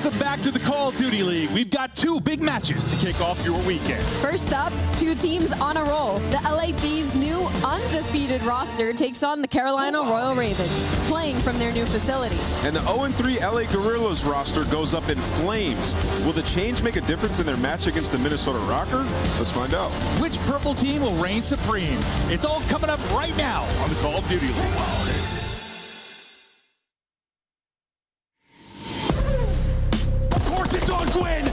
Welcome back to the Call of Duty League. We've got two big matches to kick off your weekend. First up, two teams on a roll. The LA Thieves' new undefeated roster takes on the Carolina Royal Ravens, playing from their new facility. And the 0-3 LA Guerrillas roster goes up in flames. Will the change make a difference in their match against the Minnesota Rocker? Let's find out. Which purple team will reign supreme? It's all coming up right now on the Call of Duty League. It's on Gwyn.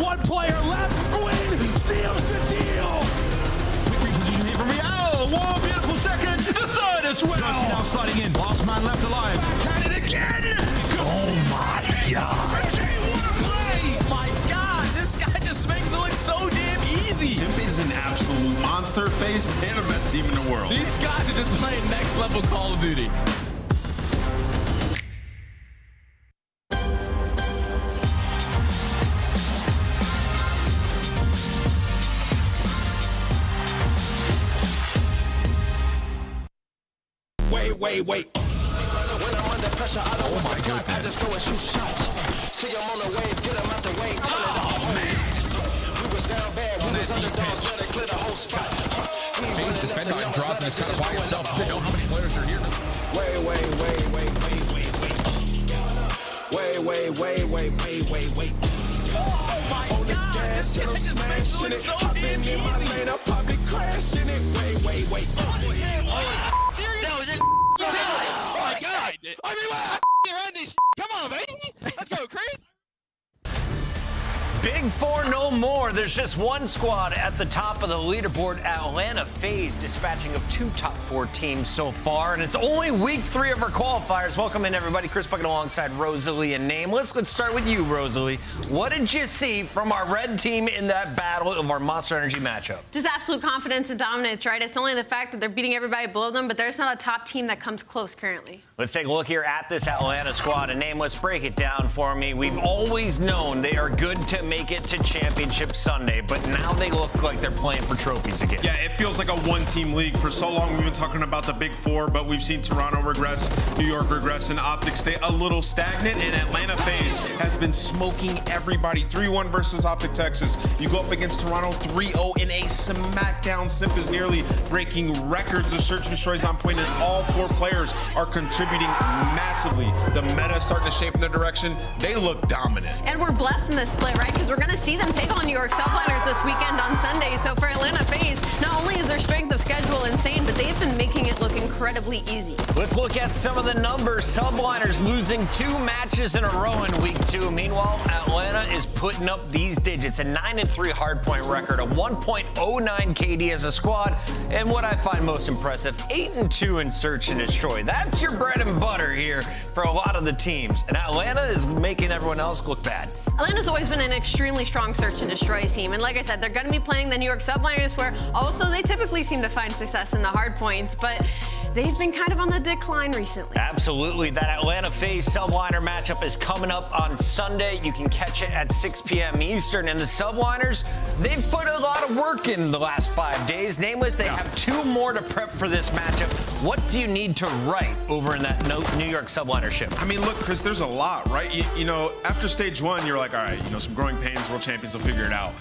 One player left. Gwyn seals the deal. Oh, whoa, beautiful second. The third as well. Rossi now sliding in. Last man left alive. Can it again. Oh my God. What a play. Oh my God, this guy just makes it look so damn easy. Simp is an absolute monster face and the best team in the world. These guys are just playing next level Call of Duty. Wait. When I'm under pressure, I don't my goodness. I just go and shoot shots. See him on the wave, get him out the way. Oh, man. We was down bad, we was underdogs, now they clear the whole spot. Phase defender and draws and is kind of by himself. They know how many players are here. Wait. Oh my God, this guy just makes it look so damn easy. I'll probably crash in it. Wait. Oh my God! I mean, what? Around this? Come on, baby! Let's go, Chris! Big Four no more. There's just one squad at the top of the leaderboard. Atlanta FaZe dispatching of two top four teams so far. And it's only week 3 of our qualifiers. Welcome in, everybody. Chris Bucket alongside Rosalie and Nameless. Let's start with you, Rosalie. What did you see from our red team in that battle of our Monster Energy matchup? Just absolute confidence and dominance, right? It's only the fact that they're beating everybody below them, but there's not a top team that comes close currently. Let's take a look here at this Atlanta squad. And Nameless, break it down for me. We've always known they are good to make it to Championship Sunday, but now they look like they're playing for trophies again. Yeah, it feels like a one-team league. For so long, we've been talking about the Big Four, but we've seen Toronto regress, New York regress, and Optic stay a little stagnant, and Atlanta FaZe has been smoking everybody. 3-1 versus Optic Texas. You go up against Toronto 3-0 in a smackdown. Simp is nearly breaking records of search and destroys on point, and all 4 players are contributing massively. The meta is starting to shape in their direction. They look dominant. And we're blessed in this split, right? Because we're going to see them take on New York Subliners this weekend on Sunday. So for Atlanta FaZe, not only is their strength of schedule insane, but they've been making it look incredibly easy. Let's look at some of the numbers. Subliners losing 2 matches in a row in week 2. Meanwhile, Atlanta is putting up these digits. A 9-3 hardpoint record, a 1.09 KD as a squad, and what I find most impressive, 8-2 in search and destroy. That's your bread and butter here for a lot of the teams. And Atlanta is making everyone else look bad. Atlanta's always been an extremely strong search and destroy team. And like I said, they're going to be playing the New York Subliners, where also they typically seem to find success in the hard points, but they've been kind of on the decline recently. Absolutely. That Atlanta FaZe Subliner matchup is coming up on Sunday. You can catch it at 6 p.m. Eastern. And the Subliners, they've put a lot of work in the last 5 days. Nameless, they have 2 more to prep for this matchup. What do you need to write over in that New York Subliner ship? I mean, look, Chris, there's a lot, right? You know, after stage 1, you're like, all right, some growing pains, world champions will figure it out.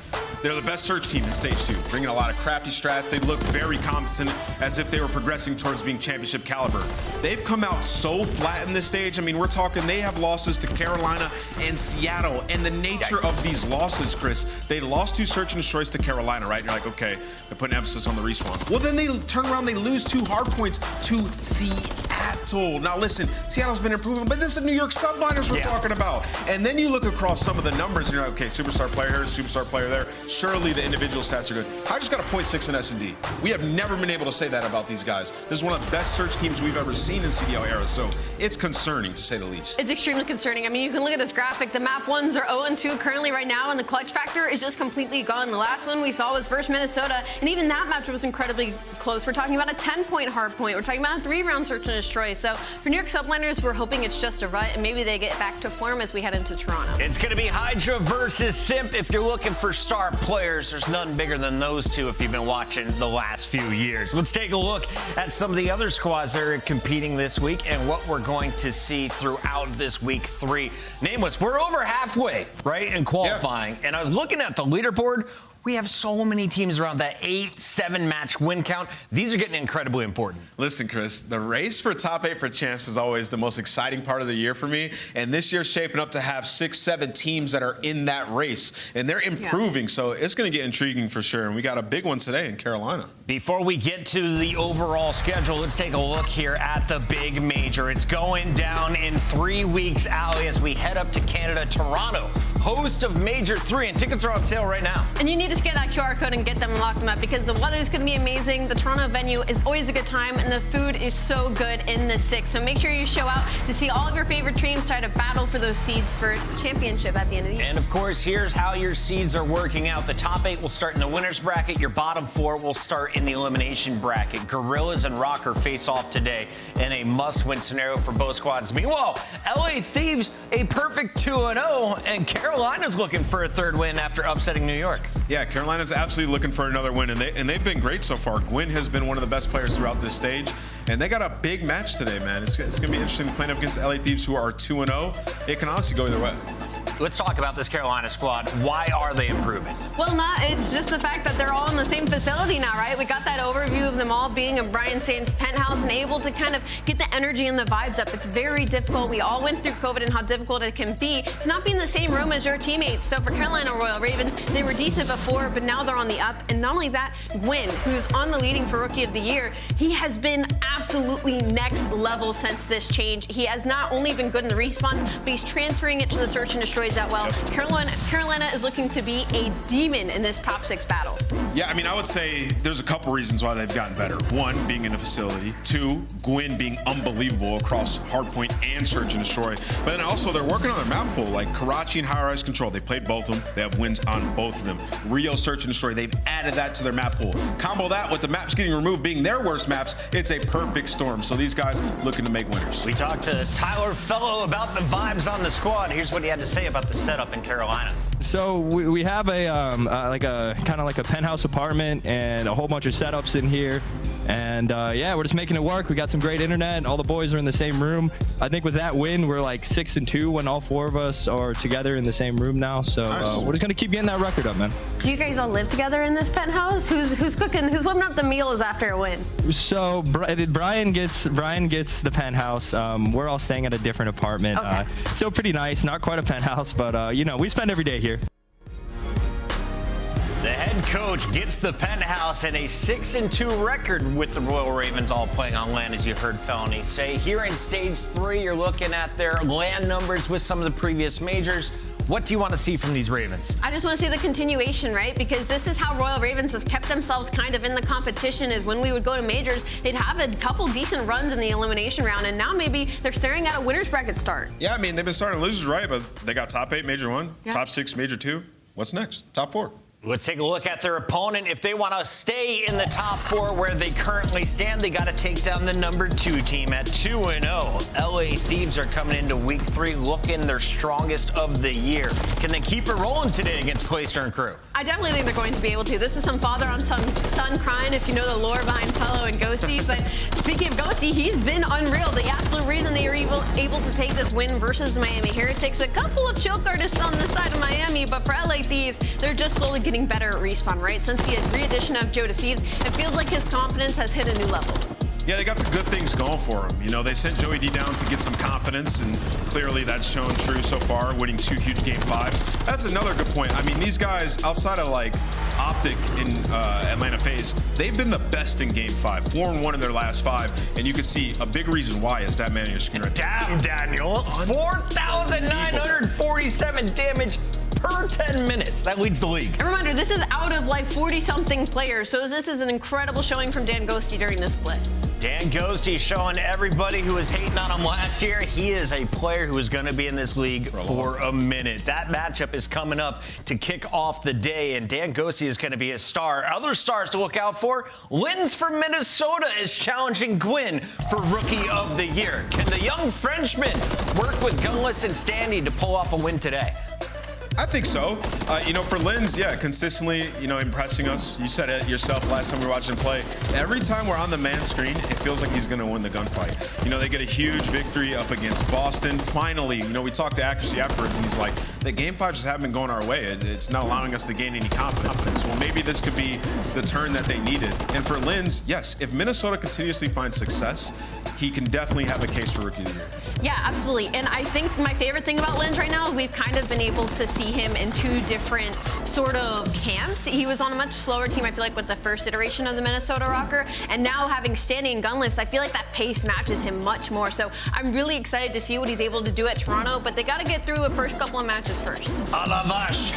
They're the best search team in stage 2, bringing a lot of crafty strats. They look very competent, as if they were progressing towards being championship caliber. They've come out so flat in this stage. I mean, we're talking they have losses to Carolina and Seattle. And the nature of these losses, Chris, they lost 2 search and destroys to Carolina, right? You're like, okay, they're putting emphasis on the respawn. Well, then they turn around, they lose 2 hard points to Seattle. Now, listen, Seattle's been improving, but this is New York Subliners we're talking about. And then you look across some of the numbers, and you're like, okay, superstar player here, superstar player there. Surely the individual stats are good. I just got a 0.6 in S&D. We have never been able to say that about these guys. This is one of the best search teams we've ever seen in CDL era, so it's concerning, to say the least. It's extremely concerning. I mean, you can look at this graphic. The map ones are 0-2 currently right now, and the clutch factor is just completely gone. The last one we saw was versus Minnesota, and even that match was incredibly close. We're talking about a 10-point hard point. We're talking about a 3-round search and destroy. So for New York Subliners, we're hoping it's just a rut, and maybe they get back to form as we head into Toronto. It's going to be Hydra versus Simp. If you're looking for star players, there's none bigger than those two if you've been watching the last few years. Let's take a look at some of the other squads that are competing this week and what we're going to see throughout this week 3. Nameless, we're over halfway, right, in qualifying. Yeah. And I was looking at the leaderboard. We have so many teams around that 8-7 match win count. These are getting incredibly important. Listen, Chris, the race for top 8 for champs is always the most exciting part of the year for me. And this year's shaping up to have 6-7 teams that are in that race. And they're improving, so it's going to get intriguing for sure. And we got a big one today in Carolina. Before we get to the overall schedule, let's take a look here at the big major. It's going down in 3 weeks, Allie, as we head up to Canada, Toronto, host of Major 3. And tickets are on sale right now. And you need to scan that QR code and get them and lock them up because the weather is going to be amazing. The Toronto venue is always a good time, and the food is so good in the 6. So make sure you show out to see all of your favorite teams try to battle for those seeds for championship at the end of the year. And of course, here's how your seeds are working out. The top 8 will start in the winners bracket. Your bottom 4 will start in the elimination bracket. Gorillas and Rocker face off today in a must-win scenario for both squads. Meanwhile, LA Thieves a perfect 2-0, and Carolina's looking for a 3rd win after upsetting New York. Yeah, Carolina's absolutely looking for another win, and they've been great so far. Gwyn has been one of the best players throughout this stage, and they got a big match today, man. It's going to be interesting playing up against LA Thieves, who are 2-0. It can honestly go either way. Let's talk about this Carolina squad. Why are they improving? Well, it's just the fact that they're all in the same facility now, right? We got that overview of them all being in Brian Saint's penthouse and able to kind of get the energy and the vibes up. It's very difficult. We all went through COVID and how difficult it can be to not be in the same room as your teammates. So for Carolina Royal Ravens, they were decent before, but now they're on the up. And not only that, Gwyn, who's on the leading for Rookie of the Year, he has been absolutely next level since this change. He has not only been good in the response, but he's transferring it to the search and destroy that well. Yep. Carolina is looking to be a demon in this top 6 battle. Yeah, I mean, I would say there's a couple reasons why they've gotten better. 1, being in a facility. 2, Gwyn being unbelievable across hardpoint and search and destroy. But then also they're working on their map pool, like Karachi and High Rise Control. They played both of them. They have wins on both of them. Rio Search and Destroy, they've added that to their map pool. Combo that with the maps getting removed being their worst maps, it's a perfect storm. So these guys looking to make winners. We talked to Tyler Fellow about the vibes on the squad. Here's what he had to say about the setup in Carolina. So we have a kind of like a penthouse apartment and a whole bunch of setups in here, and yeah, we're just making it work. We got some great internet. All the boys are in the same room. I think with that win, we're like 6-2 when all 4 of us are together in the same room now. So nice. We're just gonna keep getting that record up, man. Do you guys all live together in this penthouse? Who's cooking? Who's whipping up the meals after a win? So Brian gets the penthouse. We're all staying at a different apartment. Okay. Still pretty nice, not quite a penthouse, but you know, we spend every day here. The head coach gets the penthouse and a 6-2 record with the Royal Ravens all playing on land, as you heard Felony say. Here in stage 3, you're looking at their land numbers with some of the previous majors. What do you want to see from these Ravens? I just want to see the continuation, right? Because this is how Royal Ravens have kept themselves kind of in the competition, is when we would go to majors, they'd have a couple decent runs in the elimination round, and now maybe they're staring at a winner's bracket start. Yeah, I mean, they've been starting losers, right? But they got top 8, major 1, yeah. top 6, major 2. What's next? Top 4. Let's take a look at their opponent. If they want to stay in the top 4 where they currently stand, they got to take down the number 2 team at 2-0. LA Thieves are coming into week 3 looking their strongest of the year. Can they keep it rolling today against Clayster and crew? I definitely think they're going to be able to. This is some father on some son crying, if you know the lore behind Fellow and Ghosty. But speaking of Ghosty, he's been unreal. The absolute reason they were able to take this win versus Miami. Here it takes a couple of choke artists on the side of Miami, but for LA Thieves, they're just slowly getting better at respawn, right? Since the re-addition of Joe Deceives, it feels like his confidence has hit a new level. Yeah, they got some good things going for them. You know, they sent Joey D down to get some confidence, and clearly that's shown true so far, winning 2 huge game 5s. That's another good point. I mean, these guys, outside of like Optic in Atlanta FaZe, they've been the best in game 5, 4-1 in their last 5, and you can see a big reason why is that man on your screen right there. Damn, Daniel, 4,947 damage per 10 minutes. That leads the league. A reminder, this is out of like 40-something players, so this is an incredible showing from Dan Ghosty during this split. Dan Ghosty showing everybody who was hating on him last year, he is a player who is going to be in this league for a minute. That matchup is coming up to kick off the day, and Dan Ghosty is going to be a star. Other stars to look out for, Linz from Minnesota is challenging Gwyn for Rookie of the Year. Can the young Frenchman work with Gunless and Standy to pull off a win today? I think so. You know, for Linz, yeah, consistently, you know, impressing us. You said it yourself last time we were watching him play. Every time we're on the man screen, it feels like he's going to win the gunfight. You know, they get a huge victory up against Boston. Finally, you know, we talked to accuracy afterwards, and he's like, the game 5 just haven't been going our way. It's not allowing us to gain any confidence. Well, maybe this could be the turn that they needed. And for Linz, yes, if Minnesota continuously finds success, he can definitely have a case for Rookie of the Year. Yeah, absolutely. And I think my favorite thing about Linz right now is we've kind of been able to see him in 2 different sort of camps. He was on a much slower team, I feel like, with the first iteration of the Minnesota Rocker. And now having standing gunless, I feel like that pace matches him much more. So I'm really excited to see what he's able to do at Toronto, but they got to get through the first couple of matches first. A la vache.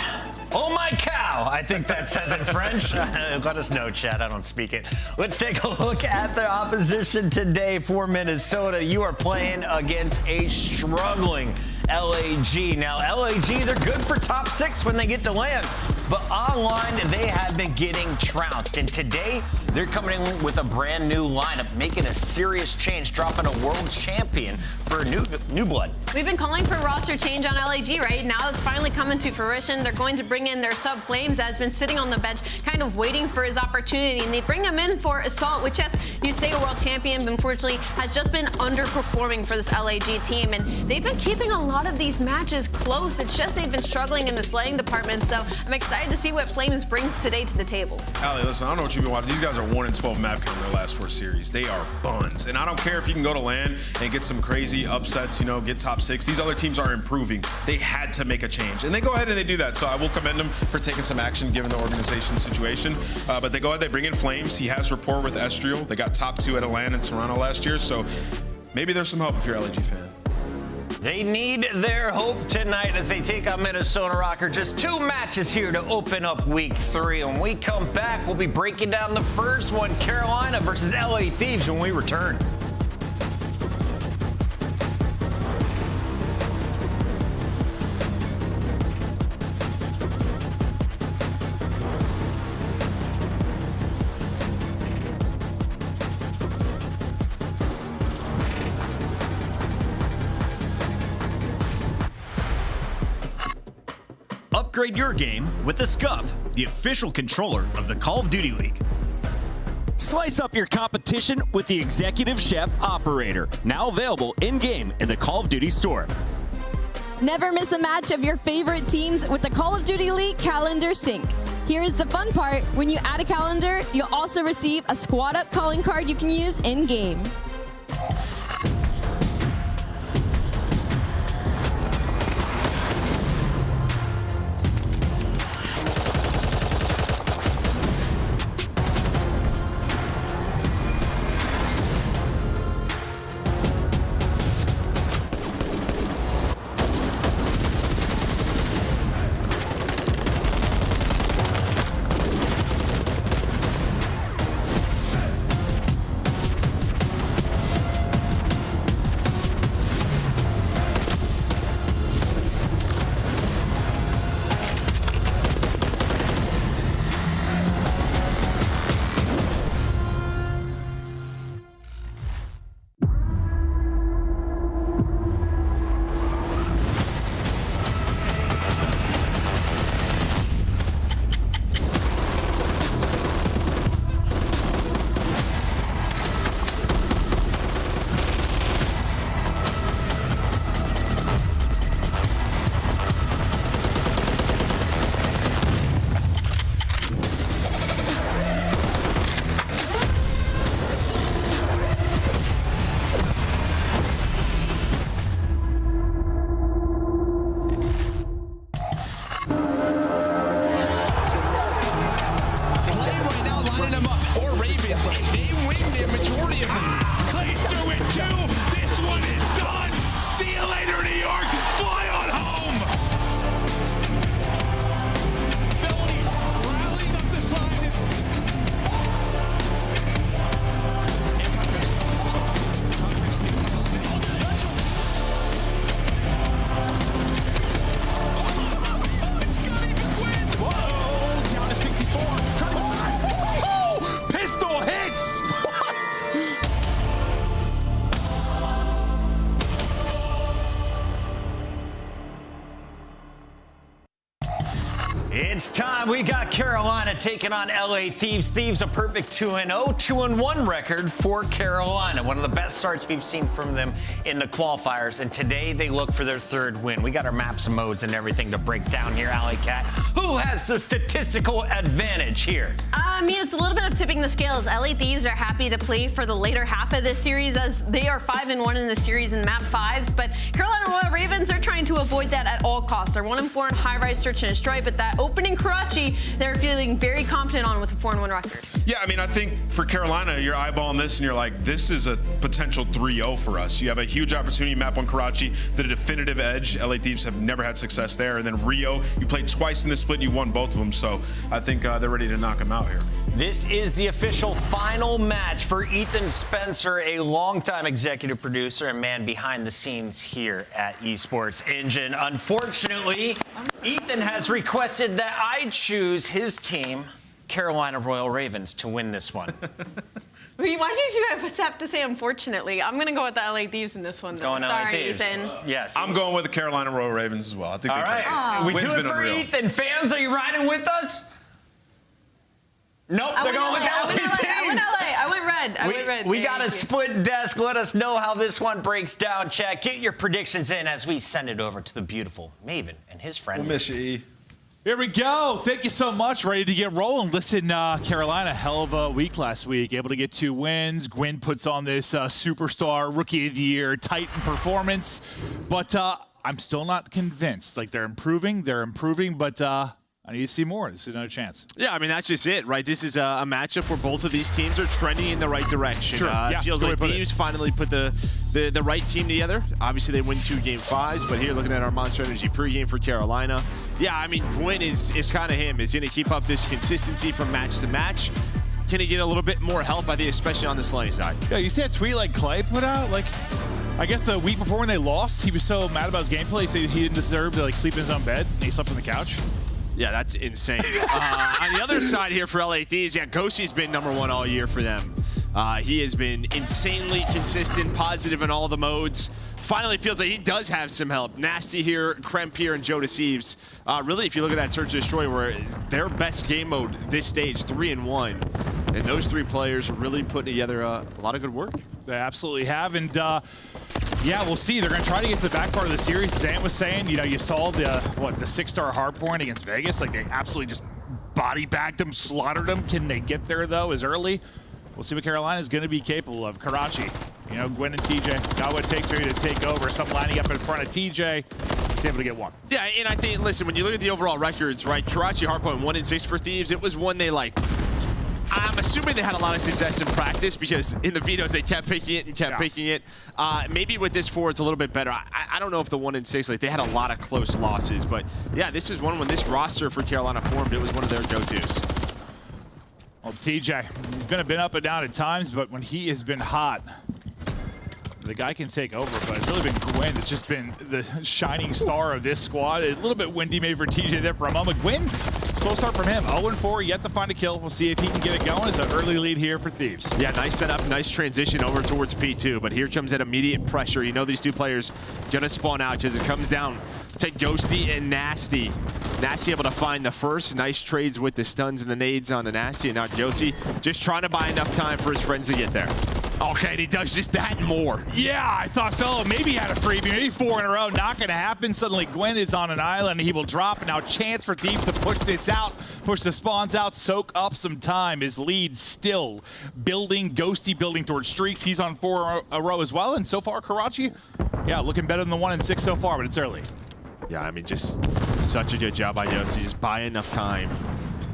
Oh my cow, I think that says in French. Let us know, Chad. I don't speak it. Let's take a look at the opposition today for Minnesota. You are playing against a struggling LAG. Now, LAG, they're good for top 6 when they get to land, but online they have been getting trounced. And today, they're coming in with a brand new lineup, making a serious change, dropping a world champion for new blood. We've been calling for a roster change on LAG, right? Now it's finally coming to fruition. They're going to bring in their sub Flames that has been sitting on the bench, kind of waiting for his opportunity. And they bring him in for Assault, which, yes, you say a world champion, but unfortunately has just been underperforming for this LAG team. And they've been keeping a lot of these matches close. It's just they've been struggling in the slaying department. So I'm excited to see what Flames brings today to the table. Allie, listen, I don't know what you've been watching. These guys are 1-12 map count in their last 4 series. They are buns. And I don't care if you can go to LAN and get some crazy upsets, you know, get top 6. These other teams are improving. They had to make a change. And they go ahead and they do that. So I will commend them for taking some action given the organization's situation. But they go ahead, they bring in Flames. He has rapport with Estriel. They got top 2 at Atlanta and Toronto last year. So maybe there's some hope if you're an LAG fan. They need their hope tonight as they take on Minnesota Rocker. Just 2 matches here to open up week 3. When we come back, we'll be breaking down the first one, Carolina versus LA Thieves, when we return. Upgrade your game with the SCUF, the official controller of the Call of Duty League. Slice up your competition with the Executive Chef Operator, now available in-game in the Call of Duty store. Never miss a match of your favorite teams with the Call of Duty League Calendar Sync. Here's the fun part. When you add a calendar, you'll also receive a squad up calling card you can use in-game. It's time. We got Carolina taking on LA Thieves. Thieves a perfect 2-0, 2-1 record for Carolina. One of the best starts we've seen from them in the qualifiers. And today they look for their third win. We got our maps and modes and everything to break down here, Alley Cat. Who has the statistical advantage here? I mean, it's a little bit of tipping the scales. LA Thieves are happy to play for the later half of this series as they are 5-1 in the series in map 5s. But Carolina Royal Ravens are trying to avoid that at all costs. They're 1-4 in high-rise search and destroy, but that opening Karachi, they're feeling very confident on with a 4-1 record. Yeah, I mean, I think for Carolina, you're eyeballing this and you're like, this is a potential 3-0 for us. You have a huge opportunity, map on Karachi, the definitive edge. LA Thieves have never had success there. And then Rio, you played twice in the split and you won both of them. So I think they're ready to knock them out here. This is the official final match for Ethan Spencer, a longtime executive producer and man behind the scenes here at Esports Engine. Unfortunately, Ethan has requested that I choose his team, Carolina Royal Ravens, to win this one. Why did you have to say unfortunately? I'm going to go with the LA Thieves in this one, though. Going Sorry, LA Thieves. Ethan. Yes. I'm going with the Carolina Royal Ravens as well. I think All they right. take it. We Win's do it been for unreal. Ethan. Fans, are you riding with us? Nope, they're going with LA Thieves. I went red. We got a split desk. Let us know how this one breaks down, chat. Get your predictions in as we send it over to the beautiful Maven and his friend. We'll miss you, E. Here we go. Thank you so much. Ready to get rolling. Listen, Carolina, hell of a week last week. Able to get 2 wins. Gwyn puts on this superstar rookie of the year Titan performance. But I'm still not convinced. Like, they're improving, but I need to see more. This is another chance. Yeah, I mean, that's just it, right? This is a matchup where both of these teams are trending in the right direction. Sure. It feels like Thieves finally put the right team together. Obviously, they win 2 game 5s, but here looking at our Monster Energy pregame for Carolina. Yeah, I mean, Gwyn is kind of him. Is going to keep up this consistency from match to match. Can he get a little bit more help, I think, especially on the slaying side? Yeah, you see that tweet like Clay put out? Like, I guess the week before when they lost, he was so mad about his gameplay, he said he didn't deserve to like sleep in his own bed, and he slept on the couch. Yeah, that's insane. On the other side here for LA Thieves, yeah, Ghosty's been #1 all year for them. He has been insanely consistent, positive in all the modes. Finally feels like he does have some help. Nasty here, Kremp here, and Joe Deceives. Really, if you look at that Search and Destroy, where their best game mode this stage, 3-1. And those 3 players are really putting together a lot of good work. They absolutely have, and yeah, we'll see. They're going to try to get to the back part of the series. Dan was saying, you know, you saw the 6-star hardpoint against Vegas. Like, they absolutely just body bagged them, slaughtered them. Can they get there, though, as early? We'll see what Carolina is going to be capable of. Karachi, you know, Gwyn and TJ, got what it takes for you to take over. Some lining up in front of TJ. He's able to get 1. Yeah, and I think, listen, when you look at the overall records, right, Karachi hardpoint 1-6 for Thieves, it was one they, like, I'm assuming they had a lot of success in practice because in the vetoes they kept picking it and kept picking it. Maybe with this 4 it's a little bit better. I don't know if the 1-6, like, they had a lot of close losses, but yeah, this is one when this roster for Carolina formed, it was one of their go-tos. Well, TJ, he's been up and down at times, but when he has been hot, the guy can take over, but it's really been Gwyn that's just been the shining star of this squad. A little bit windy maybe for TJ there for a moment. Gwyn, slow start from him. 0-4, yet to find a kill. We'll see if he can get it going. It's an early lead here for Thieves. Yeah, nice setup, nice transition over towards P2, but here comes that immediate pressure. You know these 2 players gonna spawn out because it comes down to Ghosty and Nasty. Nasty able to find the first. Nice trades with the stuns and the nades on the Nasty, and now Ghosty just trying to buy enough time for his friends to get there. Okay, and he does just that and more. Yeah, I thought Fellow maybe had a freebie, maybe 4 in a row. Not going to happen. Suddenly Gwyn is on an island. He will drop. Now chance for Thieves to push this out, push the spawns out, soak up some time. His lead still building. Ghosty building towards streaks. He's on 4 in a row as well. And so far, Karachi, yeah, looking better than the 1-6 so far, but it's early. Yeah, I mean, just such a good job by Ghosty. Just buy enough time.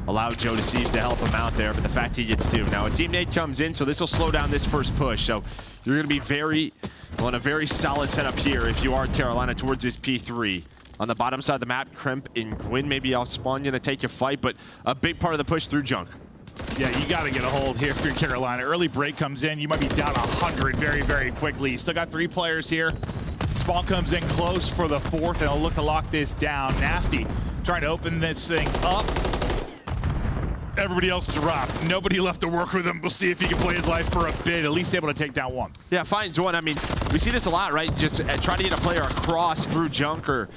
Allow Joe Deceives to help him out there, but the fact he gets 2. Now a teammate comes in, so this will slow down this first push. So you're going to be on a very solid setup here if you are Carolina towards this P3. On the bottom side of the map, Kremp and Gwyn maybe off spawn, going to take your fight, but a big part of the push through junk. Yeah, you got to get a hold here if you're Carolina. Early break comes in. You might be down 100 very, very quickly. You still got 3 players here. Spawn comes in close for the 4th, and they'll look to lock this down. Nasty trying to open this thing up. Everybody else dropped. Nobody left to work with him. We'll see if he can play his life for a bit, at least able to take down 1. Yeah, finds 1. I mean, we see this a lot, right? Just try to get a player across through junk or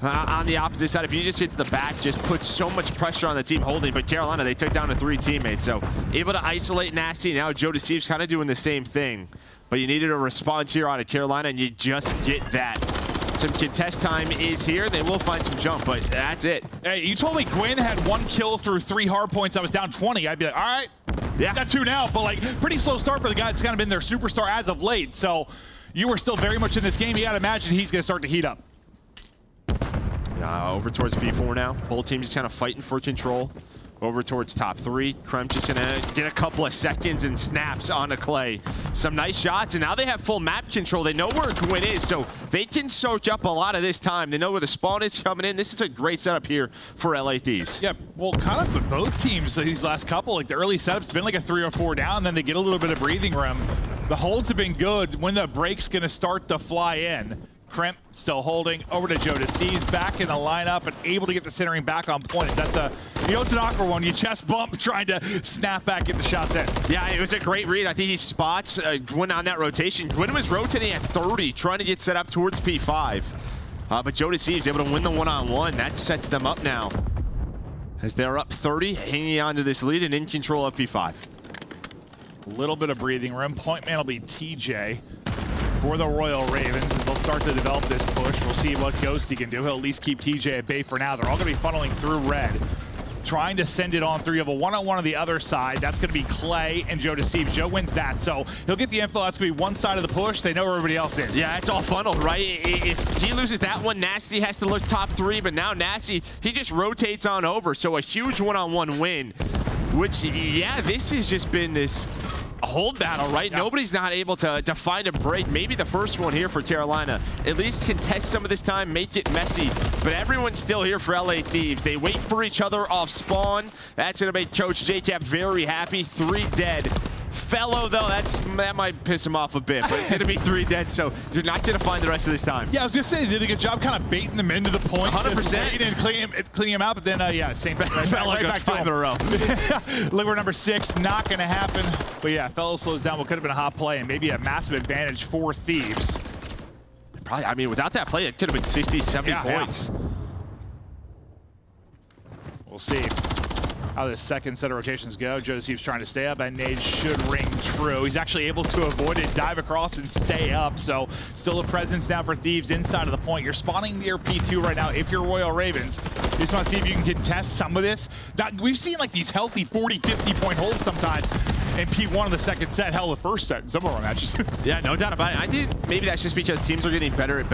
on the opposite side, if you just get to the back, just put so much pressure on the team holding. But Carolina, they took down to 3 teammates. So able to isolate Nasty. Now Joe Deceives kind of doing the same thing. But you needed a response here out of Carolina, and you just get that. Some contest time is here. They will find some jump, but that's it. Hey, you told me Gwyn had 1 kill through 3 hard points. I was down 20. I'd be like, all right, yeah, got 2 now. But like, pretty slow start for the guy that's kind of been their superstar as of late. So you were still very much in this game. You got to imagine he's going to start to heat up. Over towards P4 now. Both teams just kind of fighting for control. Over towards top 3. Krem just gonna get a couple of seconds and snaps onto Clay. Some nice shots, and now they have full map control. They know where Gwyn is, so they can soak up a lot of this time. They know where the spawn is coming in. This is a great setup here for LA Thieves. Yeah, well, kind of both teams these last couple, like the early setups been like a 3 or 4 down, and then they get a little bit of breathing room. The holds have been good. When the break's gonna start to fly in, Kremp still holding over to Joe Deceives, back in the lineup and able to get the centering back on points. That's it's an awkward one. You chest bump trying to snap back, get the shots in. Yeah, it was a great read. I think he spots Gwyn on that rotation. Gwyn was rotating at 30, trying to get set up towards P5. But Joe Deceives able to win the one-on-one. That sets them up now, as they're up 30, hanging on to this lead and in control of P5. A little bit of breathing room. Point man will be TJ for the Royal Ravens as they'll start to develop this push. We'll see what Ghosty can do. He'll at least keep TJ at bay for now. They're all going to be funneling through red, trying to send it on through. You have a one-on-one on the other side. That's going to be Clay and Joe Deceives. Joe wins that, so he'll get the info. That's going to be one side of the push. They know where everybody else is. Yeah, it's all funneled, right? If he loses that one, Nasty has to look top 3, but now Nasty, he just rotates on over. So a huge one-on-one win, which, yeah, this has just been this hold battle, right? Yep. Nobody's not able to find a break. Maybe the first one here for Carolina. At least contest some of this time, make it messy. But everyone's still here for LA Thieves. They wait for each other off spawn. That's going to make Coach JCap very happy. 3 dead. Fellow, though, that might piss him off a bit, but it's going to be 3 dead, so you're not going to find the rest of this time. Yeah, I was going to say, they did a good job kind of baiting them into the point. 100%. And cleaning him out, but then, yeah, same thing. Fellow goes 5 in a row. Liver number 6, not going to happen. But yeah, Fellow slows down what could have been a hot play and maybe a massive advantage for Thieves. Probably, I mean, without that play, it could have been 60, 70 points. Yeah. We'll see how this second set of rotations go. Joe Deceives trying to stay up, and nade should ring true. He's actually able to avoid it, dive across, and stay up. So still a presence now for Thieves inside of the point. You're spawning near P2 right now if you're Royal Ravens. You just want to see if you can contest some of this. Now, we've seen like these healthy 40, 50 point holds sometimes in P1 in the second set, hell, the first set in some of our matches. Yeah, no doubt about it. I think maybe that's just because teams are getting better at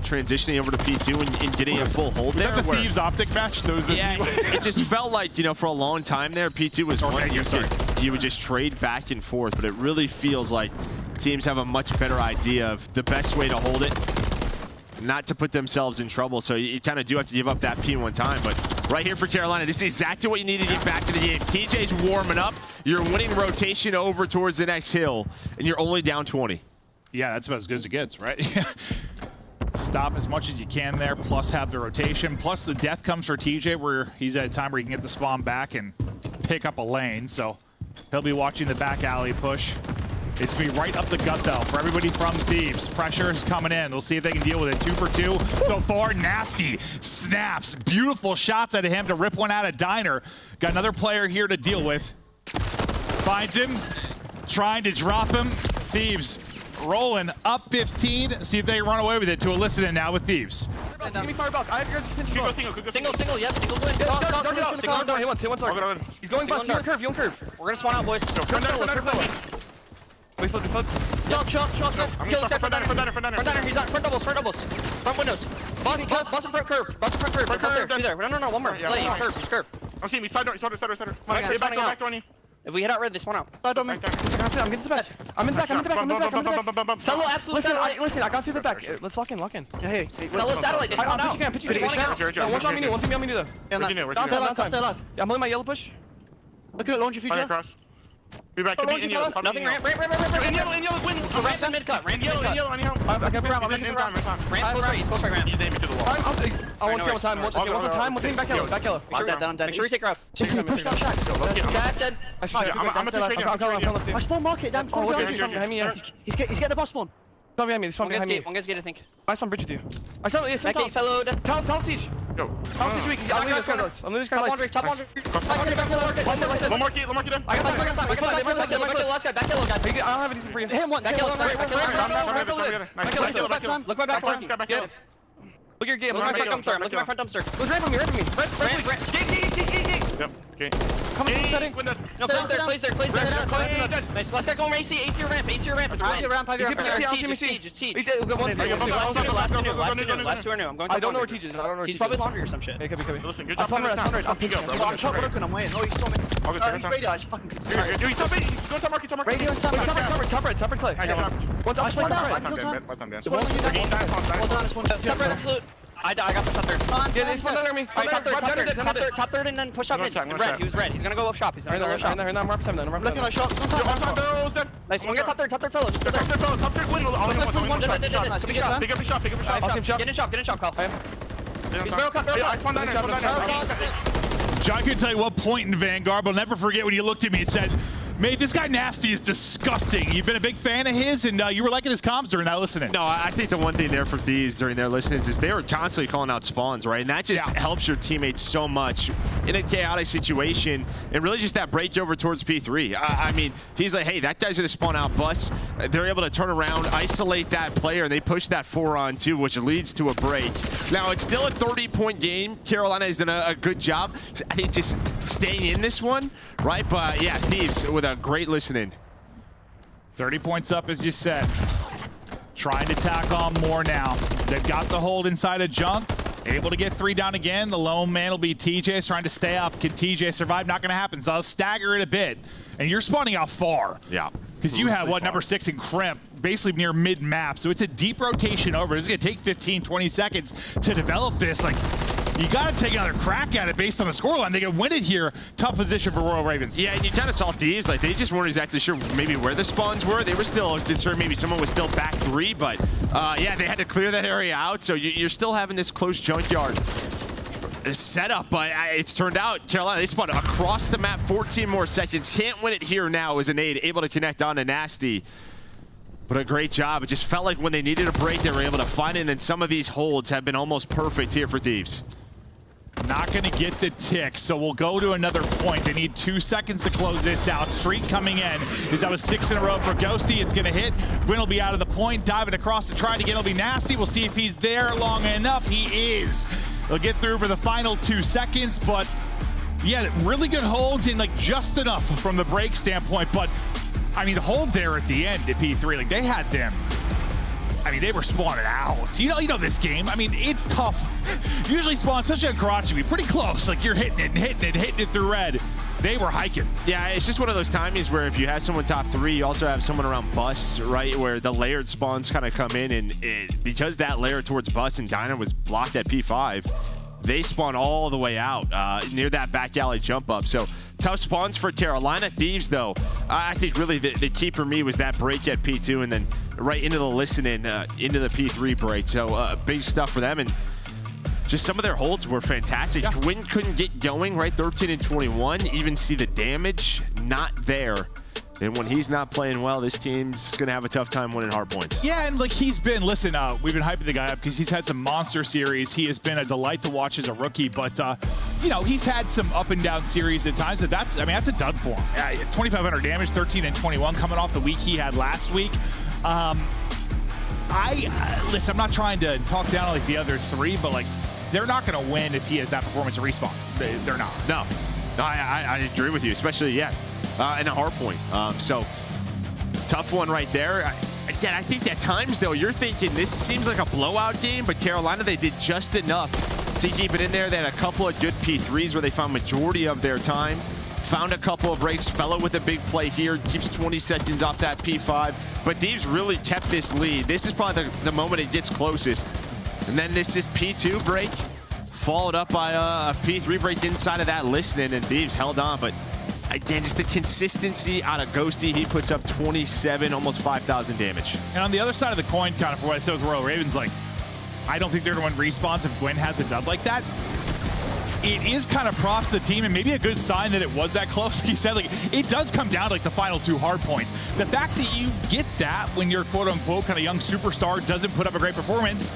transitioning over to P2 and getting a full hold there. Is that the Thieves Optic match? Yeah, it just felt like, you know, for a long time there, P2 was one you would just trade back and forth, but it really feels like teams have a much better idea of the best way to hold it, not to put themselves in trouble. So you kind of do have to give up that P1 time, but right here for Carolina, this is exactly what you need to get back to the game. TJ's warming up. You're winning rotation over towards the next hill, and you're only down 20. Yeah, that's about as good as it gets, right? Stop as much as you can there, plus have the rotation, plus the death comes for TJ where he's at a time where he can get the spawn back and pick up a lane, so he'll be watching the back alley push. It's going to be right up the gut, though, for everybody from Thieves. Pressure is coming in. We'll see if they can deal with it. 2 for 2 so far. Nasty snaps. Beautiful shots out of him to rip one out of Diner. Got another player here to deal with. Finds him. Trying to drop him. Thieves rolling up 15. See if they can run away with it to elicit it now with Thieves. Give me fire back. I have your attention. Single, yep, single win. He wants. He's going bust. You on curve. We're gonna spawn out, boys. We flip. Shot. Kill this guy. Front diner. He's on front doubles. Front windows. Bust in front curve. Front there. No, one more. Play, curve. I'm seeing me. Side door. Back on you. If we hit out red, they spawn out. Side on me. I'm getting to the back. I'm in the back. Fellow absolute satellite. Listen, I got through the back. Let's lock in. Yeah, hey. Fellow satellite, they spawn out. Pitch you can. One on me though. Yeah, I'm holding my yellow push. Look at it, launch future. Be back in yellow. Nothing, ramp. In yellow, win. Ramp in mid-cut, In yellow, anyhow. I can ramp, Ramp close right, ramp. He's naming to the wall. I want to time. One time. One thing, back yellow. Make sure we take routes. Push Jack dead. I'm gonna take I spawn market down. He's getting the boss spawn. Come behind me. This one behind me. One guy's gate, I think. Nice one, bridge with you. I saw it. That gate fellowed. Tell Siege. Go. Tell Siege weak. I'm leaving this guy. I'm leaving this guy. Top one. One more key them. I got back Last guy. Back yellow, guys. I don't have anything for you. Him one. Back yellow. Look my back. Good. Look at your game. Look at my front dumpster. Look at my front dumpster. Look right from me. Gate. Yep. Okay. Come on, setting. No, place there. Nice. Last guy going AC or ramp. It's Ryan. It's Teach. Last two are new. I'm going to I don't know where Teach is. He's probably laundry or some shit. It could be. Listen, good I'm pick up, bro. I'm broken. I'm waiting. No, he's coming. He's radio. I just fucking. You top me. Go top market. Radio and top Clay. I got One top one down. Well done. It's one down. Top right, absolute. I got the top third. Yeah, they spawned under me. Top third, and then push up mid. Red. He was red. He's gonna go up shop. He's gonna go up shop. I'm up time then. Looking at shot. Nice. One get top third fellow. Just sit there. Top third window. One shot. Pick up the shot. Get in shop, Kyle. He's barrel cut. John can tell you what point in Vanguard, but I'll never forget when you looked at me and said, mate, this guy Nasty is disgusting. You've been a big fan of his, and you were liking his comms during that listening. No, I think the one thing there from these during their listenings is they were constantly calling out spawns, right? And that just helps your teammates so much in a chaotic situation, and really just that break over towards P3. I mean, he's like, hey, that guy's going to spawn out bus. They're able to turn around, isolate that player, and they push that 4-on-2, which leads to a break. Now, it's still a 30-point game. Carolina has done a good job, I think, just staying in this one, right? But, yeah, Thieves with a great listening. 30 points up, as you said. Trying to tack on more now. They've got the hold inside of Junk. Able to get 3 down again. The lone man will be TJ. Trying to stay up. Can TJ survive? Not going to happen. So I'll stagger it a bit. And you're spawning out far. Yeah. Because you have, what, number 6 in Crimp, basically near mid-map. So it's a deep rotation over. It's going to take 15, 20 seconds to develop this. Like, you got to take another crack at it based on the scoreline. They can win it here. Tough position for Royal Ravens. Yeah, and you kind of saw Thieves. Like, they just weren't exactly sure maybe where the spawns were. They were still concerned maybe someone was still back 3. But, yeah, they had to clear that area out. So you're still having this close junkyard setup, but it's turned out Carolina, they spawned across the map, 14 more seconds. Can't win it here now as a nade, able to connect on to Nasty. But a great job. It just felt like when they needed a break, they were able to find it, and some of these holds have been almost perfect here for Thieves. Not going to get the tick, so we'll go to another point. They need 2 seconds to close this out. Streak coming in. Is that was 6 in a row for Ghosty? It's going to hit. Gwyn will be out of the point, diving across to try to get. It'll be Nasty. We'll see if he's there long enough. He is. They'll get through for the final 2 seconds, but yeah, really good holds and like just enough from the break standpoint. But I mean, the hold there at the end at P3, like they had them. I mean, they were spawning out. You know this game. I mean, it's tough. Usually spawn, especially on Karachi, be pretty close. Like you're hitting it through red. They were hiking. Yeah, it's just one of those timings where if you have someone top 3, you also have someone around bus, right, where the layered spawns kind of come in, and because that layer towards bus and Diner was blocked at P5, they spawn all the way out near that back alley jump up. So tough spawns for Carolina. Thieves, though, I think really the key for me was that break at P2 and then right into the listening into the P3 break. So big stuff for them. And just some of their holds were fantastic. Yeah. Gwyn couldn't get going, right? 13 and 21. Even see the damage not there. And when he's not playing well, this team's going to have a tough time winning hard points. Yeah, and like he's been, listen, we've been hyping the guy up because he's had some monster series. He has been a delight to watch as a rookie, but, you know, he's had some up and down series at times. But that's a dud for him. 2,500 damage, 13 and 21 coming off the week he had last week. Listen, I'm not trying to talk down like the other 3, but like, they're not going to win if he has that performance at respawn. They're not. No, I agree with you, especially, in a hard point. So, tough one right there. Again, I think at times, though, you're thinking this seems like a blowout game, but Carolina, they did just enough to keep it in there. They had a couple of good P3s where they found majority of their time. Found a couple of breaks, fellow with a big play here, keeps 20 seconds off that P5. But Thieves really kept this lead. This is probably the moment it gets closest. And then this is P2 break, followed up by a P3 break inside of that listening, and Thieves held on. But again, just the consistency out of Ghosty. He puts up 27, almost 5,000 damage. And on the other side of the coin, kind of for what I said with Royal Ravens, like, I don't think they're going to win respawns if Gwyn has a dub like that. it is kind of props to the team and maybe a good sign that it was that close. Like you said, like it does come down to like the final 2 hard points. The fact that you get that when your quote-unquote kind of young superstar doesn't put up a great performance,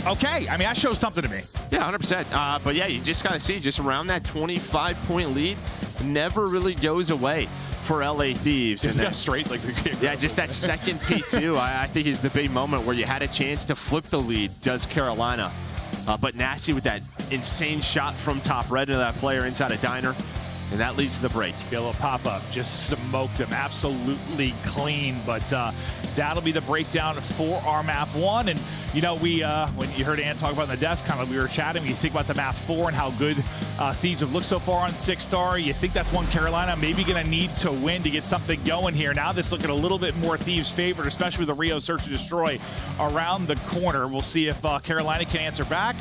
okay, I mean, that shows something to me. Yeah, 100%. But yeah, you just got to see just around that 25-point lead never really goes away for LA Thieves. And then, straight like yeah, just that second P2, I think is the big moment where you had a chance to flip the lead, does Carolina. But Nasty with that insane shot from top red into that player inside a diner. And that leads to the break. Be a little pop-up, just smoked him absolutely clean. But that'll be the breakdown for our map 1. And, you know, we when you heard Ant talk about in the desk, kind of we were chatting, you think about the map 4 and how good Thieves have looked so far on 6-star. You think that's one Carolina maybe going to need to win to get something going here. Now this looking a little bit more Thieves favored, especially with the Rio Search and Destroy around the corner. We'll see if Carolina can answer back.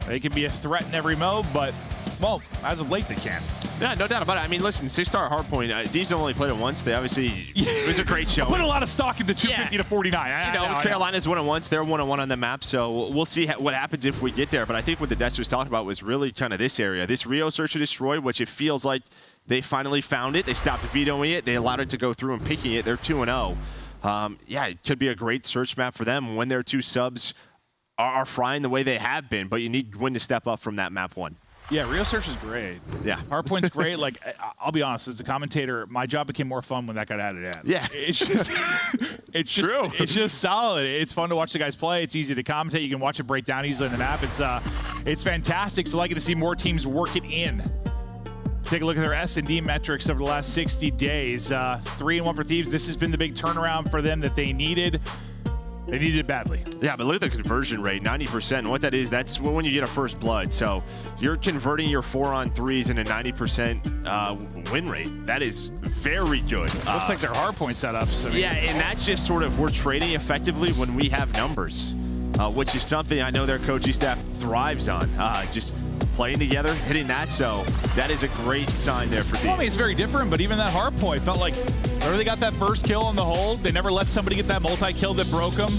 They can be a threat in every mode, but, well, as of late they can. Yeah, no doubt about it. I mean, listen, 6-star hardpoint, Thieves only played it once. They obviously, it was a great show. Put a lot of stock into 250 to 49. Carolina's won it once. They're 1-1 on the map, so we'll see what happens if we get there. But I think what the Desk was talking about was really kind of this area. This Rio Search and Destroy, which it feels like they finally found it. They stopped vetoing it. They allowed it to go through and picking it. They're 2-0. Yeah, it could be a great search map for them when their 2 subs are frying the way they have been, but you need Gwyn to step up from that map 1. Yeah, Rio Search is great. Yeah. Hardpoint's great. Like, I'll be honest, as a commentator, my job became more fun when that got added in. Yeah. It's just, it's just solid. It's fun to watch the guys play. It's easy to commentate. You can watch it break down easily in the map. It's fantastic. So I like to see more teams work it in. Take a look at their S&D metrics over the last 60 days. 3-1 for Thieves. This has been the big turnaround for them that they needed. They needed it badly. Yeah, but look at the conversion rate, 90%. And what that is, that's when you get a first blood. So you're converting your 4-on-3s in a 90% win rate. That is very good. Looks like their hardpoint setups. I mean, yeah, and that's just sort of, we're trading effectively when we have numbers, which is something I know their coaching staff thrives on. Just playing together, hitting that. So that is a great sign there for Thieves. Well, I mean, it's very different, but even that hardpoint felt like whenever they got that first kill on the hold, they never let somebody get that multi-kill that broke them.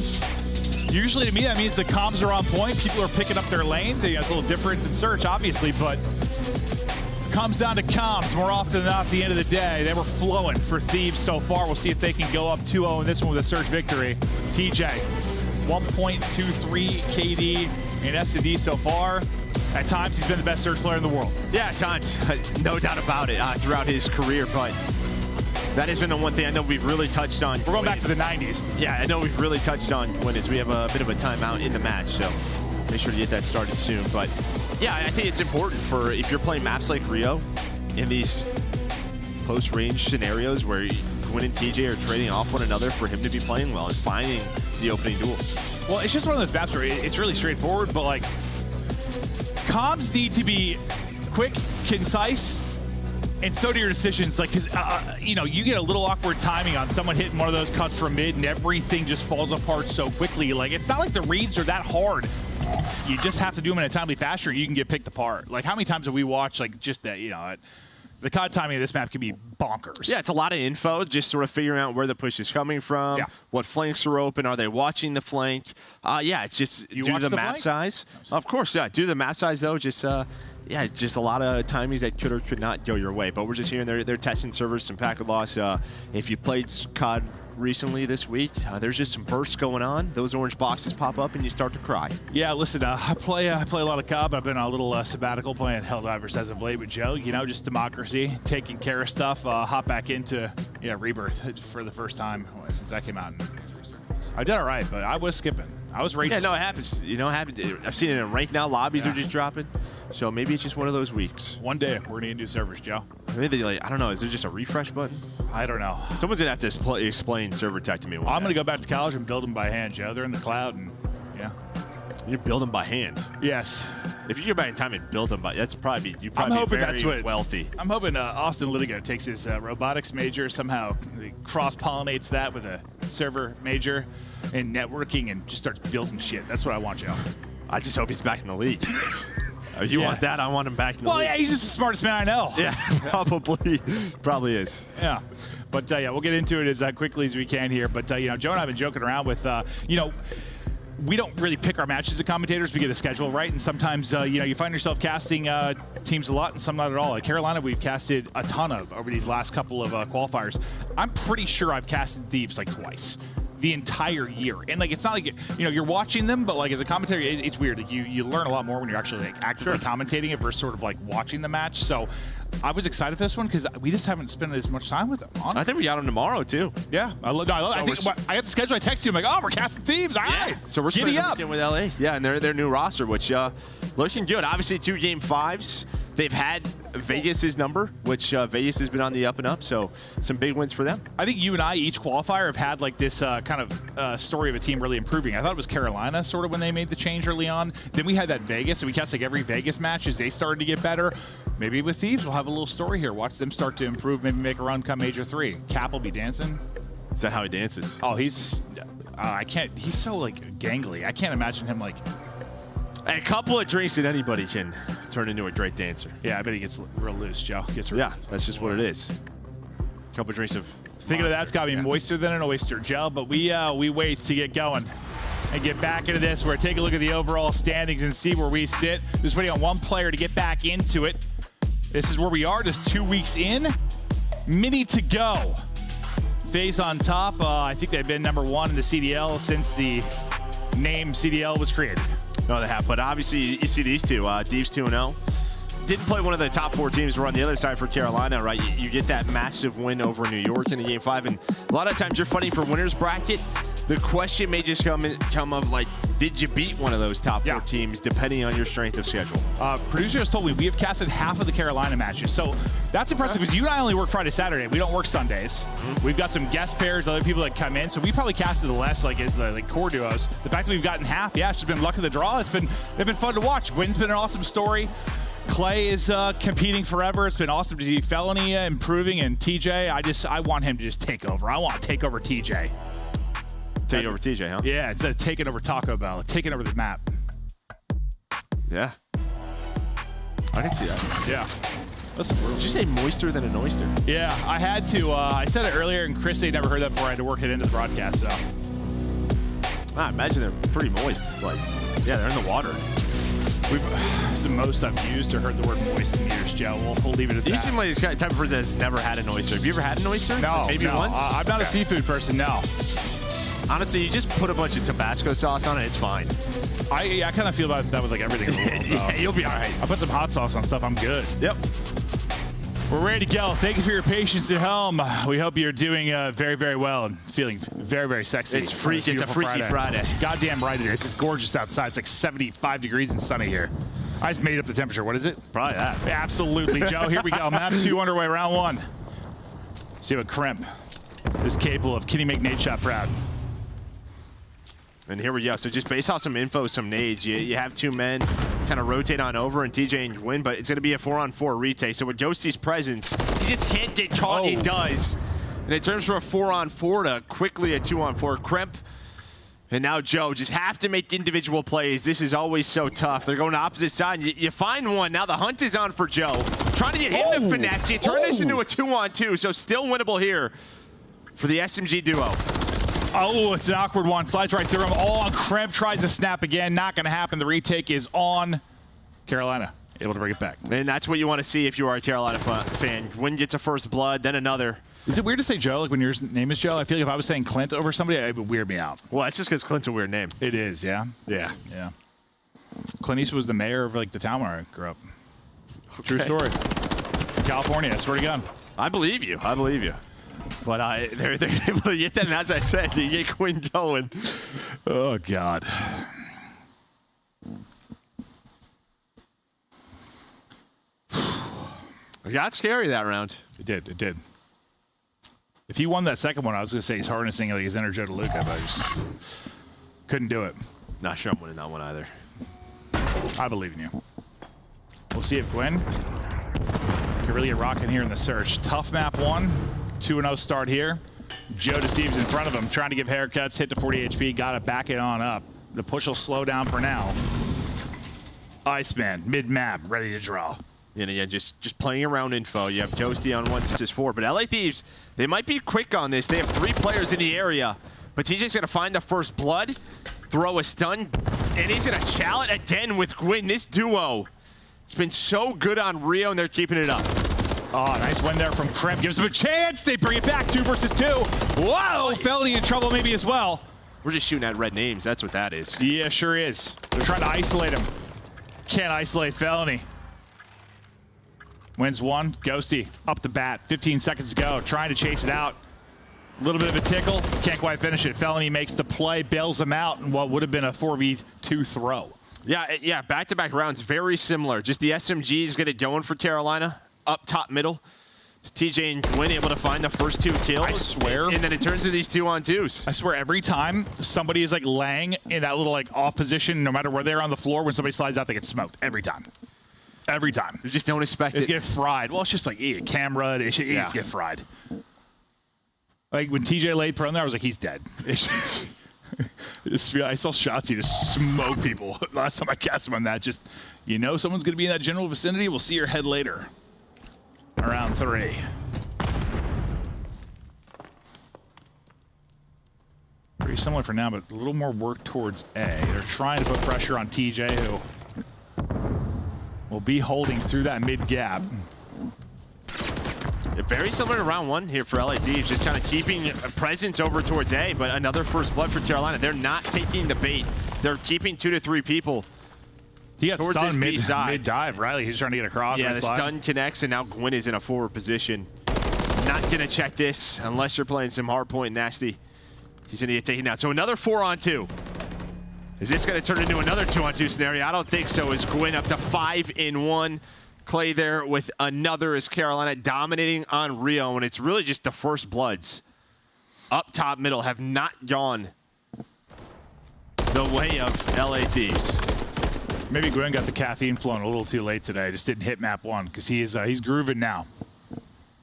Usually to me, that means the comms are on point. People are picking up their lanes. It's a little different than Search, obviously, but it comes down to comms more often than not at the end of the day. They were flowing for Thieves so far. We'll see if they can go up 2-0 in this one with a Search victory. TJ, 1.23 KD in S&D so far. At times, he's been the best Search player in the world. Yeah, at times, no doubt about it, throughout his career, but that has been the one thing I know we've really touched on. We're going back to the 90s. Yeah, I know we've really touched on when we have a bit of a timeout in the match, so make sure to get that started soon. But yeah, I think it's important for, if you're playing maps like Rio, in these close range scenarios where Gwyn and TJ are trading off one another, for him to be playing well and finding the opening duel. Well, it's just one of those maps where it's really straightforward, but like, comms need to be quick, concise, and so do your decisions. Like, because you know, you get a little awkward timing on someone hitting one of those cuts from mid, and everything just falls apart so quickly. Like, it's not like the reads are that hard. You just have to do them in a timely fashion, or you can get picked apart. Like, how many times have we watched like just that? You know, the COD timing of this map can be bonkers. Yeah, it's a lot of info, just sort of figuring out where the push is coming from, what flanks are open, are they watching the flank? Yeah, it's just do the map size. Of course, yeah, do the map size though, just yeah, just a lot of timings that could or could not go your way. But we're just hearing they're testing servers, some packet loss. If you played COD recently this week, there's just some bursts going on. Those orange boxes pop up and you start to cry. Yeah, listen, I play a lot of COD, but I've been on a little sabbatical playing Helldivers as of late with Joe. You know, just democracy, taking care of stuff. Hop back into Rebirth for the first time since that came out. I did all right, but I was skipping. I was raging. Yeah, no, it happens. You know, it happens. I've seen it in ranked now. Lobbies are just dropping. So maybe it's just one of those weeks. One day, we're going to do servers, Joe. Maybe I don't know. Is there just a refresh button? I don't know. Someone's going to have to explain server tech to me. I'm going to go back to college and build them by hand, Joe. They're in the cloud, and yeah. You're building by hand? Yes. If you go back in time and build them by, that's probably, you'd I'm probably hoping be very that's what, wealthy. I'm hoping Austin Litigo takes his robotics major, somehow cross-pollinates that with a server major in networking and just starts building shit. That's what I want, Joe. I just hope he's back in the league. You want that? I want him back in the league. Well, yeah, he's just the smartest man I know. Yeah, probably is. Yeah. But, yeah, we'll get into it as quickly as we can here. But, you know, Joe and I have been joking around with, you know, we don't really pick our matches as commentators. We get a schedule, right? And sometimes, you find yourself casting teams a lot and some not at all. Like Carolina, we've casted a ton of over these last couple of qualifiers. I'm pretty sure I've casted Thieves like twice the entire year. And like, it's not like, you're watching them, but like as a commentator, it's weird. Like you learn a lot more when you're actually like actively commentating it versus sort of like watching the match. So I was excited for this one because we just haven't spent as much time with them, honestly. I think we got them tomorrow too. Yeah, I love it. I got the schedule. I texted you. I'm like, oh, we're casting Thieves. All right. So we're giddy up with LA. Yeah, and their new roster, which looking good. Obviously, 2 Game 5s. They've had Vegas's number, which Vegas has been on the up and up. So some big wins for them. I think you and I, each qualifier, have had like this kind of story of a team really improving. I thought it was Carolina sort of when they made the change early on. Then we had that Vegas, and we cast like every Vegas match as they started to get better. Maybe with Thieves, we'll have a little story here. Watch them start to improve, maybe make a run come Major 3. Cap will be dancing. Is that how he dances? Oh, he's so like gangly. I can't imagine him like. A couple of drinks and anybody can turn into a great dancer. Yeah, I bet he gets real loose, Joe. Gets real loose. That's just what it is. A couple of drinks of Thinking of that's got to be moister than an oyster, Joe, but we wait to get going and get back into this. We're take a look at the overall standings and see where we sit. Just waiting on one player to get back into it. This is where we are, just 2 weeks in. Mini to go. FaZe on top. I think they've been number 1 in the CDL since the name CDL was created. No, they have, but obviously you see these two. Thieves 2-0. Didn't play one of the top 4 teams. We're on the other side for Carolina, right? You get that massive win over New York in the Game 5, and a lot of times you're fighting for winners bracket. The question may just come of like, did you beat one of those top 4 teams, depending on your strength of schedule? Producers told me we have casted half of the Carolina matches, so that's impressive because you and I only work Friday, Saturday. We don't work Sundays. We've got some guest pairs, other people that come in, so we probably casted the less like as the core duos. The fact that we've gotten half, it's just been luck of the draw. They've been fun to watch. Gwyn's been an awesome story. Clay is competing forever. It's been awesome to see Felony improving, and TJ, I want him to just take over. I want to take over TJ. Take over TJ, huh? Yeah, instead of taking over Taco Bell, taking over the map. Yeah. I can see that. Yeah. Did you say moister than an oyster? Yeah, I had to. I said it earlier, and Chris had never heard that before. I had to work it into the broadcast, so. I imagine they're pretty moist. Like, yeah, they're in the water. It's the most I've used or heard the word moist in years, Joe. We'll leave it at that. You seem like the type of person that's never had an oyster. Have you ever had an oyster? No, like maybe once? I'm not a seafood person, no. Honestly, you just put a bunch of Tabasco sauce on it, it's fine. I kind of feel about that with like everything in the world. Yeah, you'll be all right. I put some hot sauce on stuff, I'm good. Yep. We're ready to go. Thank you for your patience at home. We hope you're doing very, very well and feeling very, very sexy. It's freaky. It's a freaky Friday. Goddamn right it is. It's gorgeous outside. It's like 75 degrees and sunny here. I just made up the temperature. What is it? Probably that. Absolutely, Joe. Here we go. Map 2 underway, round 1. See what Crimp is capable of. Can he make Nate Shot proud? And here we go. So just based off some info, some nades, you have 2 men kind of rotate on over and TJ and win, but it's going to be a 4-on-4 retake. So with Ghosty's presence, he just can't get caught. He does. And it turns from a 4-on-4 to quickly a 2-on-4. Crimp and now Joe just have to make individual plays. This is always so tough. They're going to opposite side. You find one. Now the hunt is on for Joe. Trying to get him to finesse. You turn this into a 2-on-2, so still winnable here for the SMG duo. Oh, it's an awkward one. Slides right through him. All on Crimp. Tries to snap again. Not going to happen. The retake is on Carolina. Able to bring it back. And that's what you want to see if you are a Carolina fan. Gwyn gets a first blood, then another. Is it weird to say Joe, like when your name is Joe? I feel like if I was saying Clint over somebody, it would weird me out. Well, that's just because Clint's a weird name. It is, yeah? Yeah. Yeah. Clint Eastwood was the mayor of like the town where I grew up. Okay. True story. California, I swear to God. I believe you. I believe you. But they're able to get that, and as I said, you get Gwyn going. Oh, God. It got scary that round. It did. It did. If he won that second one, I was going to say he's harnessing like his inner Joe DeLuca, but I just couldn't do it. Not sure I'm winning that one either. I believe in you. We'll see if Gwyn can really get rocking here in the search. Tough map 1. 2-0 start here. Joe deceives in front of him, trying to give haircuts, hit to 40 HP, got to back it on up. The push will slow down for now. Iceman, mid-map, ready to draw. Yeah, just playing around info. You have Ghosty on 1-4, but LA Thieves, they might be quick on this. They have 3 players in the area, but TJ's going to find the first blood. throw a stun, and he's gonna chow it again with Gwyn. This duo, it's been so good on Rio, and they're keeping it up. Oh, nice win there from Krem. Gives him a chance. They bring it back. 2 versus 2. Whoa, Felony in trouble maybe as well. We're just shooting at red names. That's what that is. Yeah, sure is. They're trying to isolate him. Can't isolate Felony. Wins 1. Ghosty up the bat. 15 seconds to go. Trying to chase it out. A little bit of a tickle. Can't quite finish it. Felony makes the play, bails him out in what would have been a 4v2 throw. Yeah, back-to-back rounds, very similar. Just the SMGs get it going for Carolina. Up top middle. TJ and Gwyn able to find the first 2 kills. I swear. And then it turns into these 2-on-2s. I swear every time somebody is like laying in that little like off position, no matter where they're on the floor, when somebody slides out, they get smoked. Every time. Every time. You just don't expect it. They get fried. Well, it's just like camera. They just get fried. Like when TJ laid prone there, I was like, he's dead. I saw Shotzi just smoke people. Last time I cast him on that, just, you know someone's going to be in that general vicinity. We'll see your head later. Around 3. Pretty similar for now, but a little more work towards A. They're trying to put pressure on TJ, who will be holding through that mid gap. Yeah, very similar to round 1 here for LAD, just kind of keeping a presence over towards A, but another first blood for Carolina. They're not taking the bait. They're keeping 2 to 3 people. He got stunned mid-dive, Riley. He's trying to get across. Yeah, the stun connects, and now Gwyn is in a forward position. Not going to check this unless you're playing some hardpoint nasty. He's going to get taken out. So another 4-on-2. Is this going to turn into another 2-on-2 scenario? I don't think so. Is Gwyn up to 5-in-1. Clay there with another as Carolina dominating on Rio, and it's really just the first bloods. Up top middle have not gone the way of LA Thieves. Maybe Gwyn got the caffeine flowing a little too late today. Just didn't hit map 1 because he's grooving now.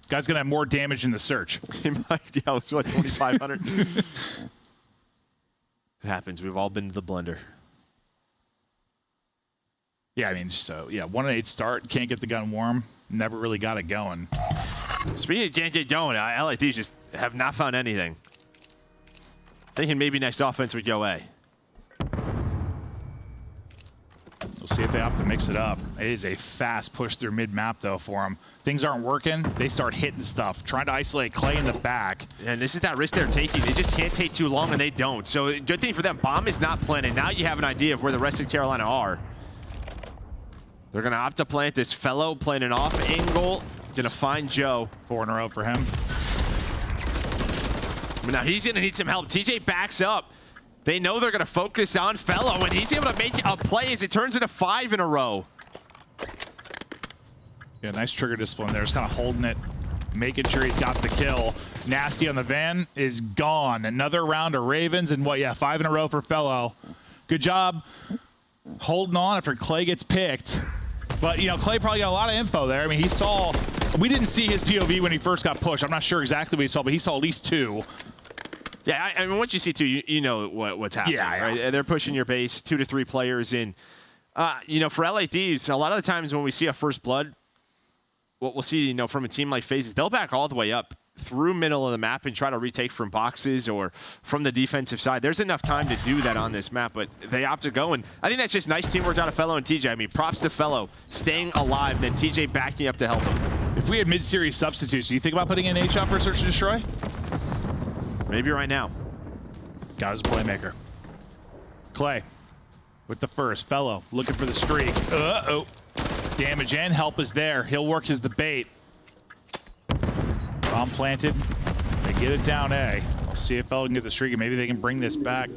Guy's gonna have more damage in the search. He might. Yeah, it's what, 2,500. It happens. We've all been to the blender. Yeah, I mean, so yeah, 1-8 start. Can't get the gun warm. Never really got it going. Speaking of can't get going, LAD just have not found anything. Thinking maybe next offense would go A. We'll see if they opt to mix it up. It is a fast push through mid-map, though, for them. Things aren't working. They start hitting stuff, trying to isolate Clay in the back. And this is that risk they're taking. They just can't take too long, and they don't. So good thing for them. Bomb is not planted. Now you have an idea of where the rest of Carolina are. They're going to opt to plant this. Fellow playing an off angle. Going to find Joe. 4 in a row for him. But now he's going to need some help. TJ backs up. They know they're going to focus on Fellow, and he's able to make a play as it turns into 5 in a row. Yeah, nice trigger discipline there. Just kind of holding it, making sure he's got the kill. Nasty on the van is gone. Another round of Ravens, and what, yeah, 5 in a row for Fellow. Good job holding on after Clay gets picked. But, you know, Clay probably got a lot of info there. I mean, he saw, we didn't see his POV when he first got pushed. I'm not sure exactly what he saw, but he saw at least 2. Yeah, I mean, once you see 2, you know what's happening, yeah, right? They're pushing your base, 2 to 3 players in. You know, for LA Thieves, a lot of the times when we see a first blood, what we'll see, you know, from a team like FaZe, they'll back all the way up through middle of the map and try to retake from boxes or from the defensive side. There's enough time to do that on this map, but they opt to go, and I think that's just nice teamwork out of Fellow and TJ. I mean, props to Fellow staying alive, then TJ backing up to help him. If we had mid-series substitutes, do you think about putting in H-Shot for Search and Destroy? Maybe right now. Guy's a playmaker. Clay with the first. Fellow looking for the streak. Uh-oh. Damage and help is there. He'll work as the bait. Bomb planted. They get it down A. See if Fellow can get the streak, and maybe they can bring this back.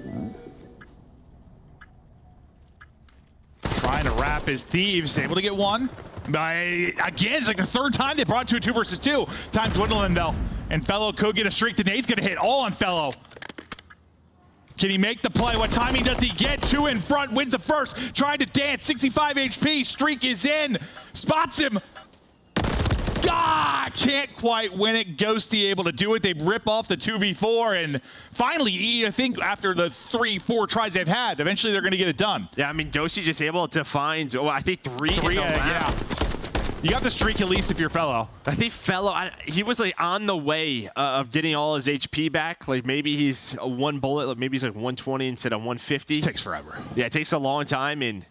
Trying to wrap his Thieves. Able to get 1. Again, it's like the 3rd time they brought it to a 2 versus 2. Time dwindling, though. And Fellow could get a streak. The nade's going to hit all on Fellow. Can he make the play? What timing does he get? 2 in front, wins the first. Trying to dance, 65 HP. Streak is in. Spots him. Ah, can't quite win it. Ghosty able to do it. They rip off the 2v4, and finally, I think after the 3-4 tries they've had, eventually they're going to get it done. Yeah, I mean, Ghosty just able to find, I think 3 in the round. You got the streak at least if you're Fellow. I think Fellow, he was like on the way of getting all his HP back. Like maybe he's a one bullet, like maybe he's like 120 instead of 150. It takes forever. Yeah, it takes a long time, and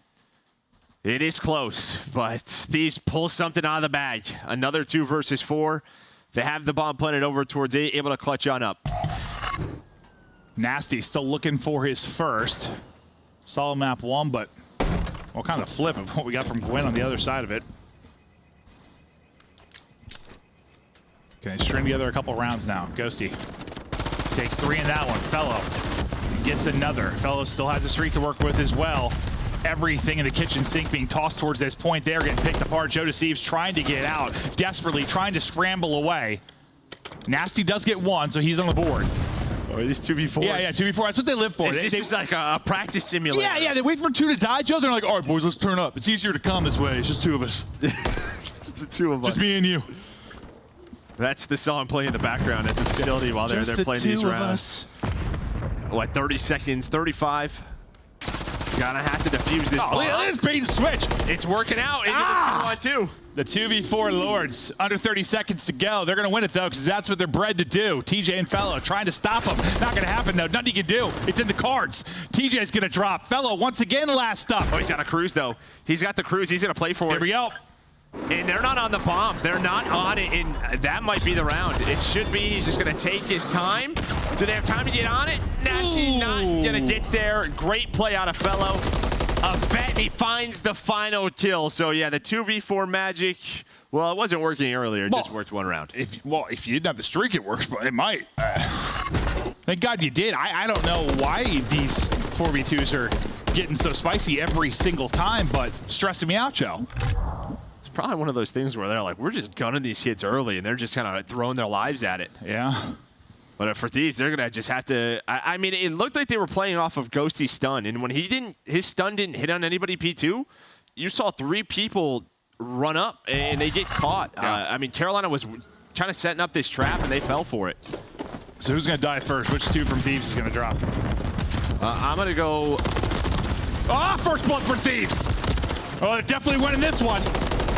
it is close. But Thieves pull something out of the bag. Another 2 versus 4. They have the bomb planted over towards A, able to clutch on up. Nasty still looking for his first. Solid map 1, but what kind of flip of what we got from Gwen on the other side of it. Can they string together a couple rounds now? Ghosty takes 3 in that one. Fellow gets another. Fellow still has a streak to work with as well. Everything in the kitchen sink being tossed towards this point there, getting picked apart. Joe Deceives trying to get out, desperately trying to scramble away. Nasty does get 1, so he's on the board. Oh, these 2v4s. Yeah, 2v4. That's what they live for. This is like a practice simulator. Yeah, they wait for 2 to die, Joe. They're like, all right, boys, let's turn up. It's easier to come this way. It's just 2 of us. Just the 2 of us. Just me and you. That's the song playing in the background at the facility while they're playing these rounds. What, 30 seconds, 35? Gotta have to defuse this bomb. Look at this bait and switch. It's working out into the 2-on-2. The 2v4 Lords, under 30 seconds to go. They're going to win it, though, because that's what they're bred to do. TJ and Fellow trying to stop them. Not going to happen, though. Nothing you can do. It's in the cards. TJ's going to drop. Fellow, once again, last up. Oh, he's got a cruise, though. He's got the cruise. He's going to play for it. Here we go. And they're not on the bomb. They're not on it, and that might be the round. It should be. He's just going to take his time. Do they have time to get on it? Nasty not going to get there. Great play out of Fellow. A vet, he finds the final kill. So, yeah, the 2v4 magic, well, it wasn't working earlier. It just worked 1 round. If you didn't have the streak, it works, but it might. Thank God you did. I don't know why these 4v2s are getting so spicy every single time, but stressing me out, Joe. It's probably one of those things where they're like, we're just gunning these kids early, and they're just kind of throwing their lives at it. Yeah. But for Thieves, they're going to just have to... I mean, it looked like they were playing off of Ghosty's stun, and when his stun didn't hit on anybody P2, you saw 3 people run up, and they get caught. Yeah. I mean, Carolina was kind of setting up this trap, and they fell for it. So who's going to die first? Which 2 from Thieves is going to drop? I'm going to go... First blood for Thieves! Oh, they're definitely winning this one.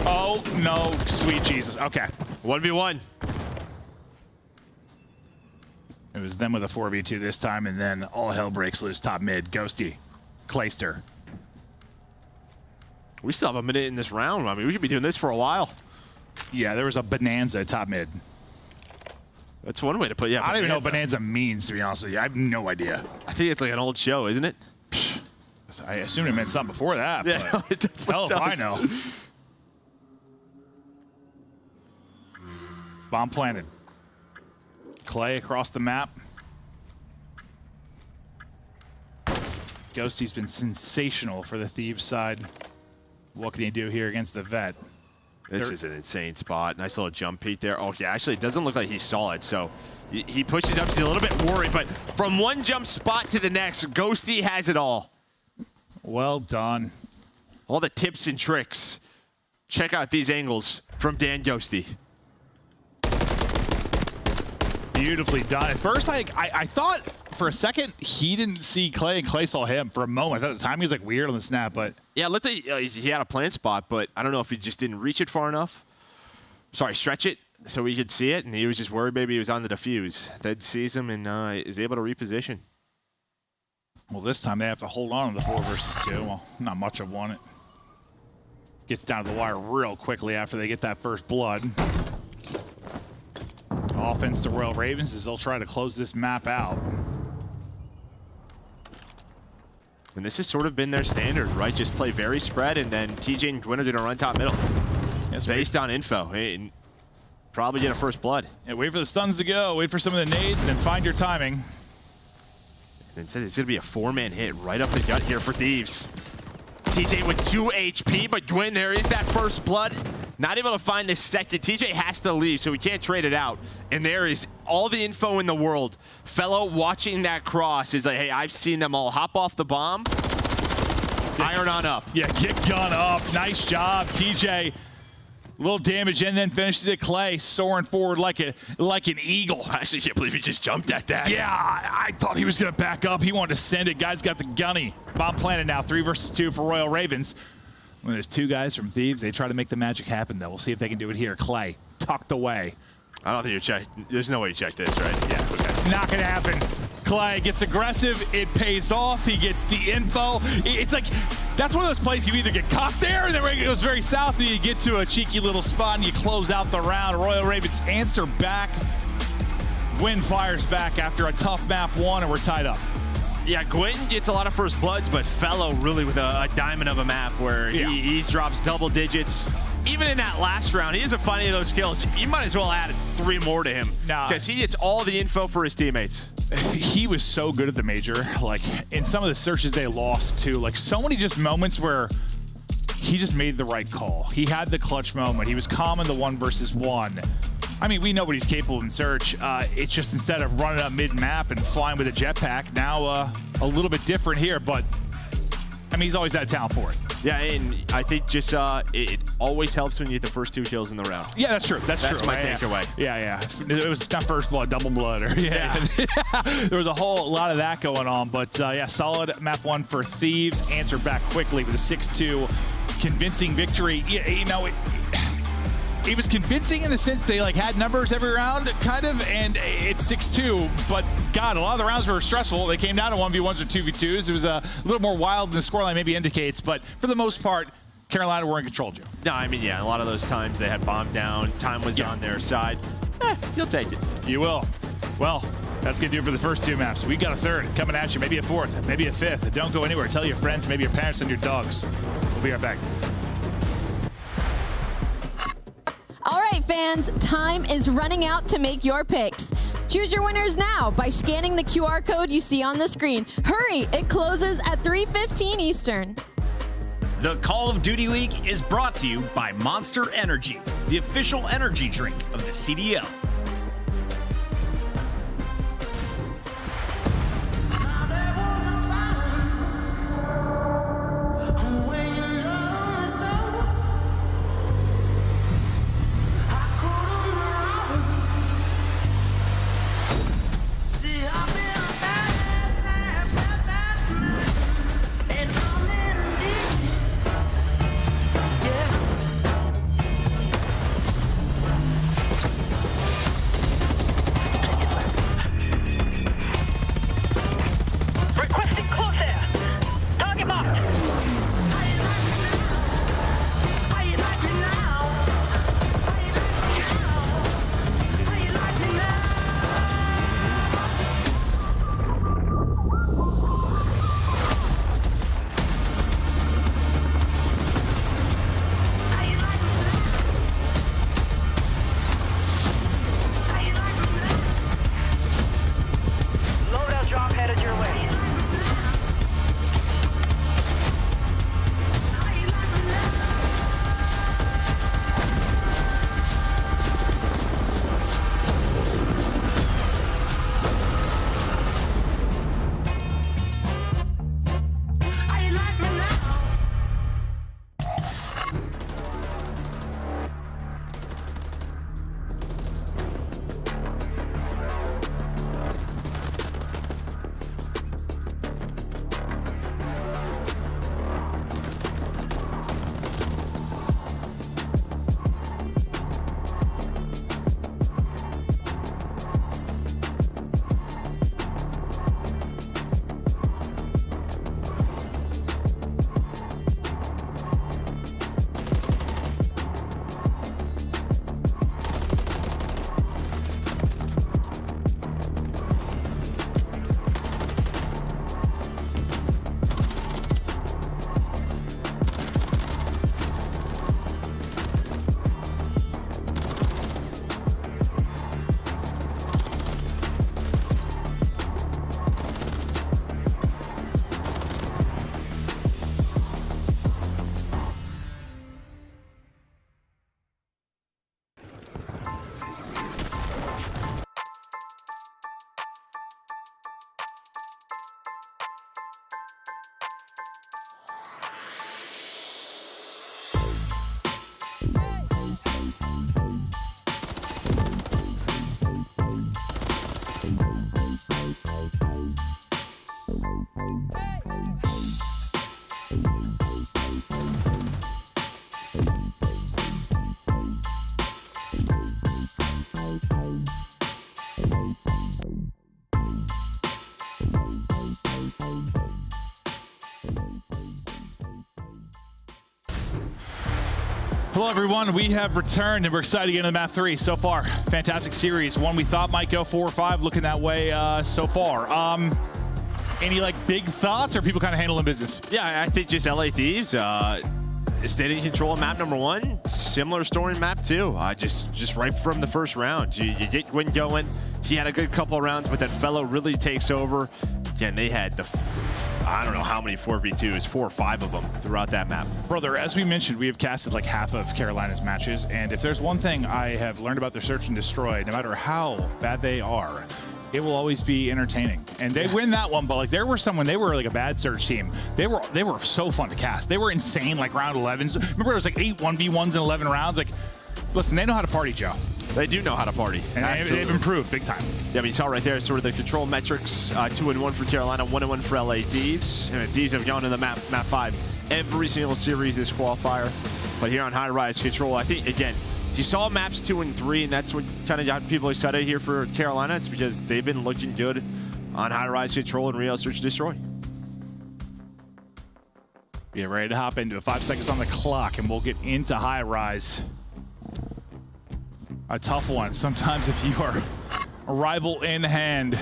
Oh, no, sweet Jesus. Okay. 1v1. It was them with a 4v2 this time, and then all hell breaks loose top mid. Ghosty, Clayster. We still have a minute in this round. I mean, we could be doing this for a while. Yeah, there was a bonanza top mid. That's one way to put it. Yeah, I don't even know what bonanza means, to be honest with you. I have no idea. I think it's like an old show, isn't it? I assumed it meant something before that. Yeah, but it definitely hell if I know. Bomb planted. Clay across the map. Ghosty's been sensational for the Thieves side. What can he do here against the vet? This is an insane spot. Nice little jump peek there. Oh, yeah, actually, it doesn't look like he saw it, so he pushes up. He's a little bit worried, but from one jump spot to the next, Ghosty has it all. Well done. All the tips and tricks. Check out these angles from Dan Ghosty. Beautifully done. At first, I thought for a second he didn't see Clay and Clay saw him for a moment. I thought at the time he was like weird on the snap, but yeah, let's say he had a plant spot, but I don't know if he just didn't reach it far enough. Sorry, stretch it so he could see it, and he was just worried maybe he was on the defuse. Then sees him and is able to reposition. Well, this time they have to hold on to the 4 versus 2. Well, not much of one. It gets down to the wire real quickly after they get that first blood. Offense to Royal Ravens as they'll try to close this map out. And this has sort of been their standard, right? Just play very spread, and then TJ and Gwynn are going to run top middle. Yes, based on info. And probably get a first blood. Yeah, wait for the stuns to go, wait for some of the nades, then find your timing. And instead, it's going to be a 4-man hit right up the gut here for Thieves. TJ with 2 HP, but Gwynn, there is that first blood. Not able to find the second. TJ has to leave, so we can't trade it out. And there is all the info in the world. Fellow watching that cross is like, hey, I've seen them all. Hop off the bomb. Iron on up. Yeah, get gun up. Nice job, TJ. A little damage and then finishes it. Clay soaring forward like an eagle. I actually can't believe he just jumped at that. Yeah, I thought he was going to back up. He wanted to send it. Guy's got the gunny. Bomb planted now. 3 versus 2 for Royal Ravens. When there's two guys from Thieves, they try to make the magic happen, though. We'll see if they can do it here. Clay, tucked away. I don't think you check. There's no way you check this, right? Yeah, okay. Not going to happen. Clay gets aggressive. It pays off. He gets the info. It's like, that's one of those plays you either get caught there, and then it goes very south, and you get to a cheeky little spot, and you close out the round. Royal Ravens answer back. Gwyn fires back after a tough map 1, and we're tied up. Yeah, Gwyn gets a lot of first bloods, but Fellow really with a diamond of a map where he drops double digits. Even in that last round, he doesn't find any of those kills. You might as well add 3 more to him because he gets all the info for his teammates. He was so good at the major. Like, in some of the searches they lost, too. Like, so many just moments where he just made the right call. He had the clutch moment. He was calm in the 1 versus 1. I mean, we know what he's capable of in search. It's just instead of running up mid-map and flying with a jetpack, now a little bit different here, but I mean, he's always had talent for it. Yeah, and I think just it always helps when you get the first 2 kills in the round. Yeah, that's true. That's true. My takeaway. Yeah. It was not first blood, double blood. Or, there was a whole lot of that going on, but yeah, solid map 1 for Thieves. Answer back quickly with a 6-2 convincing victory. You know, it was convincing in the sense they like had numbers every round, kind of, and it's 6-2. But God, a lot of the rounds were stressful. They came down to 1v1s or 2v2s. It was a little more wild than the scoreline maybe indicates, but for the most part, Carolina were in control, Joe. No, I mean, yeah, a lot of those times they had bombed down. Time was on their side. You'll take it. You will. Well, that's going to do it for the first 2 maps. We got a 3rd coming at you, maybe a 4th, maybe a 5th. Don't go anywhere. Tell your friends, maybe your parents and your dogs. We'll be right back. All right, fans, time is running out to make your picks. Choose your winners now by scanning the QR code you see on the screen. Hurry, it closes at 3:15 Eastern. The Call of Duty Week is brought to you by Monster Energy, the official energy drink of the CDL. Hello, everyone. We have returned, and we're excited to get into map 3 so far. Fantastic series. One we thought might go 4 or 5, looking that way so far. Any big thoughts, or are people kind of handling business? Yeah, I think just LA Thieves stayed in control of map number 1. Similar story in map 2. Just right from the first round. You get Gwyn going. He had a good couple of rounds, but that fellow really takes over. Again, they had I don't know how many 4v2s, 4 or 5 of them throughout that map. Brother, as we mentioned, we have casted like half of Carolina's matches, and if there's one thing I have learned about their Search and Destroy, no matter how bad they are, it will always be entertaining. And they win that one, but there were some when they were like a bad search team. They were so fun to cast. They were insane, like round 11s. Remember, it was like 8 1v1s in 11 rounds. Like, listen, they know how to party, Joe. They do know how to party. And they've improved big time. Yeah, but you saw right there sort of the control metrics, 2-1 for Carolina, 1-1 for LA Thieves. And Thieves have gone to the map 5 every single series this qualifier. But here on High Rise Control, I think, again, you saw maps 2 and 3, and that's what kind of got people excited here for Carolina. It's because they've been looking good on High Rise Control and Real Search and Destroy. Get ready to hop into it. 5 seconds on the clock, and we'll get into High Rise. A tough one. Sometimes if you are a rival in hand,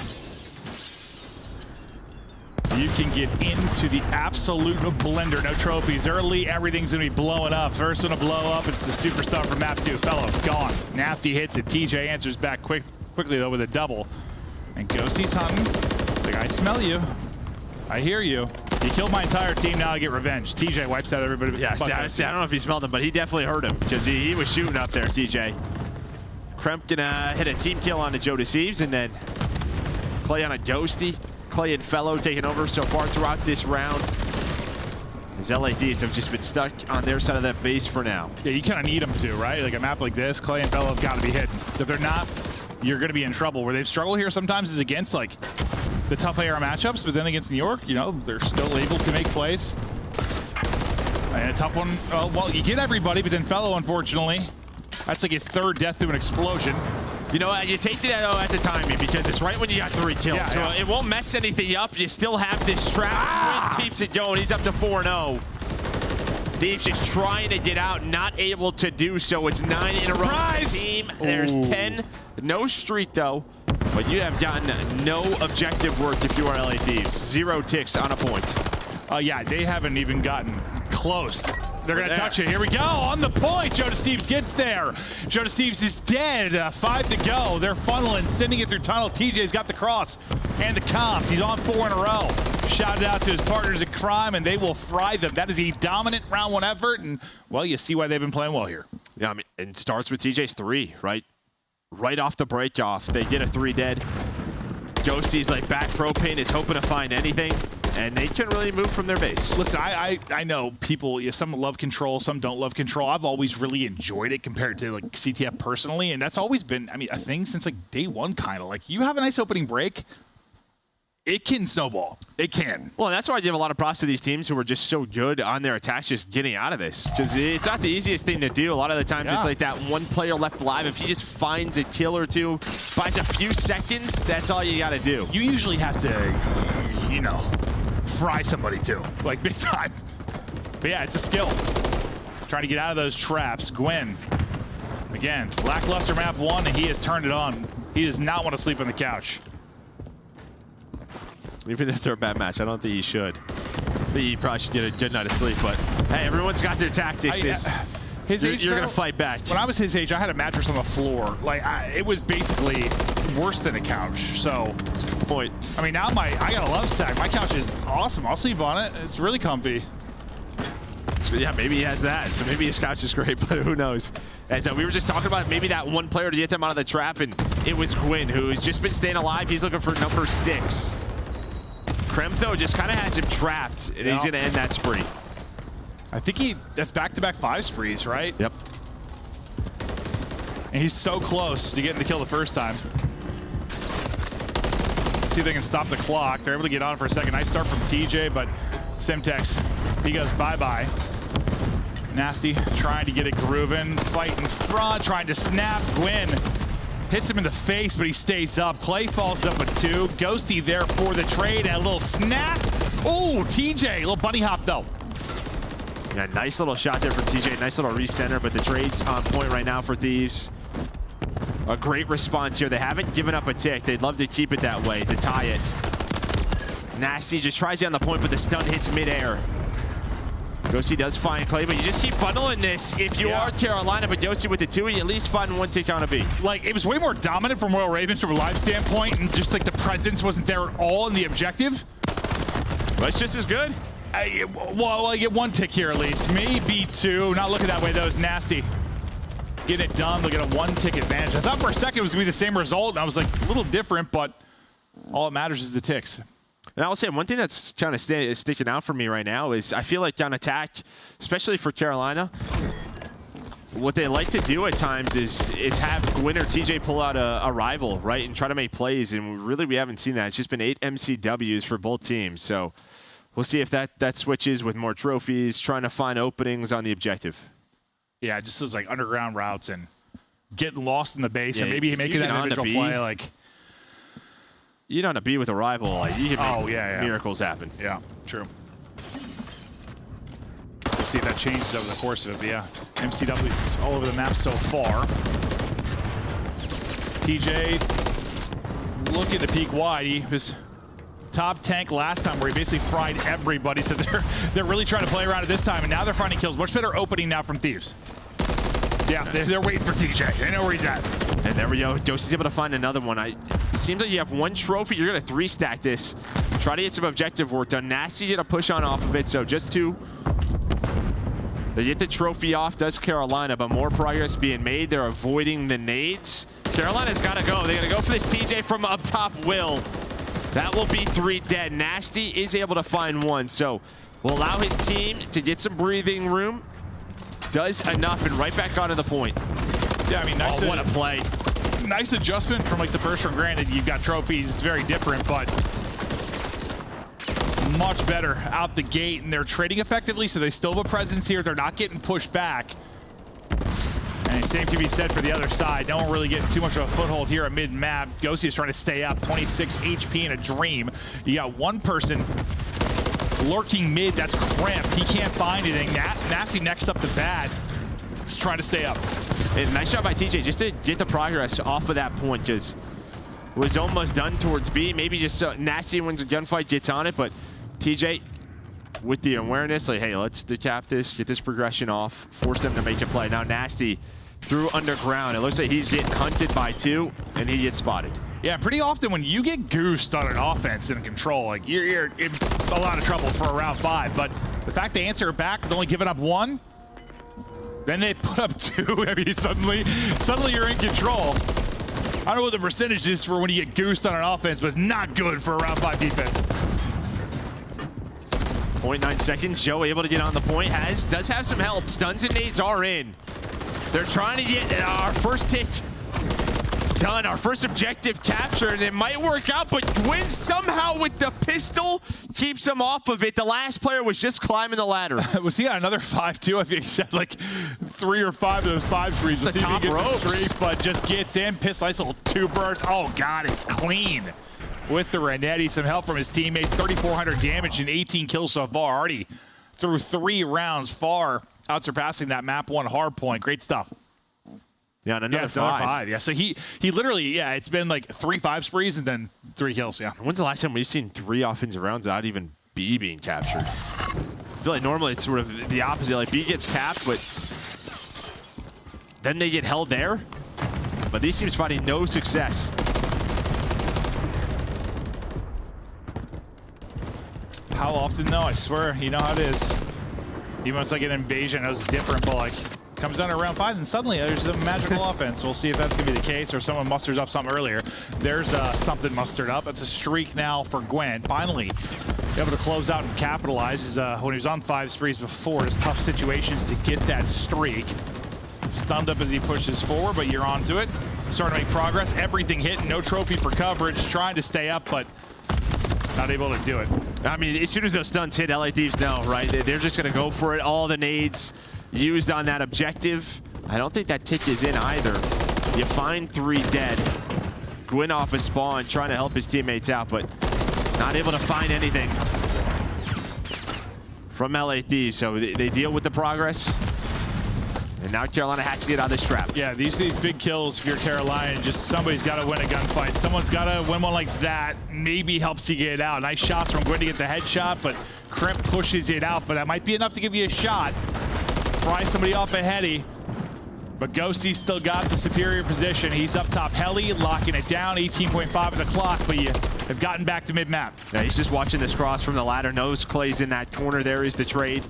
you can get into the absolute blender. No trophies. Early, everything's going to be blowing up. First one to blow up, it's the superstar from map 2. Fellow, gone. Nasty hits it. TJ answers back quickly, though, with a double. And Ghosty's hunting. Like, I smell you. I hear you. You killed my entire team, now I get revenge. TJ wipes out everybody. Yeah, I don't know if he smelled him, but he definitely heard him because he was shooting up there, TJ. Kremp gonna hit a team kill on the Joe Deceives, and then Clay on a Ghosty. Clay and Fellow taking over so far throughout this round. His LADs have just been stuck on their side of that base for now. Yeah, you kind of need them to, right? Like a map like this, Clay and Fellow have got to be hidden. If they're not, you're going to be in trouble. Where they've struggled here sometimes is against like the tough AR matchups, but then against New York, you know, they're still able to make plays. And a tough one, well, you get everybody, but then Fellow, unfortunately, that's like his 3rd death to an explosion. You know what? You take the at the timing because it's right when you got 3 kills. Yeah, so it won't mess anything up. You still have this trap. Keeps it going. He's up to 4-0. Thieves just trying to get out, not able to do so. It's 9 in a row. Team. There's 10. No streak, though. But you have gotten no objective work if you are LA Thieves. 0 ticks on a point. Yeah, they haven't even gotten close. They're going to touch it. Here we go. On the point. Joe Deceives gets there. Joe Deceives is dead. 5 to go. They're funneling, sending it through tunnel. TJ's got the cross and the comms. He's on 4 in a row. Shouted out to his partners in crime, and they will fry them. That is a dominant round 1 effort, and, well, you see why they've been playing well here. Yeah, I mean, it starts with TJ's 3, right? Right off the break off. They get a 3 dead. Ghosty's like back propane, is hoping to find anything, and they can really move from their base. Listen, I know people, some love control, some don't love control. I've always really enjoyed it compared to like CTF personally, and that's always been, I mean, a thing since like day 1 kind of. Like, you have a nice opening break, it can snowball. It can. Well, that's why I give a lot of props to these teams who are just so good on their attacks, just getting out of this. Because it's not the easiest thing to do. A lot of the times it's like that one player left alive. If he just finds a kill or 2, buys a few seconds, that's all you got to do. You usually have to, you know, fry somebody too, like big time. But yeah, it's a skill. Trying to get out of those traps. Gwyn, again, lackluster map 1, and he has turned it on. He does not want to sleep on the couch. Even if they're a bad match, I don't think he should. I think he probably should get a good night of sleep, but hey, everyone's got their tactics. His age, you're going to fight back. When I was his age, I had a mattress on the floor. Like, it was basically worse than a couch, so. Point. I mean, now I got a love sack. My couch is awesome. I'll sleep on it. It's really comfy. So yeah, maybe he has that. So maybe his couch is great, but who knows? And so we were just talking about maybe that one player to get them out of the trap, and it was Gwyn, who's just been staying alive. He's looking for number 6. Kremp, though, just kind of has him trapped, and he's going to end that spree. I think that's back-to-back 5 sprees, right? Yep. And he's so close to getting the kill the first time. Let's see if they can stop the clock. They're able to get on for a second. Nice start from TJ, but Simtex, he goes bye-bye. Nasty trying to get it grooving. Fight in front, trying to snap. Gwyn hits him in the face, but he stays up. Clay falls up with 2. Ghosty there for the trade, and a little snap. Oh, TJ, a little bunny hop, though. Yeah, nice little shot there from TJ. Nice little recenter, but the trade's on point right now for Thieves. A great response here. They haven't given up a tick. They'd love to keep it that way, to tie it. Nasty just tries it on the point, but the stun hits midair. Yossi does find Clay, but you just keep funneling this. If you are Carolina, but Yossi with the 2, you at least find one tick on a B. Like, it was way more dominant from Royal Ravens from a live standpoint, and just like the presence wasn't there at all in the objective. But it's just as good. Well, I get 1 tick here at least. Maybe 2. Not looking that way, though. It's Nasty. Getting it done. Look at a 1 tick advantage. I thought for a second it was going to be the same result, and I was like, a little different, but all that matters is the ticks. And I'll say one thing that's kind of sticking out for me right now is I feel like on attack, especially for Carolina, what they like to do at times is have Gwyn or TJ pull out a rival, right, and try to make plays. And really, we haven't seen that. It's just been 8 MCWs for both teams. So we'll see if that switches with more trophies, trying to find openings on the objective. Yeah, just those like underground routes and getting lost in the base and maybe making that individual play like. You don't want to be with a rival, like you can make miracles happen. Yeah, true. We'll see if that changes over the course of it. But yeah, MCW is all over the map so far. TJ looking to peek wide. He was top tank last time where he basically fried everybody. So they're really trying to play around it this time, and now they're finding kills. Much better opening now from Thieves. Yeah, they're waiting for TJ. They know where he's at. And there we go. Yosi's able to find another one. It seems like you have 1 trophy. You're going to 3-stack this. Try to get some objective work done. Nasty get a push on off of it, so just 2. They get the trophy off, does Carolina, but more progress being made. They're avoiding the nades. Carolina's got to go. They got to go for this TJ from up top, Will. That will be 3 dead. Nasty is able to find 1, so will allow his team to get some breathing room. Does enough, and right back onto the point. Yeah, I mean, nice. What a play. Nice adjustment from like the first one. Granted, you've got trophies. It's very different, but much better out the gate. And they're trading effectively, so they still have a presence here. They're not getting pushed back. And the same can be said for the other side. No one really getting too much of a foothold here at mid-map. Yossi is trying to stay up. 26 HP in a dream. You got 1 person lurking mid. That's cramped. He can't find anything. Nasty next up to bat. He's trying to stay up. And nice shot by TJ just to get the progress off of that point, because was almost done towards B. Maybe just Nasty wins a gunfight, gets on it, but TJ with the awareness, like, hey, let's decap this, get this progression off, force them to make a play. Now Nasty through underground. It looks like he's getting hunted by 2, and he gets spotted. Yeah, pretty often when you get goosed on an offense in control, like you're in a lot of trouble for a round 5. But the fact they answer it back with only giving up 1, then they put up 2. I mean, suddenly you're in control. I don't know what the percentage is for when you get goosed on an offense, but it's not good for a round 5 defense. 0.9 seconds. Joe able to get on the point. Does have some help. Stuns and nades are in. They're trying to get our first tick done, our first objective captured, and it might work out, but Gwyn somehow with the pistol keeps him off of it. The last player was just climbing the ladder. Was he on another 5 too? I think he had like 3 or 5 of those 5 streaks. The top ropes. But just gets in, piss nice little 2 bursts. Oh God, it's clean. With the Renetti, some help from his teammates. 3,400 damage and 18 kills so far. Already through 3 rounds, far out surpassing that map 1 hard point. Great stuff. Yeah, and another 5. Yeah, so he literally, it's been like 3 5 sprees and then 3 kills, yeah. When's the last time we've seen 3 offensive rounds without even B being captured? I feel like normally it's sort of the opposite. Like B gets capped, but then they get held there. But these teams finding no success. How often though? I swear, you know how it is. Even when it's like an invasion, it was different, but like comes down to round 5 and suddenly there's a magical offense. We'll see if that's gonna be the case or someone musters up something earlier. There's something mustered up. It's a streak now for Gwyn. Finally able to close out and capitalize. When he was on 5 sprees before, it's tough situations to get that streak. Stunned up as he pushes forward, but you're onto it. Starting to make progress. Everything hit, no trophy for coverage. Trying to stay up, but not able to do it. I mean, as soon as those stuns hit, LA Thieves know, right? They're just going to go for it. All the nades used on that objective. I don't think that tick is in either. You find 3 dead. Gwyn off his spawn, trying to help his teammates out, but not able to find anything. from LA Thieves. So they deal with the progress. And now Carolina has to get out of this trap. Yeah, these big kills if you're Carolina, just somebody's got to win a gunfight. Someone's got to win one like that. Maybe helps you get out. Nice shots from Gwyn to get the headshot, but Crimp pushes it out. But that might be enough to give you a shot. Fry somebody off a heady. But Ghosty's still got the superior position. He's up top heli, locking it down. 18.5 of the clock, but you have gotten back to mid-map. Yeah, he's just watching this cross from the ladder. Knows Clay's in that corner. There is the trade.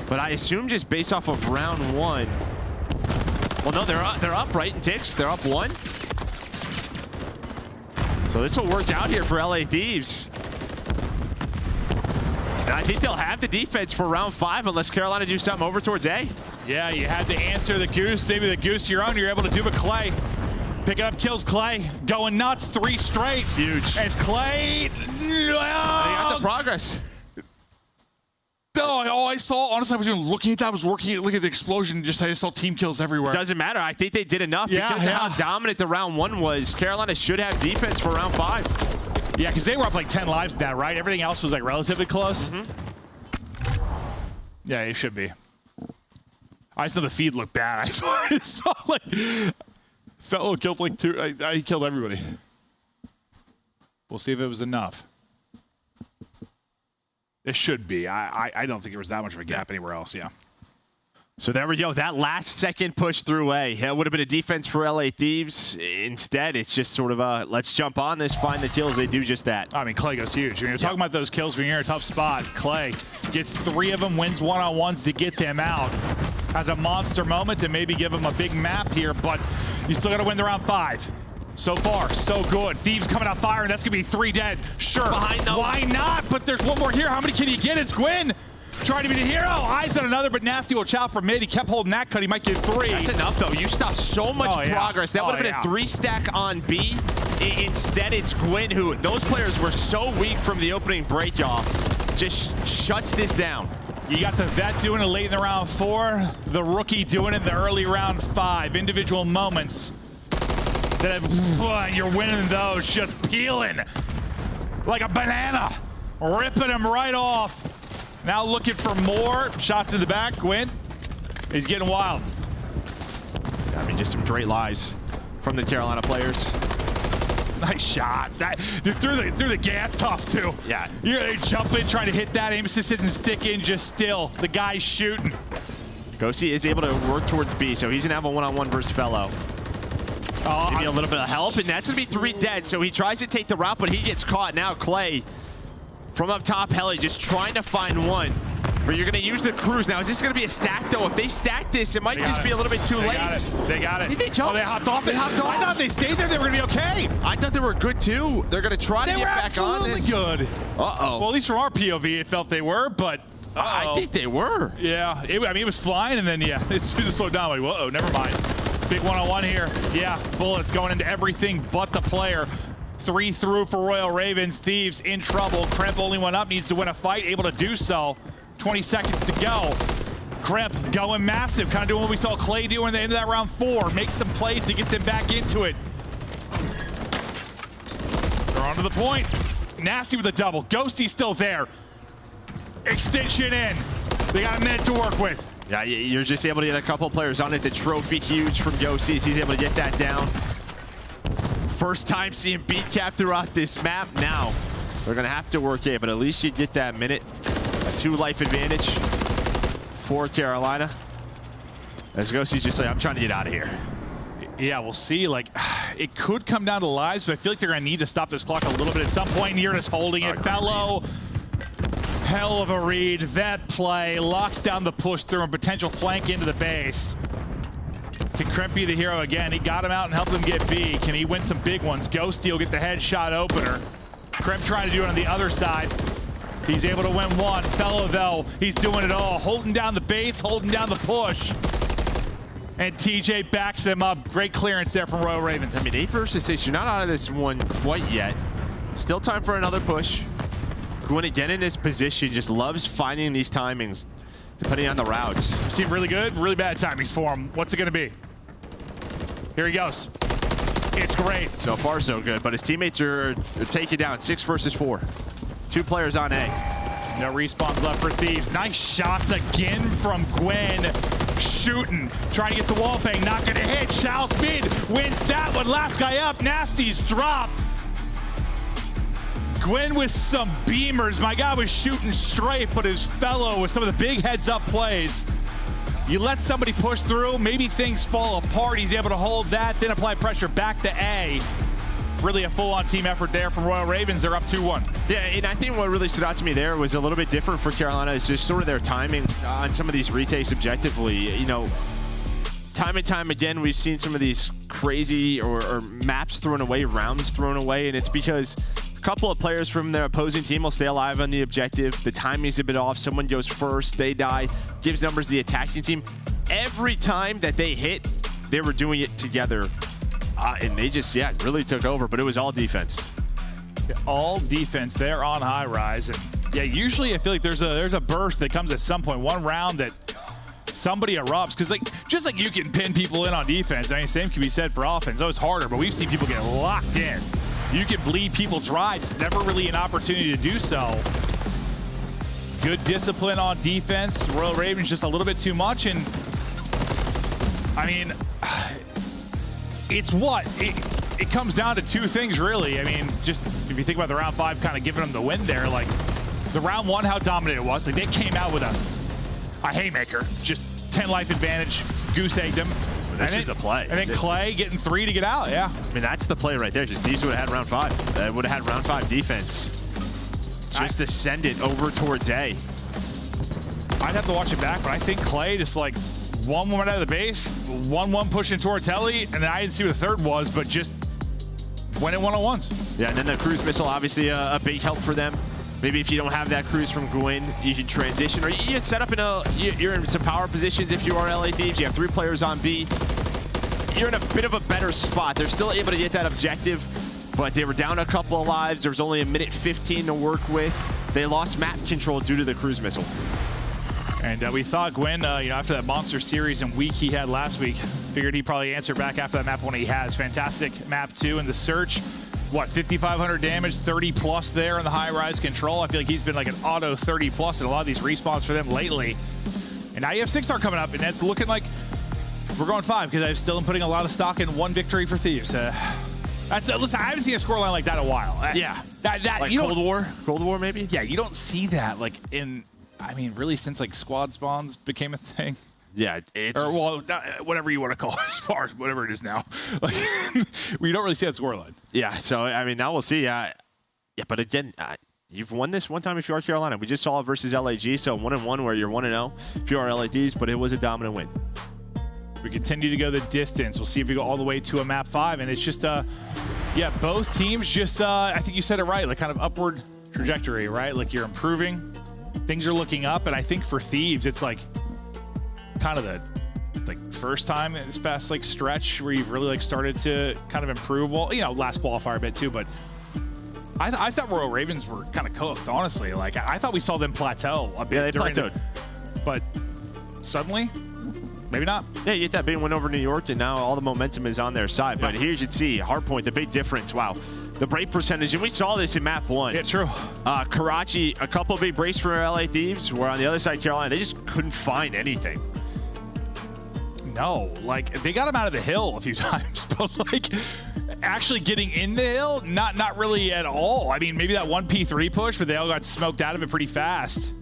But I assume just based off of round 1. Well, no, they're up, right, in ticks. They're up 1. So this will work out here for LA Thieves. And I think they'll have the defense for round 5 unless Carolina do something over towards A. Yeah, you had to answer the Goose. Maybe the Goose your own. You're able to do it, Clay. Picking up kills, Clay. Going nuts, 3 straight. Huge. As Clay. They got the progress. Oh, all I saw, honestly, I was even looking at that. I was looking at the explosion. I just saw team kills everywhere. Doesn't matter. I think they did enough Yeah, because of yeah. how dominant the round 1 was. Carolina should have defense for round 5. Yeah, because they were up like 10 lives in that, right? Everything else was like relatively close. Yeah, it should be. I just know the feed looked bad. I saw like Fellow killed like 2. He killed everybody. We'll see if it was enough. It should be. I don't think there was that much of a gap anywhere else. Yeah. So there we go. That last second push through A. It would have been a defense for LA Thieves. Instead, it's just sort of a let's jump on this, find the kills. They do just that. I mean, Clay goes huge. When you're talking about those kills, when you're in a tough spot, Clay gets 3 of them, wins one-on-ones to get them out. Has a monster moment to maybe give him a big map here, but you still got to win the round 5. So far, so good. Thieves coming out firing. That's going to be 3 dead. Sure. Why not? But there's one more here. How many can you get? It's Gwyn. Trying to be the hero. Eyes on another, but Nasty will chop from mid. He kept holding that cut. He might get 3. That's enough, though. You stopped so much progress. That would have been a 3-stack on B. Instead, it's Gwyn, who those players were so weak from the opening break-off. Just shuts this down. You got the vet doing it late in the round 4. The rookie doing it in the early round 5. Individual moments. That you're winning those, just peeling like a banana, ripping them right off. Now looking for more shots in the back. Gwyn, he's getting wild. I mean, just some great lives from the Carolina players. Nice shots. That through the gas tough too. Yeah, you're jumping, trying to hit that. Aim assist isn't sticking. Just still, the guy's shooting. Ghosty is able to work towards B, so he's gonna have a one-on-one versus Fellow. Maybe a little bit of help, and that's going to be 3 dead. So he tries to take the route, but he gets caught. Now Clay from up top, heli, just trying to find one. But you're going to use the cruise. Now, is this going to be a stack, though? If they stack this, it might just be a little bit too late. They got it. I think they jumped. Oh, they hopped off. I thought they stayed there. They were going to be okay. I thought they were good, too. They're going to try to get back on this. They were absolutely good. Uh-oh. Well, at least from our POV, it felt they were, but... I think they were. Yeah. I mean, it was flying, and then, yeah, it's just slowed down. Like, whoa, never mind. Big one-on-one here. Yeah, bullets going into everything but the player. 3 through for Royal Ravens. Thieves in trouble. Crimp only one up, needs to win a fight, able to do so. 20 seconds to go. Crimp going massive, kind of doing what we saw Clay do in the end of that round 4. Make some plays to get them back into it. They're on to the point. Nasty with a double. Ghosty's still there. Extension in. They got a minute to work with. Yeah, you're just able to get a couple players on it. The trophy huge from Ghosty. He's able to get that down. First time seeing beat cap throughout this map. Now, they're going to have to work it, but at least you get that minute. A 2-life advantage for Carolina. As Ghosty's just like, I'm trying to get out of here. Yeah, we'll see. Like, it could come down to lives, but I feel like they're going to need to stop this clock a little bit at some point. You're just holding it. Fellow. Hell of a read. That play locks down the push through and potential flank into the base. Can Crimp be the hero again? He got him out and helped him get B. Can he win some big ones? Ghosty will get the headshot opener. Crimp trying to do it on the other side. He's able to win one. Fellow, though, he's doing it all. Holding down the base, holding down the push. And TJ backs him up. Great clearance there from Royal Ravens. I mean, 8 versus 6. You're not out of this one quite yet. Still time for another push. Gwyn again in this position, just loves finding these timings, depending on the routes. Seem really good, really bad timings for him. What's it going to be? Here he goes. It's great. So far, so good, but his teammates are taking down 6 versus 4. 2 players on A. No respawns left for Thieves. Nice shots again from Gwen. Shooting, trying to get the wall bang, not gonna hit. Shao Speed wins that one. Last guy up, Nasty's dropped. Gwen with some beamers. My guy was shooting straight, but his fellow with some of the big heads-up plays. You let somebody push through, maybe things fall apart. He's able to hold that, then apply pressure back to A. Really a full-on team effort there from Royal Ravens. They're up 2-1. Yeah, and I think what really stood out to me there was a little bit different for Carolina is just sort of their timing on some of these retakes objectively. You know, time and time again, we've seen some of these crazy or maps thrown away, rounds thrown away, and it's because a couple of players from their opposing team will stay alive on the objective. The timing's a bit off. Someone goes first, they die, gives numbers to the attacking team. Every time that they hit, they were doing it together. And they just, really took over, but it was all defense. All defense there on high rise. And yeah, usually I feel like there's a burst that comes at some point, one round that somebody erupts. Because just like you can pin people in on defense, I mean, same can be said for offense. Though it's harder, but we've seen people get locked in. You can bleed people dry. It's never really an opportunity to do so. Good discipline on defense. Royal Ravens just a little bit too much. And I mean, it's it comes down to two things, really. I mean, just if you think about the round 5 kind of giving them the win there, like the round 1, how dominant it was. Like they came out with a haymaker, just 10 life advantage, goose egged them. This is the play. And then Clay getting 3 to get out, yeah. I mean, that's the play right there. Just these would have had round 5. That would have had round 5 defense. Just to send it over towards A. I'd have to watch it back, but I think Clay just like 1 went out of the base, 1-1 pushing towards Heli, and then I didn't see what the third was, but just went in one-on-ones. Yeah, and then the cruise missile, obviously a big help for them. Maybe if you don't have that cruise from Gwyn, you can transition, or you can set up you're in some power positions if you are LA Thieves. You have 3 players on B. You're in a bit of a better spot. They're still able to get that objective, but they were down a couple of lives. There was only 1:15 to work with. They lost map control due to the cruise missile. And we thought Gwyn, after that monster series and week he had last week, figured he'd probably answer back after that map when he has. Fantastic map 2 in the search. What, 5,500 damage, 30 plus there in the high-rise control. I feel like he's been like an auto 30 plus in a lot of these respawns for them lately. And now you have 6-star coming up, and it's looking like we're going 5 because I still am putting a lot of stock in 1 victory for Thieves. Listen, I haven't seen a scoreline like that in a while. Yeah. Like Cold War? Cold War, maybe? Yeah, you don't see that like in... I mean, really, since like squad spawns became a thing. Yeah, it's whatever you want to call it, whatever it is now. Like, we don't really see that scoreline. Yeah, so I mean, now we'll see. Yeah, but again, you've won this one time if you are Carolina. We just saw it versus LAG, so 1-1 where you're 1-0 if you are LADs, but it was a dominant win. We continue to go the distance. We'll see if we go all the way to a map 5, and it's just both teams just I think you said it right, like kind of upward trajectory, right? Like you're improving. Things are looking up, and I think for Thieves, it's like kind of the first time in this past like stretch where you've really like started to kind of improve. Well, last qualifier a bit too, but I thought Royal Ravens were kind of cooked, honestly. Like I thought we saw them plateau a bit. Yeah, they plateaued. But suddenly, maybe not. Yeah, you get that big win over New York, and now all the momentum is on their side. Yeah. But here you can see, hardpoint, the big difference. Wow. The break percentage, and we saw this in map 1. Yeah, true. Karachi, a couple big breaks for LA Thieves, where on the other side, Carolina, they just couldn't find anything. No, like they got him out of the hill a few times, but like actually getting in the hill, not really at all. I mean, maybe that 1 P3 push, but they all got smoked out of it pretty fast.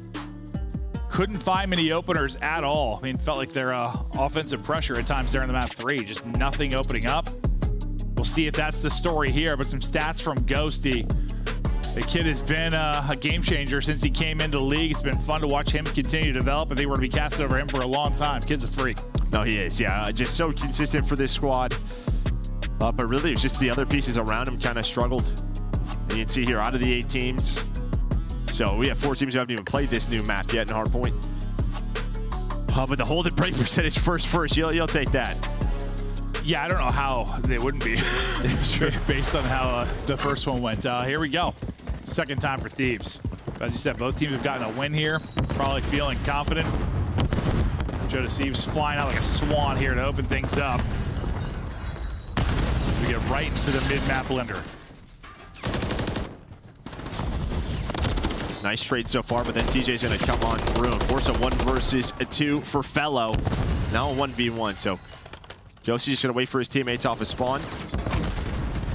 Couldn't find many openers at all. I mean, felt like their offensive pressure at times there in the map 3, just nothing opening up. We'll see if that's the story here, but some stats from Ghosty. The kid has been a game changer since he came into the league. It's been fun to watch him continue to develop. I think we're going to be casting over him for a long time. Kid's a freak. No, he is, yeah. Just so consistent for this squad. But really, it's just the other pieces around him kind of struggled. And you can see here, out of the 8 teams. So we have 4 teams who haven't even played this new map yet in Hardpoint. But the hold and break percentage first, you'll take that. Yeah, I don't know how they wouldn't be based on how the first one went. Here we go. Second time for Thieves. As you said, both teams have gotten a win here. Probably feeling confident. Joe Deceives flying out like a swan here to open things up. We get right into the mid-map blender. Nice trade so far, but then TJ's going to come on through and force a 1 versus 2 for Fellow. Now a 1v1, so Josie's just going to wait for his teammates off his spawn.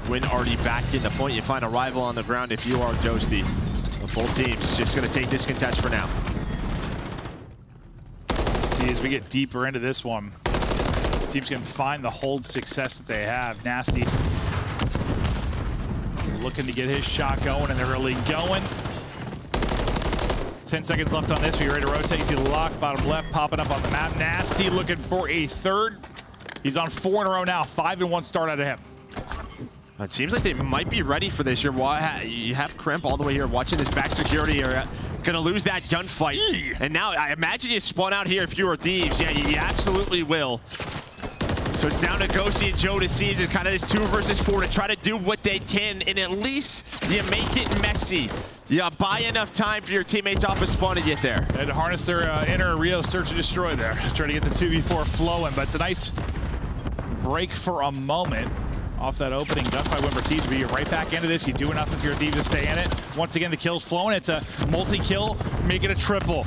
Gwyn already back in the point. You find a rival on the ground if you are Josie. Both teams just going to take this contest for now. Let's see as we get deeper into this one. The teams can find the hold success that they have. Nasty looking to get his shot going, and they're really going. 10 seconds left on this. We're ready to rotate. You see the lock, bottom left, popping up on the map. Nasty looking for a third. He's on 4 in a row now. 5-1 start out of him. It seems like they might be ready for this. You have Crimp all the way here watching this back security area. Gonna lose that gunfight. And now I imagine you spawn out here if you were Thieves. Yeah, you absolutely will. So it's down to Ghosty and Joe Deceives and kind of this 2 versus 4 to try to do what they can, and at least you make it messy. You buy enough time for your teammates off of spawn to get there. They had to harness their inner Rio search and destroy there. Try to get the 2v4 flowing, but it's a nice break for a moment off that opening duck by Wimbertiz. But you're right back into this. You do enough if you're a Thief to stay in it. Once again, the kill's flowing. It's a multi-kill, make it a triple.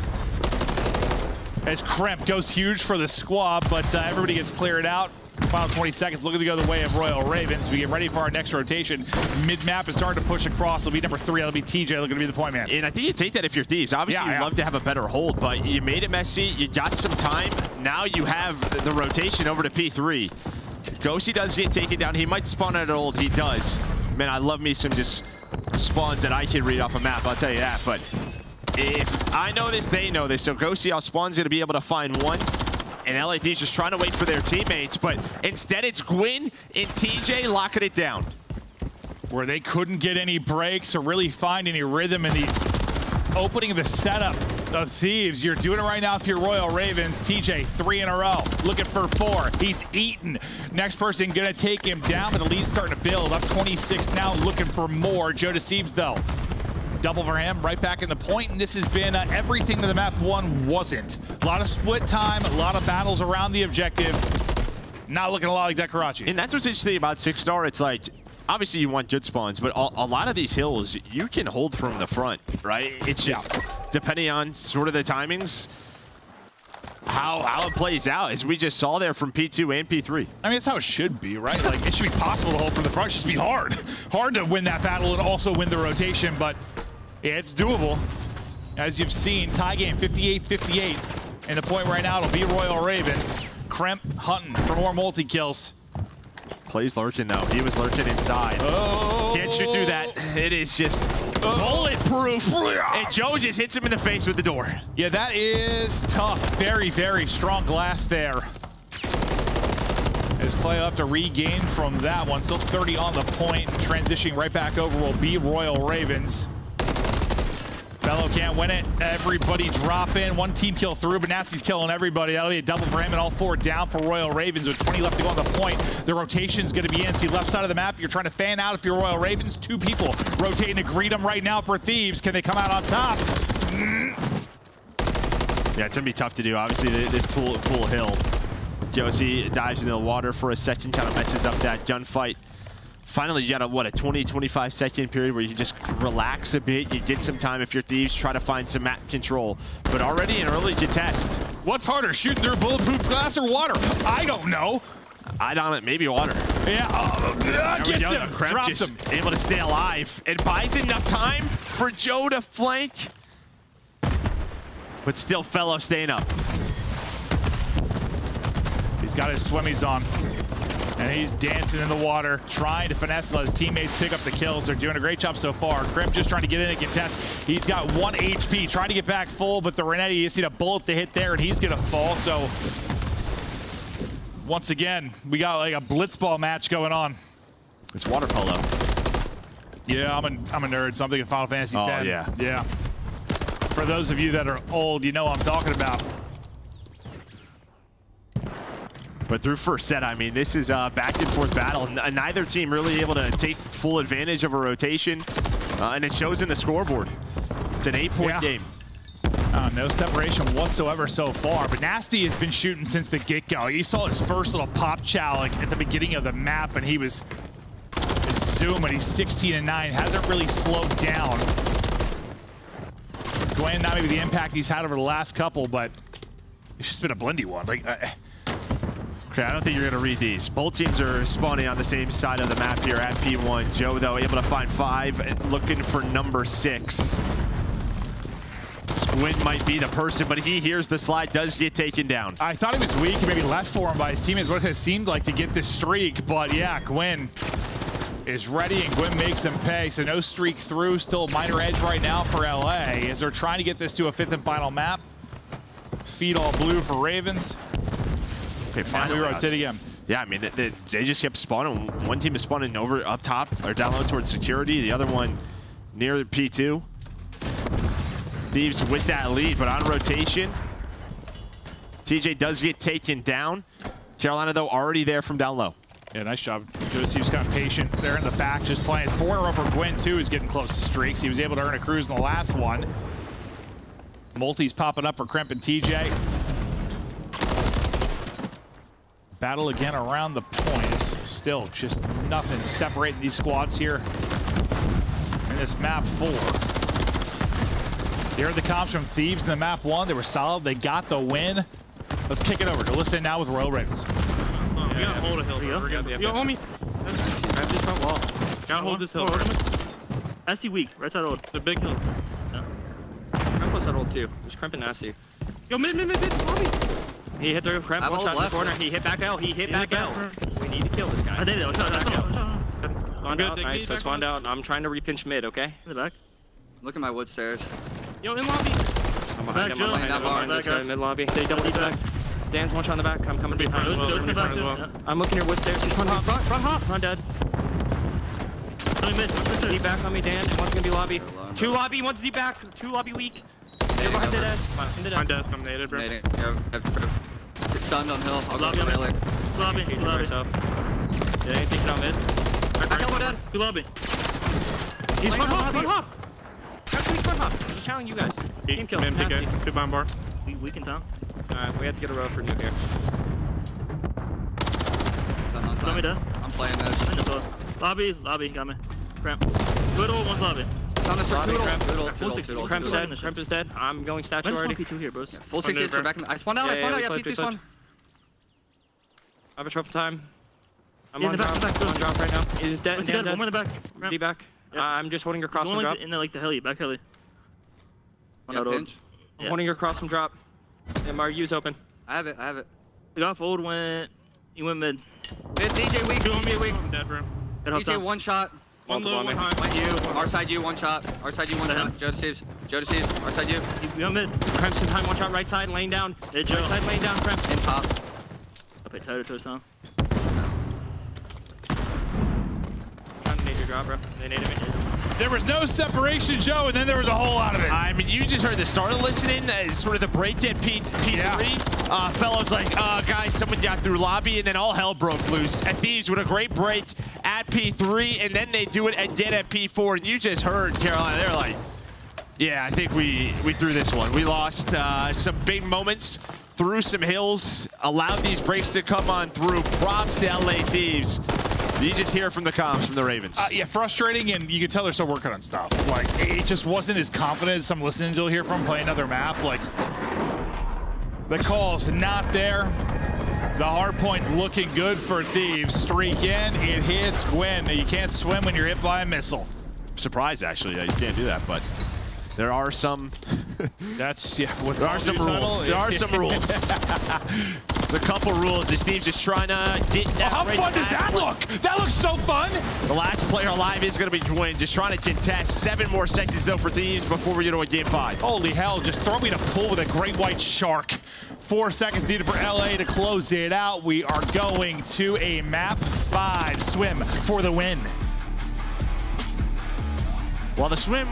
As Crimp goes huge for the squad, but everybody gets cleared out. Final 20 seconds, looking to go the way of Royal Ravens. We get ready for our next rotation. Mid-map is starting to push across. It'll be number 3. That'll be TJ looking to be the point man. And I think you take that if you're Thieves. Obviously, you'd love to have a better hold, but you made it messy. You got some time. Now you have the rotation over to P3. Ghosty does get taken down. He might spawn at old. He does. Man, I love me some just spawns that I can read off a map. I'll tell you that. But if I know this, they know this. So Ghosty off spawn's going to be able to find one. And LAD's just trying to wait for their teammates. But instead, it's Gwyn and TJ locking it down. Where they couldn't get any breaks or really find any rhythm in the opening of the setup of Thieves. You're doing it right now if you're Royal Ravens. TJ, 3 in a row, looking for 4. He's eaten. Next person gonna take him down, but the lead's starting to build. Up 26 now, looking for more. Joe Deceives, though. Double for him, right back in the point, and this has been everything that the map 1 wasn't. A lot of split time, a lot of battles around the objective. Not looking a lot like Dekarachi. And that's what's interesting about 6-star. It's like, obviously you want good spawns, but a lot of these hills you can hold from the front, right? It's just depending on sort of the timings, how it plays out, as we just saw there from P2 and P3. I mean, that's how it should be, right? Like, it should be possible to hold from the front. It should just be hard. Hard to win that battle and also win the rotation, but yeah, it's doable. As you've seen, tie game 58-58. And the point right now, it'll be Royal Ravens. Kremp hunting for more multi-kills. Plays lurking, though. He was lurking inside. Oh. Can't shoot through that. It is just bulletproof. And Joe just hits him in the face with the door. Yeah, that is tough. Very, very strong glass there. As Clay will have to regain from that one. Still 30 on the point. Transitioning right back over will be Royal Ravens. Bello can't win it. Everybody drop in. 1 team kill through, but Nasty's killing everybody. That'll be a double for him, and all 4 down for Royal Ravens with 20 left to go on the point. The rotation's going to be in. See, left side of the map, you're trying to fan out if you're Royal Ravens. 2 people rotating to greet them right now for Thieves. Can they come out on top? Yeah, it's going to be tough to do. Obviously, this pool hill. Josie dives into the water for a second, kind of messes up that gunfight. Finally, you got a 20-25 second period where you can just relax a bit. You get some time if you're Thieves, try to find some map control. But already an early contest. What's harder, shooting through bulletproof glass or water? I don't know. I don't know, maybe water. Yeah, gets him, drops him. Able to stay alive and buys enough time for Joe to flank. But still, Fellow staying up. He's got his swimmies on. And he's dancing in the water, trying to finesse, let his teammates pick up the kills. They're doing a great job so far. Crimp just trying to get in and contest. He's got 1 HP, trying to get back full, but the Renetti, you see a bullet to hit there, and he's going to fall. So, once again, we got like a blitzball match going on. It's water polo. Yeah, I'm a nerd, so I'm thinking Final Fantasy X. Oh, yeah. Yeah. For those of you that are old, you know what I'm talking about. But through first set, I mean, this is a back and forth battle. Neither team really able to take full advantage of a rotation, and it shows in the scoreboard. It's an 8-point game. No separation whatsoever so far, but Nasty has been shooting since the get-go. You saw his first little pop chow like at the beginning of the map, and he was zooming. He's 16-9, hasn't really slowed down. Gwyn, not maybe the impact he's had over the last couple, but it's just been a blendy one. Like, okay, I don't think you're going to read these. Both teams are spawning on the same side of the map here at P1. Joe, though, able to find 5 and looking for number 6. Gwyn might be the person, but he hears the slide, does get taken down. I thought he was weak and maybe left for him by his teammates, what it seemed like to get this streak, but yeah, Gwyn is ready and Gwyn makes him pay, so no streak through, still a minor edge right now for LA as they're trying to get this to a 5th and final map. Feet all blue for Ravens. Okay, finally we rotate again. Yeah, I mean, they just kept spawning. One team is spawning over up top or down low towards security, the other one near P2. Thieves with that lead, but on rotation. TJ does get taken down. Carolina, though, already there from down low. Yeah, nice job. Joseph kind of patient there in the back, just playing. His 4 in a row for Gwyn, too, is getting close to streaks. He was able to earn a cruise in the last one. Multi's popping up for Kremp and TJ. Battle again around the points. Still just nothing separating these squads here in this map 4. Here are the comps from Thieves in the map 1. They were solid. They got the win. Let's kick it over to listen now with Royal Ravens. We gotta hold a hill. Yo, homie. Grab this front wall. Gotta hold this hill. Nasty weak. Right side hold. The big hill. Yeah. Cramp was that hold too. There's Cramp and Nasty. Yo, mid. Homie. He hit the Cramp. One shot in the corner. He hit back L. He hit back L. We need to kill this guy. I did it. Spawned out. Nice. I spawned out. I'm trying to repinch mid, okay? In the back. Look at my wood stairs. Yo, in lobby. I'm behind him. I'm behind him. Mid lobby. They double deep back. Dan's one shot in the back. I'm coming behind as well. I'm looking your wood stairs. He's front hop. Front dead. Deep back on me, Dan. One's gonna be lobby. 2 lobby, 1's deep back. 2 lobby weak. They're behind dead ass. I'm dead. I'm naded, bro. It's stunned on hill. I'll lobby go on lobby. Lobby. Yeah, anything down mid. I killed one dead. 2 lobby. He's front hop. He's front hop. I'm challenging you guys. Team kill. Good bomb bar. We can town. Alright, we have to get a row for new here. Got me dead. I'm playing this. Lobby, got me. Cramp. Good old, 1's lobby. Cramp's dead. Cramp is dead. I'm going statue already. P2 here, bros. Full 60 for back. I spawned out. Yeah, P2 spawn. I have a trouble time. I'm on drop right now. He's dead. Dead. One in the back. D back. I'm just holding her cross from drop. In the, like the heli, back heli. I'm holding her cross from drop. MRU's open. I have it. The golf old went. He went mid. Mid DJ weak. Doing me weak. I'm dead, bro. DJ one shot. One low, one high. Went you. Our side you, one shot. Our side you, one shot. Joe deceives. Our side you. You on mid. Cramps in time, one shot. Right side, laying down. Right side, laying down. Cramps. In top. I'll pay tighter to us now. Trying to nade your drop, bro. They naded me. There was no separation, Joe, and then there was a whole lot of it. I mean, you just heard the start of listening, sort of the break at P3. Yeah. Fellows like, guys, someone got through lobby, and then all hell broke loose. At Thieves with a great break at P3, and then they do it again at P4. And you just heard Carolina, they're like, yeah, I think we threw this one. We lost some big moments, through some hills, allowed these breaks to come on through. Props to LA Thieves. You just hear from the comms from the Ravens. Yeah, frustrating, and you can tell they're still working on stuff. Like, it just wasn't as confident as some listeners you'll hear from playing another map. Like, the call's not there. The hard point's looking good for Thieves. Streak in, it hits Gwyn. You can't swim when you're hit by a missile. Surprised, actually, you can't do that, but there are some. There are some rules. There are some rules. There's a couple rules. This team's just trying to get that. How fun does that look? That looks so fun. The last player alive is going to be Gwyn, just trying to contest. 7 more seconds, though, for Thieves before we get to a game 5. Holy hell, just throw me to pool with a great white shark. 4 seconds needed for LA to close it out. We are going to a map 5 swim for the win. While the swim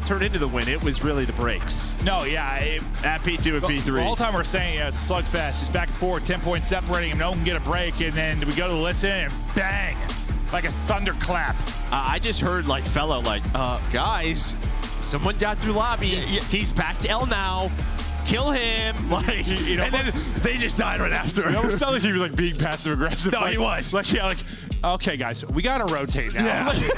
turned into the win, it was really the breaks. No, yeah. At P2 and P3. The whole time we're saying, yeah, it's slugfest. Just back and forth, 10 points separating him. No one can get a break, and then we go to listen, and bang, like a thunderclap. I just heard, like, guys, someone got through lobby. He's back to L now. kill him. Like, You know, and then they just died right after. It almost sounded like he was like being passive aggressive. No, like, he was. Like, yeah, like, okay, guys, we gotta rotate now. Yeah.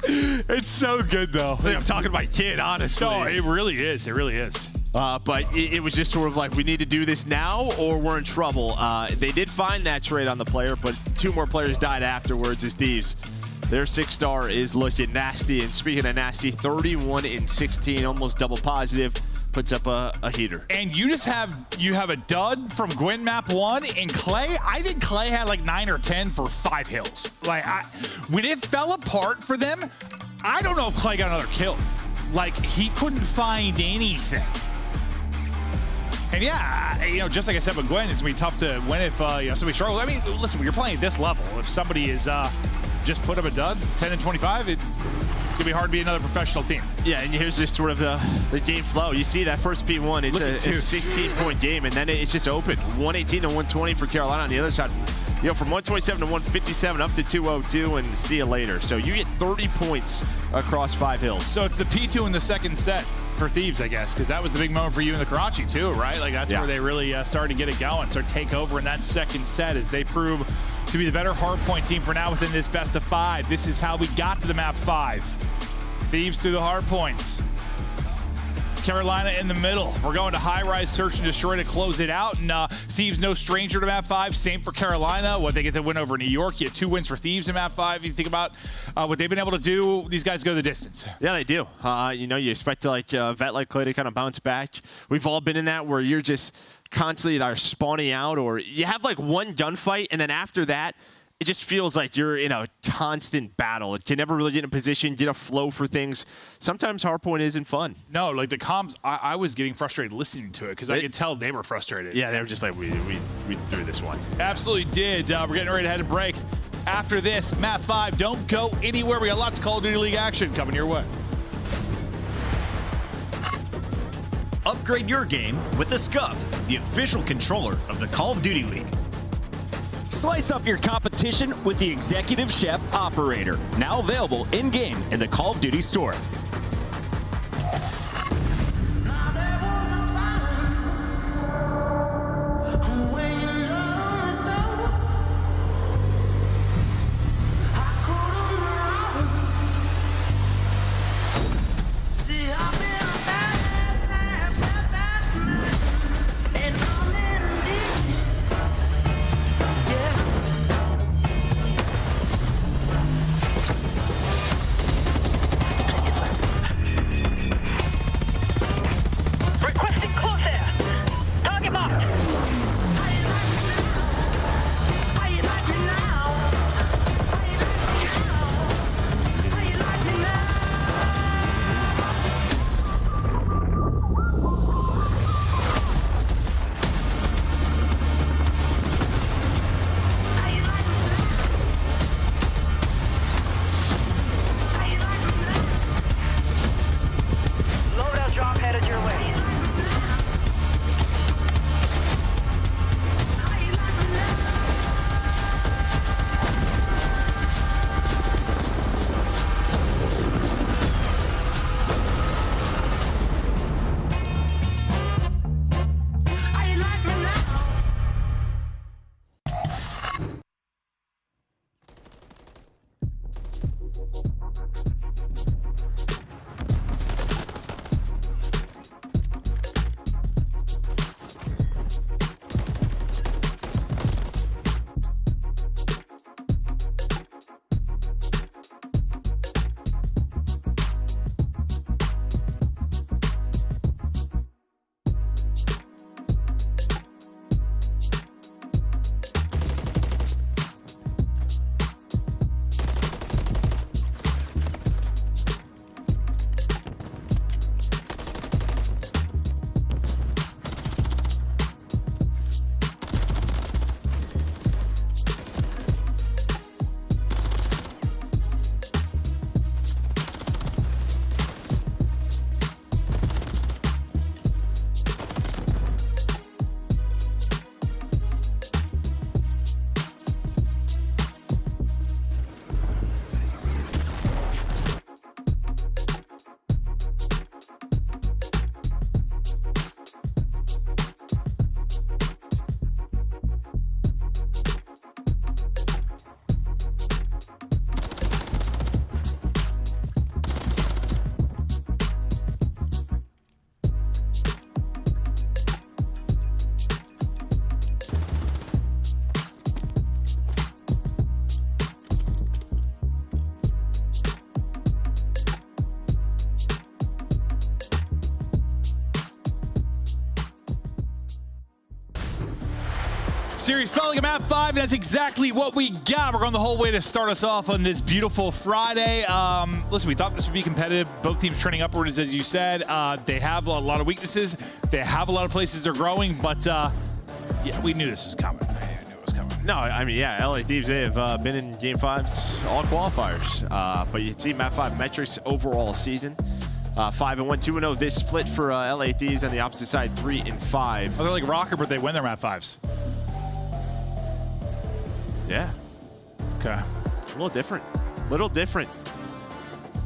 It's so good though. It's like I'm talking to my kid, honestly. No, it really is. It really is. But it was just sort of like, we need to do this now or we're in trouble. They did find that trade on the player, but 2 more players died afterwards as Thieves. Their 6-star is looking nasty. And speaking of nasty, 31 in 16, almost double positive, puts up a heater. And you have a dud from Gwyn map 1 and Clay. I think Clay had like 9 or 10 for 5 hills. Like when it fell apart for them, I don't know if Clay got another kill. Like he couldn't find anything. And yeah, you know, just like I said with Gwyn, it's gonna be tough to win if you know, somebody struggles. I mean, listen, when you're playing at this level, if somebody is just put up a dud, 10 and 25, it's gonna be hard to be another professional team. Yeah, and here's just sort of the game flow. You see that first P1, it's a 16-point game, and then it's just open. 118 to 120 for Carolina. On the other side, you know, from 127 to 157 up to 202, and see you later. So you get 30 points across 5 hills. So it's the P2 in the second set for Thieves, I guess, because that was the big moment for you in the Karachi too, right? Like that's where they really started to get it going, start take over in that second set as they prove to be the better hardpoint team for now within this best of 5. This is how we got to the map 5. Thieves through the hardpoints. Carolina in the middle. We're going to high-rise search and destroy to close it out. And Thieves no stranger to map 5. Same for Carolina. What they get the win over New York. You had 2 wins for Thieves in map 5. You think about what they've been able to do. These guys go the distance. Yeah, they do. You know, you expect like vet like Clay to kind of bounce back. We've all been in that where you're just constantly either spawning out or you have like one gunfight and then after that, it just feels like you're in a constant battle. It can never really get in a position, get a flow for things. Sometimes hardpoint isn't fun. No, like the comms, I was getting frustrated listening to it because I could tell they were frustrated. Yeah, they were just like, we threw this one. Absolutely did. We're getting ready to head to break. After this, map 5, don't go anywhere. We got lots of Call of Duty League action coming your way. Upgrade your game with the Scuff, the official controller of the Call of Duty League. Slice up your competition with the Executive Chef Operator, now available in-game in the Call of Duty store. Series following a map 5, and that's exactly what we got. We're going the whole way to start us off on this beautiful Friday. Listen, we thought this would be competitive. Both teams trending upwards, as you said. They have a lot of weaknesses. They have a lot of places they're growing, but yeah, we knew this was coming. No, I mean, yeah, LA Thieves, they have been in Game 5s, all qualifiers. But you see map 5 metrics overall season. 5-1, 2-0 this split for LA Thieves. On the opposite side, 3-5. Oh, they're like Rocker, but they win their map 5s. Yeah. Okay. A little different. Little different.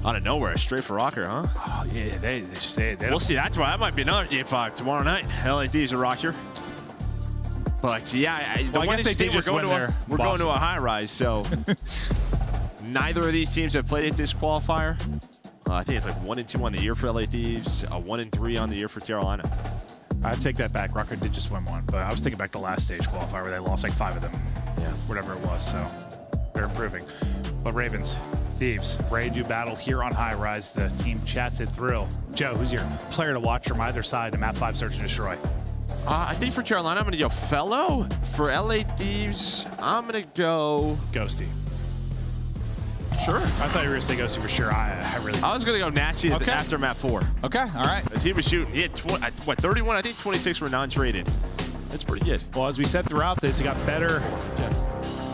Out of nowhere, straight for Rocker, huh? Oh, yeah, they we'll see. That's why that might be another Game 5 tomorrow night. LA Thieves are Rocker. But yeah, well, I guess they did just win there. We're going to a high rise, so neither of these teams have played at this qualifier. I think it's like 1-2 on the year for LA Thieves, 1-3 on the year for Carolina. I take that back. Rocker did just win one, but I was thinking back to last stage qualifier where they lost like 5 of them. Yeah, whatever it was. So they're improving. But Ravens, Thieves, ready to battle here on high rise. The team chats it through. Joe, who's your player to watch from either side in map 5 search and destroy? I think for Carolina, I'm going to go Fellow. For LA Thieves, I'm going to go Ghosty. Sure. I thought you were going to say Ghosty for sure. I was going to go Nasty after map 4. Okay, all right. As he was shooting, he had 31. I think 26 were non-traded. That's pretty good. Well, as we said throughout this, it got better.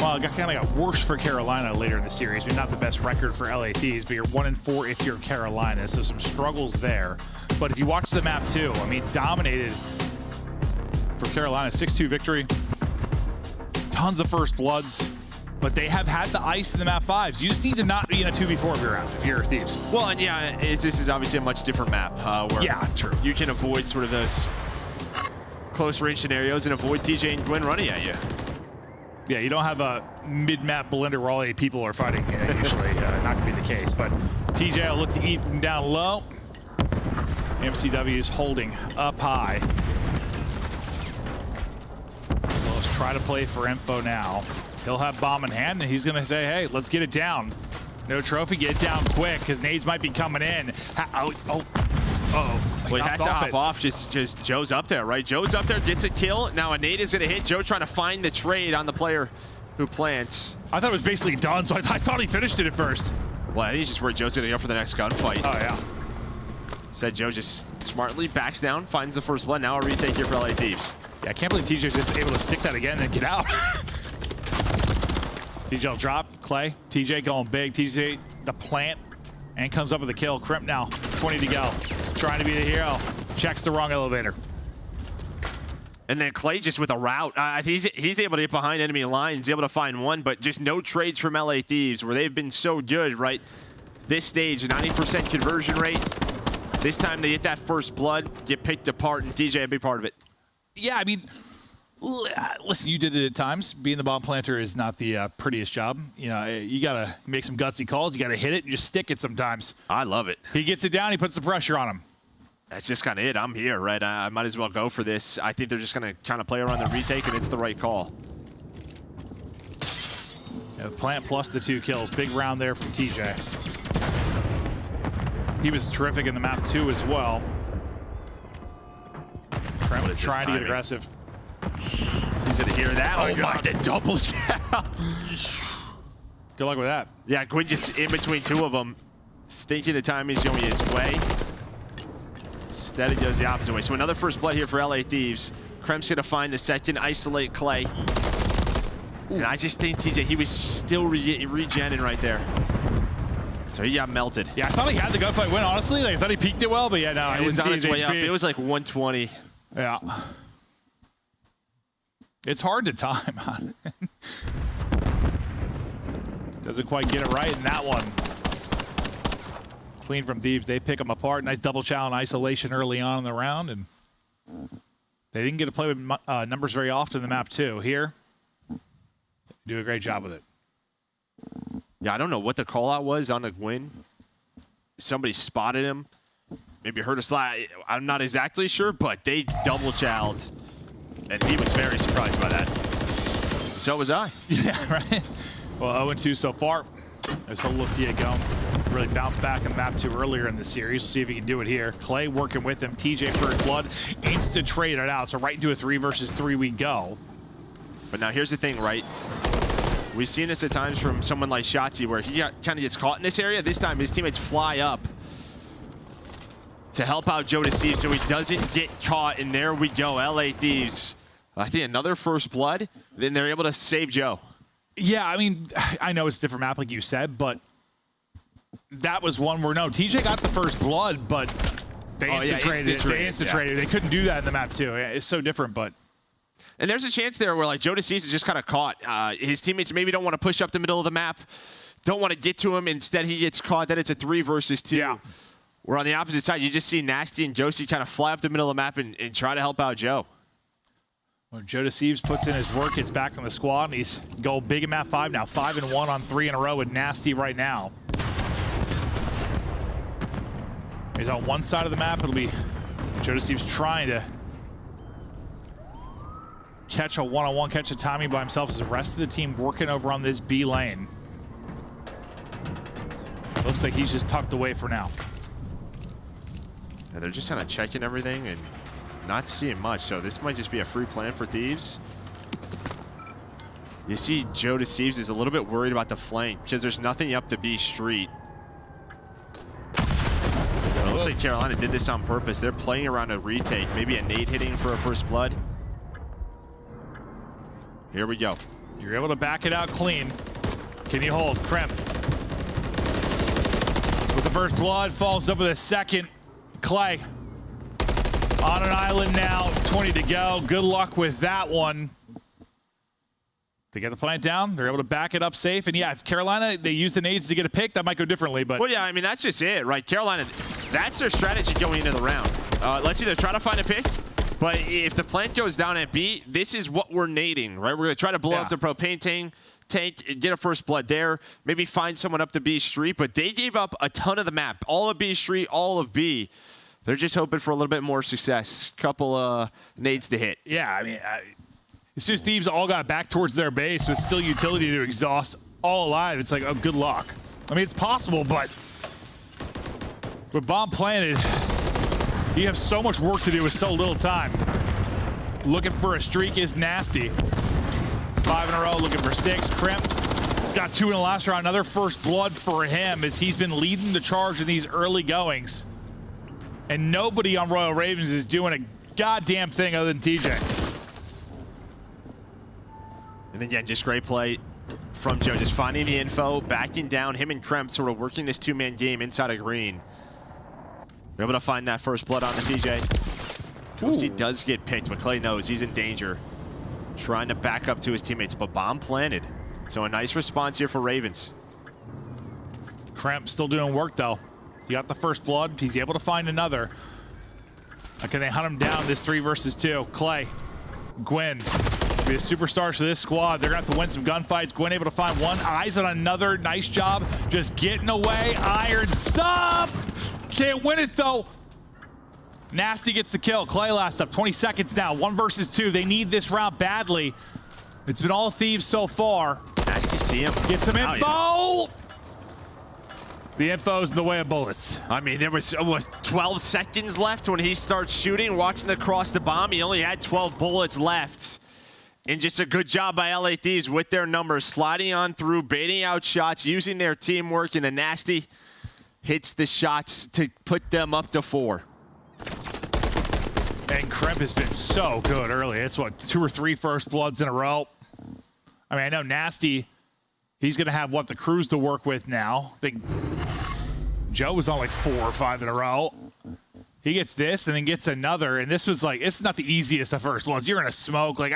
Well, it kind of got worse for Carolina later in the series. I mean, not the best record for LA Thieves, but you're 1-4 if you're Carolina. So some struggles there. But if you watch the map too, I mean, dominated for Carolina, 6-2 victory. Tons of first bloods. But they have had the ice in the map 5s. You just need to not be in a 2v4 if you're Thieves. Well, and yeah, this is obviously a much different map. Where yeah, true. You can avoid sort of those close range scenarios and avoid TJ and Gwen running at you. Yeah, you don't have a mid-map blender where all 8 people are fighting. Usually not going to be the case. But TJ will look to eat from down low. MCW is holding up high. So let's try to play for info now. He'll have bomb in hand, and he's going to say, hey, let's get it down. No trophy, get it down quick, because nades might be coming in. Well, he has to hop off. Just Joe's up there, right? Joe's up there, gets a kill. Now a nade is going to hit. Joe trying to find the trade on the player who plants. I thought it was basically done, so I thought he finished it at first. Well, he's just where Joe's going to go for the next gunfight. Oh, yeah. Said Joe just smartly backs down, finds the first blood. Now a retake here for LA Thieves. Yeah, I can't believe TJ's just able to stick that again and get out. TJ will drop. Clay. TJ going big. TJ the plant and comes up with a kill. Crimp now. 20 to go. Trying to be the hero. Checks the wrong elevator. And then Clay just with a route. He's able to get behind enemy lines, able to find one, but just no trades from LA Thieves where they've been so good, right? This stage, 90% conversion rate. This time they get that first blood, get picked apart, and TJ a big part of it. Yeah, I mean, listen, you did it at times. Being the bomb planter is not the prettiest job. You know, you got to make some gutsy calls. You got to hit it and just stick it sometimes. I love it. He gets it down. He puts the pressure on him. That's just kind of it. I'm here, right? I might as well go for this. I think they're just going to kind of play around the retake, and it's the right call. Yeah, the plant plus the 2 kills. Big round there from TJ. He was terrific in the map 2 as well. Trent trying to get aggressive. He's going to hear that. Oh my, the double chow. Good luck with that. Yeah, Gwyn just in between 2 of them. Thinking the timing's going his way. Instead, he goes the opposite way. So another first blood here for LA Thieves. Krem's going to find the second, isolate Clay. Ooh. And I just think TJ, he was still regenning right there. So he got melted. Yeah, I thought he had the gunfight win, honestly. Like, I thought he peaked it well, but yeah, no, it was on its way up. It was like 120. Yeah. It's hard to time on. Doesn't quite get it right in that one. Clean from Thieves. They pick them apart. Nice double chow and isolation early on in the round, and they didn't get to play with numbers very often in the map too. Here, they do a great job with it. Yeah, I don't know what the call out was on the Gwyn. Somebody spotted him. Maybe heard a slide. I'm not exactly sure, but they double chowed, and he was very surprised by that. So was I. Yeah, right. Well, 0-2 so far. As he'll look to get going. Really bounced back in the map 2 earlier in the series. We'll see if he can do it here. Clay working with him. TJ first blood. Aims to trade it out. So right into a 3 versus 3 we go. But now here's the thing, right? We've seen this at times from someone like Shotzi where he kind of gets caught in this area. This time his teammates fly up to help out Joe Deceive so he doesn't get caught. And there we go, LA Thieves. I think another first blood. Then they're able to save Joe. Yeah, I mean, I know it's a different map like you said, but that was one where, no, TJ got the first blood, but they instant-traded. They couldn't do that in the map too. It's so different, but. And there's a chance there where like Joe Deceive is just kind of caught. His teammates maybe don't want to push up the middle of the map, don't want to get to him. Instead, he gets caught. Then it's a 3 versus 2. Yeah. Where on the opposite side, you just see Nasty and Josie kind of fly up the middle of the map and try to help out Joe. When Joe Deceives puts in his work, gets back on the squad, and he's go big in map 5 now. 5-1 on 3 in a row with Nasty right now. He's on one side of the map. It'll be Joe Deceives trying to catch a one-on-one, catch a timing by himself as the rest of the team working over on this B lane. Looks like he's just tucked away for now. Yeah, they're just kind of checking everything and not seeing much, so this might just be a free plan for Thieves. You see Joe Deceives is a little bit worried about the flank because there's nothing up to B Street. It looks like Carolina did this on purpose. They're playing around a retake, maybe a nade hitting for a first blood. Here we go. You're able to back it out clean. Can you hold? Kremp. With the first blood, falls up with a second. Clay. On an island now, 20 to go. Good luck with that one. They get the plant down. They're able to back it up safe. And yeah, if Carolina, they use the nades to get a pick, that might go differently. But well, yeah, I mean, that's just it, right? Carolina, that's their strategy going into the round. Let's either try to find a pick, but if the plant goes down at B, this is what we're nading, right? We're going to try to blow up the propane tank, get a first blood there, maybe find someone up to B Street. But they gave up a ton of the map, all of B Street, all of B. They're just hoping for a little bit more success. Couple nades to hit. Yeah, I mean, as soon as Thieves all got back towards their base with still utility to exhaust, all alive, it's like, oh, good luck. I mean, it's possible, but with bomb planted, you have so much work to do with so little time. Looking for a streak is Nasty. 5 in a row, looking for 6. Kremp got 2 in the last round. Another first blood for him as he's been leading the charge in these early goings. And nobody on Royal Ravens is doing a goddamn thing other than TJ. And again, just great play from Joe, just finding the info, backing down, him and Kremp sort of working this 2-man game inside of green. We're able to find that first blood on the TJ. He does get picked, but Clay knows he's in danger. Trying to back up to his teammates, but bomb planted. So a nice response here for Ravens. Kremp still doing work, though. He got the first blood. He's able to find another. Can they hunt him down this 3 versus 2? Clay, Gwyn, be the superstars for this squad. They're going to have to win some gunfights. Gwyn able to find one. Eyes on another. Nice job. Just getting away. Iron sub. Can't win it, though. Nasty gets the kill. Clay last up. 20 seconds now. 1 versus 2. They need this round badly. It's been all Thieves so far. Nasty see him. Get some info. The info's in the way of bullets. I mean, there was 12 seconds left when he starts shooting, watching across the bomb. He only had 12 bullets left. And just a good job by LA Thieves with their numbers, sliding on through, baiting out shots, using their teamwork, and the Nasty hits the shots to put them up to 4. And Kremp has been so good early. It's what, 2 or 3 first bloods in a row. I mean, I know Nasty, he's going to have what, the crews to work with now. I think Joe was on like 4 or 5 in a row. He gets this and then gets another. And this was like, it's not the easiest of first bloods. You're in a smoke. Like,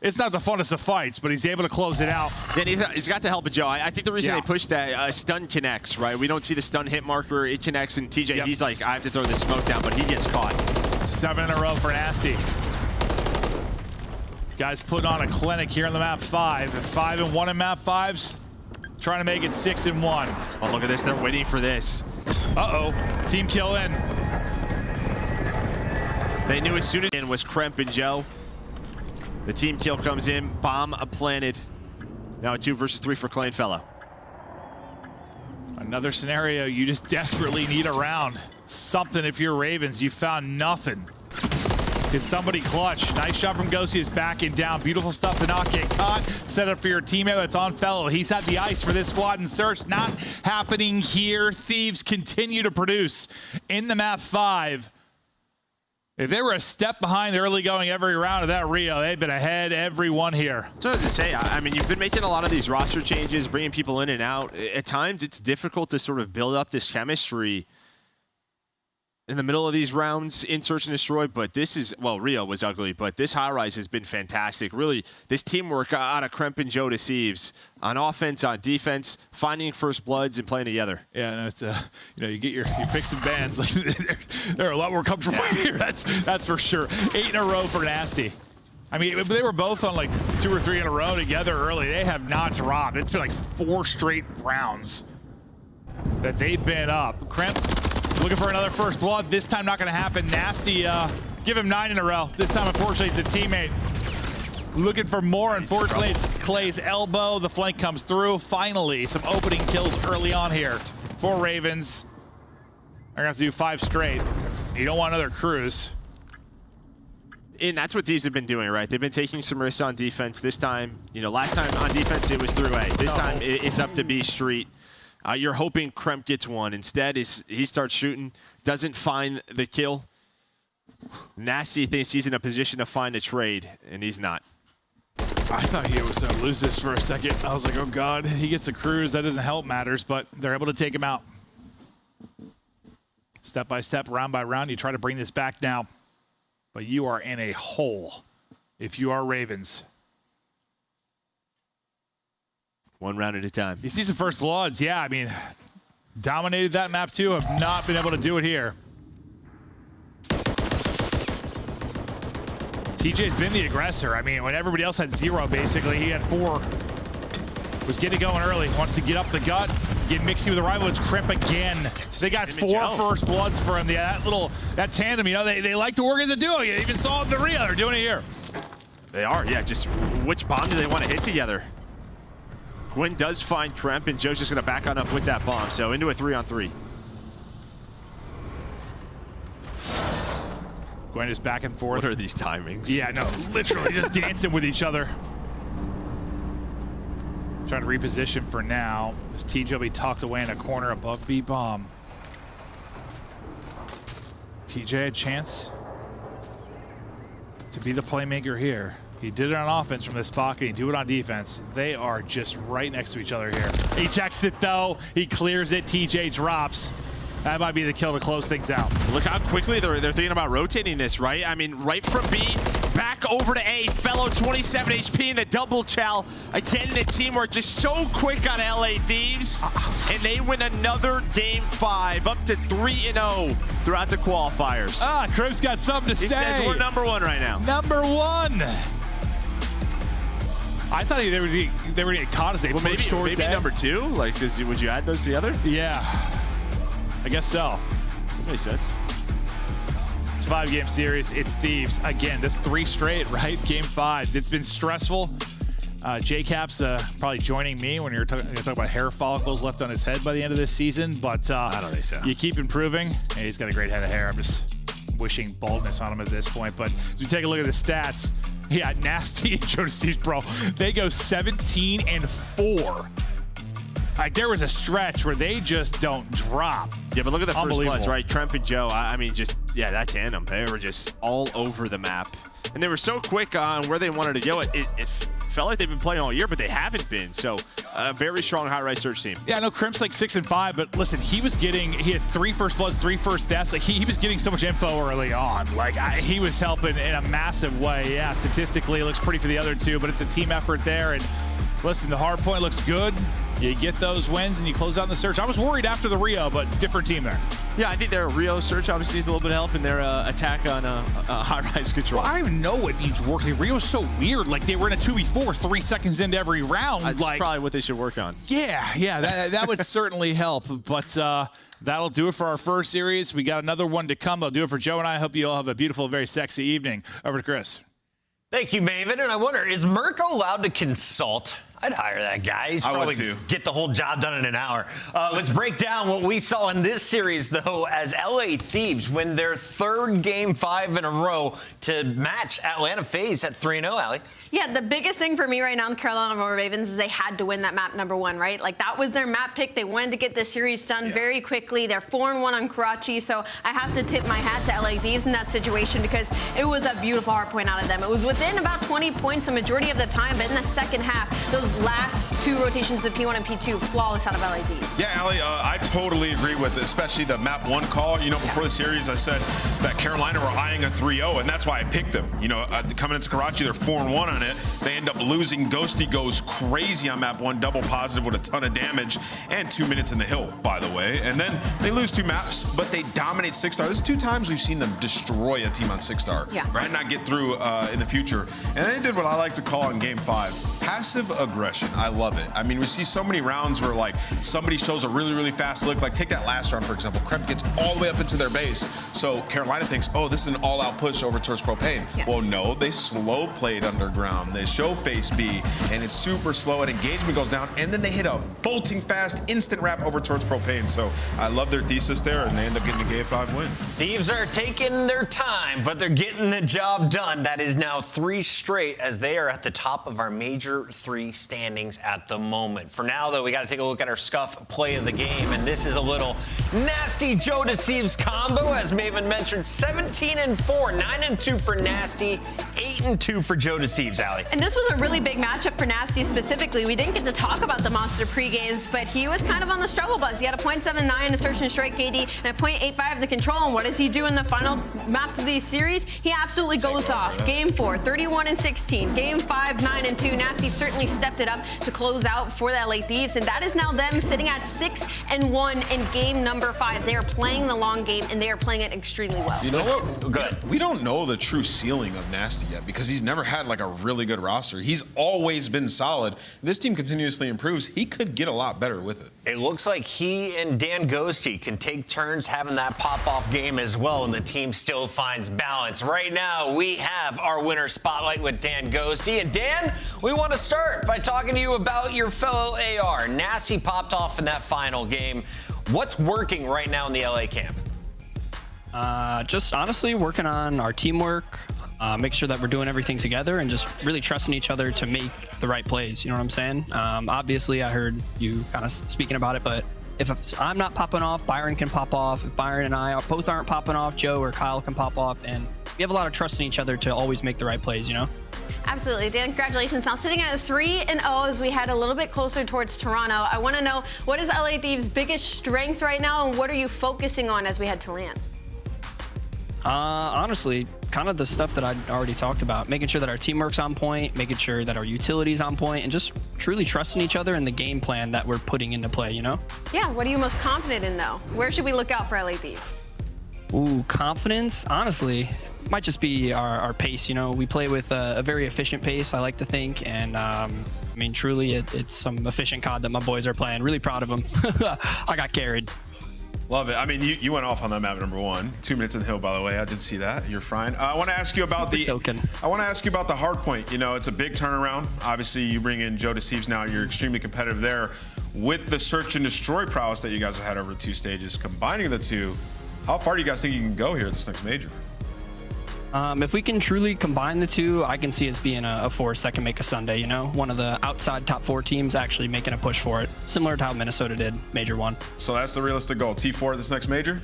it's not the funnest of fights, but he's able to close it out. Then he's got the help of Joe. I think the reason they pushed that, stun connects, right? We don't see the stun hit marker. It connects, and TJ, he's like, I have to throw this smoke down, but he gets caught. 7 in a row for Nasty. Guys putting on a clinic here on the map 5. 5-1 in map 5s. Trying to make it 6-1. Oh, look at this. They're waiting for this. Uh-oh. Team kill in. They knew as soon as it was Kremp and Joe. The team kill comes in. Bomb planted. Now a 2 versus 3 for Kleinfellow. Another scenario. You just desperately need a round. Something if you're Ravens. You found nothing. Did somebody clutch? Nice shot from Ghosty is backing down. Beautiful stuff to not get caught. Set up for your teammate that's on fellow. He's had the ice for this squad in search. Not happening here. Thieves continue to produce in the map 5. If they were a step behind the early going every round of that Rio, they've been ahead everyone here. So to say, I mean, you've been making a lot of these roster changes, bringing people in and out. At times, it's difficult to sort of build up this chemistry in the middle of these rounds in Search and Destroy, but this is, well, Rio was ugly, but this high-rise has been fantastic. Really, this teamwork out of Kremp and Joe Deceives on offense, on defense, finding first bloods and playing together. Yeah, no, it's you know, you pick some bands, like they're a lot more comfortable here. That's for sure. 8 in a row for Nasty. I mean, they were both on like 2 or 3 in a row together early. They have not dropped. It's been like 4 straight rounds that they've been up. Kremp looking for another first blood. This time not going to happen. Nasty, give him 9 in a row. This time, unfortunately, it's a teammate. Looking for more. Unfortunately, it's Clay's elbow. The flank comes through. Finally, some opening kills early on here for Ravens. They're going to have to do 5 straight. You don't want another cruise. And that's what these have been doing, right? They've been taking some risks on defense. This time, you know, last time on defense, it was through A. This time, it's up to B Street. You're hoping Kremp gets one. Instead, he starts shooting, doesn't find the kill. Nasty thinks he's in a position to find a trade, and he's not. I thought he was going to lose this for a second. I was like, oh, God, he gets a cruise. That doesn't help matters, but they're able to take him out. Step by step, round by round, you try to bring this back now. But you are in a hole if you are Ravens. One round at a time. You see some first bloods. Yeah, I mean, dominated that map too. Have not been able to do it here. TJ's been the aggressor. I mean, when everybody else had 0, basically, he had 4. Was getting going early. Wants to get up the gut. Get mixy with the rival. It's Kremp again. They got 4 first bloods for him. Yeah, that tandem, you know, they like to work as a duo. You even saw it in the Rio. They're doing it here. They are, yeah. Just which bomb do they want to hit together? Gwyn does find Kremp, and Joe's just going to back on up with that bomb. So into a 3-on-3. Gwyn is back and forth. What are these timings? Yeah, no, literally just dancing with each other. Trying to reposition for now. As TJ will be tucked away in a corner above B bomb. TJ a chance to be the playmaker here. He did it on offense from this spot. Can he do it on defense? They are just right next to each other here. He checks it though. He clears it. TJ drops. That might be the kill to close things out. Look how quickly they're thinking about rotating this, right? I mean, right from B, back over to A. Fellow 27 HP in the double chow. Again, the teamwork just so quick on LA Thieves. And they win another game 5, up to 3-0 throughout the qualifiers. Kremp's got something to say. He says we're number 1 right now. Number 1. I thought they were going to get caught as they pushed towards maybe A. number 2? Like, would you add those together? Yeah. I guess so. That makes sense. It's a 5-game series. It's Thieves. Again, that's 3 straight, right? Game 5s. It's been stressful. J-Cap's probably joining me when you're talking about hair follicles left on his head by the end of this season. But I don't think so. You keep improving. Hey, he's got a great head of hair. I'm just wishing baldness on him at this point. But as we take a look at the stats, yeah, Nasty and Joe Deceives, bro. They go 17-4. Like, there was a stretch where they just don't drop. Yeah, but look at the first bloods, right? Kremp and Joe, I mean, just, yeah, that tandem. They were just all over the map. And they were so quick on where they wanted to go. It felt like they've been playing all year, but they haven't been. So, a very strong high-rise search team. Yeah, I know Kremp's like 6-5, but listen, he had 3 first bloods, 3 first deaths. Like, he was getting so much info early on. Like, he was helping in a massive way. Yeah, statistically, it looks pretty for the other 2, but it's a team effort there. And listen, the hard point looks good. You get those wins and you close out the search. I was worried after the Rio, but different team there. Yeah, I think their Rio search obviously needs a little bit of help in their attack on high-rise control. Well, I don't even know what needs work. The Rio's so weird. Like, they were in a 2v4 3 seconds into every round. That's like, probably what they should work on. Yeah, that would certainly help. But that'll do it for our first series. We got another one to come. That'll do it for Joe and I. Hope you all have a beautiful, very sexy evening. Over to Chris. Thank you, Maven. And I wonder, is Mirko allowed to consult? I'd hire that guy. He's I would probably too. get the whole job done in an hour. Let's break down what we saw in this series, though, as LA Thieves win their third Game 5 in a row to match Atlanta FaZe at 3-0, Allie. Yeah, the biggest thing for me right now in the Carolina Ravens is they had to win that map #1, right? Like, that was their map pick. They wanted to get this series done very quickly. They're 4-1 on Karachi, so I have to tip my hat to LA Thieves in that situation because it was a beautiful hard point out of them. It was within about 20 points the majority of the time, but in the second half, those last 2 rotations of P1 and P2, flawless out of LA Thieves. Yeah, Allie, I totally agree with it, especially the map 1 call. You know, before the series, I said that Carolina were eyeing a 3-0, and that's why I picked them. You know, coming into Karachi, they're 4-1 on it. They end up losing. Ghosty goes crazy on map 1, double positive with a ton of damage, and 2 minutes in the hill, by the way. And then they lose 2 maps, but they dominate 6-star. This is 2 times we've seen them destroy a team on 6-star, right? Not get through in the future. And they did what I like to call in Game 5, passive aggression. I love it. I mean, we see so many rounds where, like, somebody shows a really, really fast look. Like, take that last round, for example. Kremp gets all the way up into their base. So Carolina thinks, oh, this is an all-out push over towards Propane. Well, no, they slow played underground. They show face B, and it's super slow, and engagement goes down, and then they hit a bolting fast instant wrap over towards Propane. So I love their thesis there, and they end up getting a Game 5 win. Thieves are taking their time, but they're getting the job done. That is now 3 straight as they are at the top of our major 3 standings at the moment. For now, though, we got to take a look at our Scuff play of the game, and this is a little nasty Joe Deceives combo. As Maven mentioned, 17-4, 9-2 for Nasty, 8-2 for Joe Deceives, Allie. And this was a really big matchup for Nasty specifically. We didn't get to talk about the Monster pre-games, but he was kind of on the struggle bus. He had a .79 to Search and Strike KD and a .85 to Control. And what does he do in the final maps of these series? He absolutely goes off. Game 4, 31-16. Game 5, 9-2. Nasty certainly stepped it up to close out for the LA Thieves, and that is now them sitting at 6-1 in game #5. They are playing the long game, and they are playing it extremely well. You know what? Good. We don't know the true ceiling of Nasty yet because he's never had like a really good roster. He's always been solid. This team continuously improves. He could get a lot better with it. It looks like he and Dan Ghosty can take turns having that pop-off game as well, and the team still finds balance. Right now, we have our winner spotlight with Dan Ghosty. And Dan, we want to start by talking to you about your fellow AR. Nasty popped off in that final game. What's working right now in the LA camp? Just honestly working on our teamwork, make sure that we're doing everything together and just really trusting each other to make the right plays. You know what I'm saying? Obviously, I heard you kind of speaking about it, but if I'm not popping off, Byron can pop off. If Byron and I both aren't popping off, Joe or Kyle can pop off. And we have a lot of trust in each other to always make the right plays, you know? Absolutely. Dan, congratulations. Now sitting at 3-0 as we head a little bit closer towards Toronto. I want to know, what is LA Thieves' biggest strength right now, and what are you focusing on as we head to LAN? Honestly, kind of the stuff that I already talked about, making sure that our teamwork's on point, making sure that our utility's on point, and just truly trusting each other and the game plan that we're putting into play, you know? Yeah, what are you most confident in, though? Where should we look out for LA Thieves? Ooh, confidence? Honestly, might just be our pace, you know? We play with a very efficient pace, I like to think, and I mean, truly, it's some efficient COD that my boys are playing. Really proud of them. I got carried. Love it. I mean, you went off on that map #1. 2 minutes in the hill, by the way. I did see that. You're fine. I want to ask you about the hard point. You know, it's a big turnaround. Obviously, you bring in Joe Deceives now. You're extremely competitive there. With the search and destroy prowess that you guys have had over 2 stages, combining the 2, how far do you guys think you can go here at this next major? If we can truly combine the 2, I can see us being a force that can make a Sunday, you know? One of the outside top 4 teams actually making a push for it, similar to how Minnesota did Major 1. So that's the realistic goal, T4 at this next major?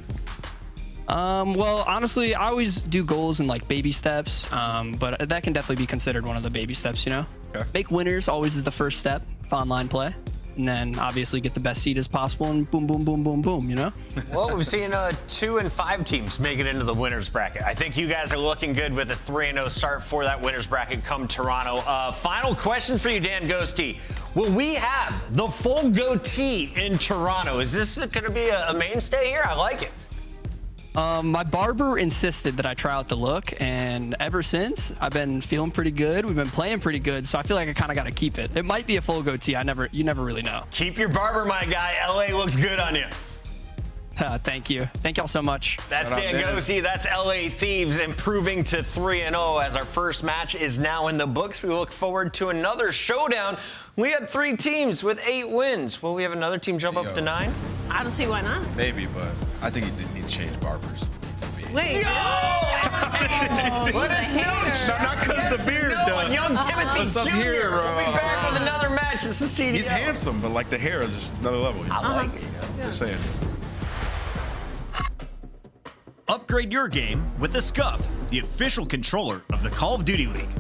Well, honestly, I always do goals in like baby steps, but that can definitely be considered one of the baby steps, you know? Okay. Make winners always is the first step for online play. And then obviously get the best seed as possible and boom, boom, boom, boom, boom, you know? Well, we've seen 2 and 5 teams make it into the winner's bracket. I think you guys are looking good with a 3-0 start for that winner's bracket come Toronto. Final question for you, Dan Ghosty. Will we have the full goatee in Toronto? Is this going to be a mainstay here? I like it. My barber insisted that I try out the look, and ever since, I've been feeling pretty good. We've been playing pretty good, so I feel like I kind of got to keep it. It might be a full goatee. You never really know. Keep your barber, my guy. LA looks good on you. Thank you. Thank y'all so much. That's Dan Gosi. That's LA Thieves improving to 3-0 as our first match is now in the books. We look forward to another showdown. We had 3 teams with 8 wins. Will we have another team jump up to 9? I don't see why not. Maybe, but I think he did need to change barbers. Wait. What is Not because the beard, Young Timothy What's up Jr. here, We'll be back with another match. It's the CDL. He's handsome, but like the hair is just another level. I like it. Just saying. Upgrade your game with the Scuff, the official controller of the Call of Duty League.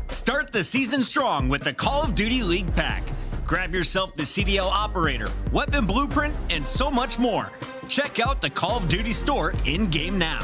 Start the season strong with the Call of Duty League pack. Grab yourself the CDL operator, weapon blueprint, and so much more. Check out the Call of Duty store in-game now.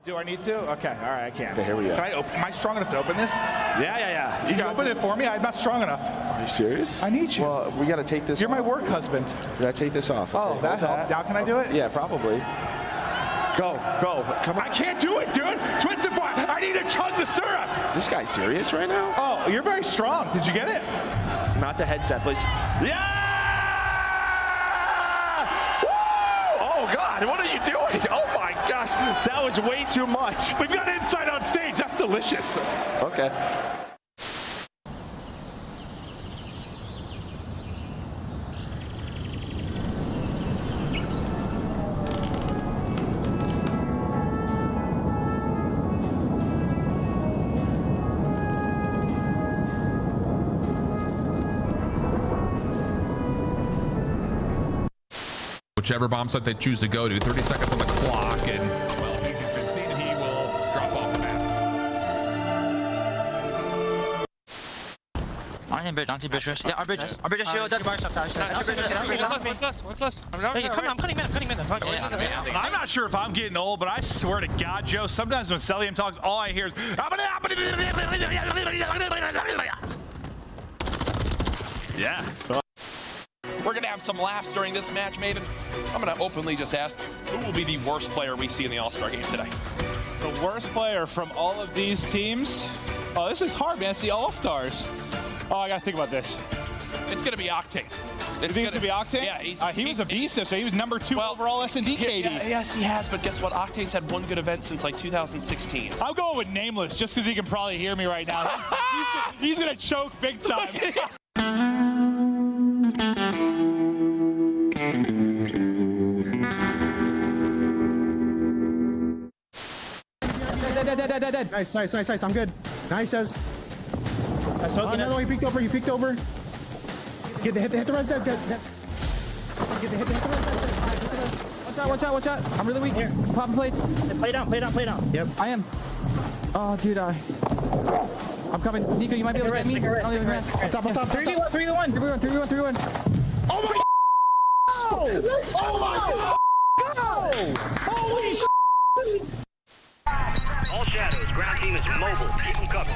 Do I need to? Okay, all right, I can. Okay, here we go. Can I open? Am I strong enough to open this? Yeah. You can open it for me? I'm not strong enough. Are you serious? I need you. Well, we got to take this You're off. my work husband. We got to take this off. Oh, Okay, that hold helped. Now can I do it? Yeah, probably. Go. Come on. I can't do it, dude. Twisted bar. I need to chug the syrup. Is this guy serious right now? Oh, you're very strong. Did you get it? Not the headset, please. Yeah! Oh, God, what are you doing? Oh, my gosh. That was way too much. We've got inside on stage. That's delicious. Okay. Whichever bomb site they choose to go to, 30 seconds on the clock, and well, if he's been seen, he will drop off the map. On bridge, on bridge. Yeah, our bridge is shield. What's left? I'm cutting mid. I'm not sure if I'm getting old, but I swear to God, Joe, sometimes when Celium talks, all I hear is yeah. We're going to have some laughs during this match, Maven. I'm going to openly just ask, who will be the worst player we see in the All-Star game today? The worst player from all of these teams? Oh, this is hard, man. It's the All-Stars. Oh, I got to think about this. It's going to be Octane. You think it's going to be Octane? Yeah. He was a beast, so he was number 2 overall S&D KD. Yes, he has, but guess what? Octane's had one good event since like 2016. I'm going with Nameless just because he can probably hear me right now. He's going to choke big time. Dead. Nice. I'm good. Nice as. No, you peeked over. Hit the res dead. Hit the res dead. Watch out. I'm really weak. Here. Popping plates. Play down. Yep. I am. Oh, dude, I'm coming. Nico, you might be able to get me. Top. 3v1. Oh my. Oh my God. Go! Holy shit. All shadows, ground team is mobile. Keep them covered.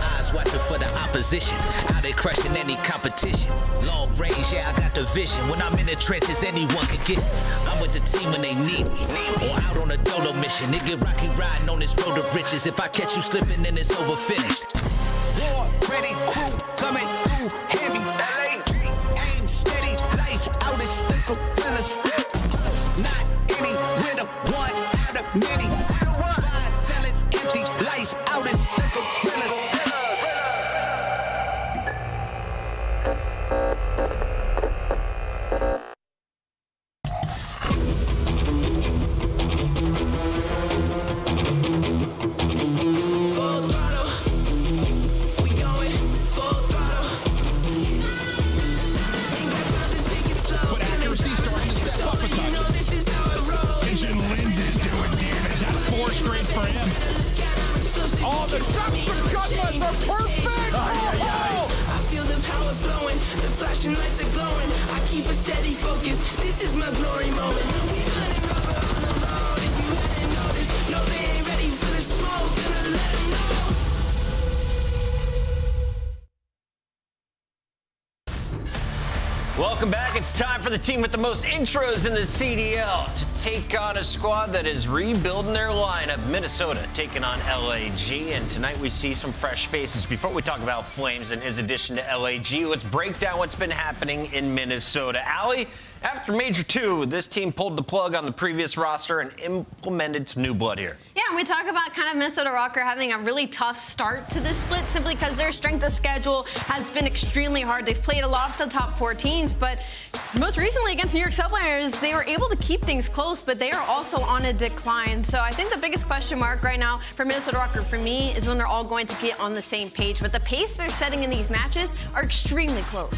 Eyes watching for the opposition. How they crushing any competition. Long range, yeah, I got the vision. When I'm in the trenches, anyone can get it. I'm with the team when they need me. Or out on a dolo mission. Nigga rocky riding on this road to riches. If I catch you slipping, then it's over finished. War, ready, crew, coming through heavy. Aim steady, lights out as the gorillas. Not any winner, one out of many. Fine, tell it's empty, lights out as the gorillas. Full throttle, we going full throttle. perfect! I feel the power flowing, the flashing lights are glowing. I keep a steady focus, this is my glory moment. We burning rubber on the road, if you hadn't noticed. No, they ain't ready for the smoke, gonna let them know. Welcome back. It's time for the team with the most intros in the CDL to take on a squad that is rebuilding their lineup. Minnesota taking on LAG, and tonight we see some fresh faces. Before we talk about Flames and his addition to LAG, let's break down what's been happening in Minnesota. Allie, after Major 2, this team pulled the plug on the previous roster and implemented some new blood here. Yeah, and we talk about kind of Minnesota Rocker having a really tough start to this split simply because their strength of schedule has been extremely hard. They've played a lot of the top 4 teams, but most recently against New York Subliners, they were able to keep things close, but they are also on a decline. So I think the biggest question mark right now for Minnesota Rocker for me is when they're all going to get on the same page. But the pace they're setting in these matches are extremely close.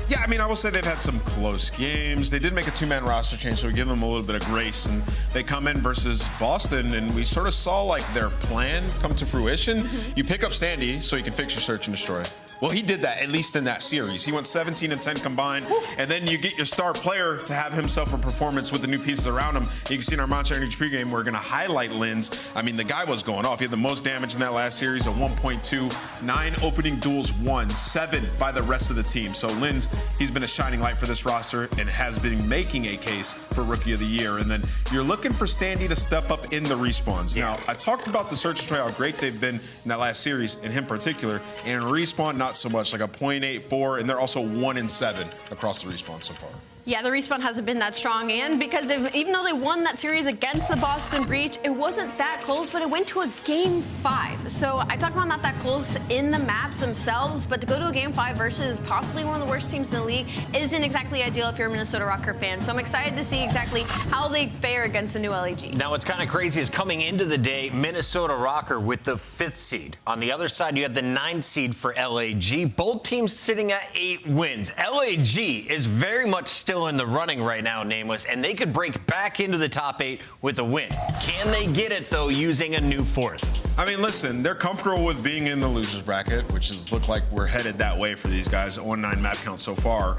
Yeah, I mean, I will say they've had some close games. They did make a 2-man roster change, so we give them a little bit of grace. And they come in versus Boston, and we sort of saw, like, their plan come to fruition. You pick up Standy so you can fix your search and destroy. Well, he did that, at least in that series. He went 17 and 10 combined, and then you get your star player to have himself a performance with the new pieces around him. You can see in our Monster Energy pregame, we're going to highlight Linz. I mean, the guy was going off. He had the most damage in that last series, a 1.2, 9 opening duels won, 7 by the rest of the team. So Linz, he's been a shining light for this roster and has been making a case for Rookie of the Year. And then you're looking for Standy to step up in the respawns. Now, I talked about the search and destroy, how great they've been in that last series, in him particular, and respawn, not so much, like a 0.84, and they're also 1-7 across the respawn so far. Yeah, the respawn hasn't been that strong, and because even though they won that series against the Boston Breach, it wasn't that close, but it went to a Game 5. So I talked about not that close in the maps themselves, but to go to a Game 5 versus possibly one of the worst teams in the league isn't exactly ideal if you're a Minnesota Rocker fan. So I'm excited to see exactly how they fare against the new LAG. Now, what's kind of crazy is coming into the day, Minnesota Rocker with the 5th seed. On the other side, you had the 9th seed for LAG. Both teams sitting at 8 wins. LAG is very much still in the running right now, Nameless, and they could break back into the top 8 with a win. Can they get it, though, using a new 4th? I mean, listen, they're comfortable with being in the losers bracket, which is look like we're headed that way for these guys. 1-9 map count so far.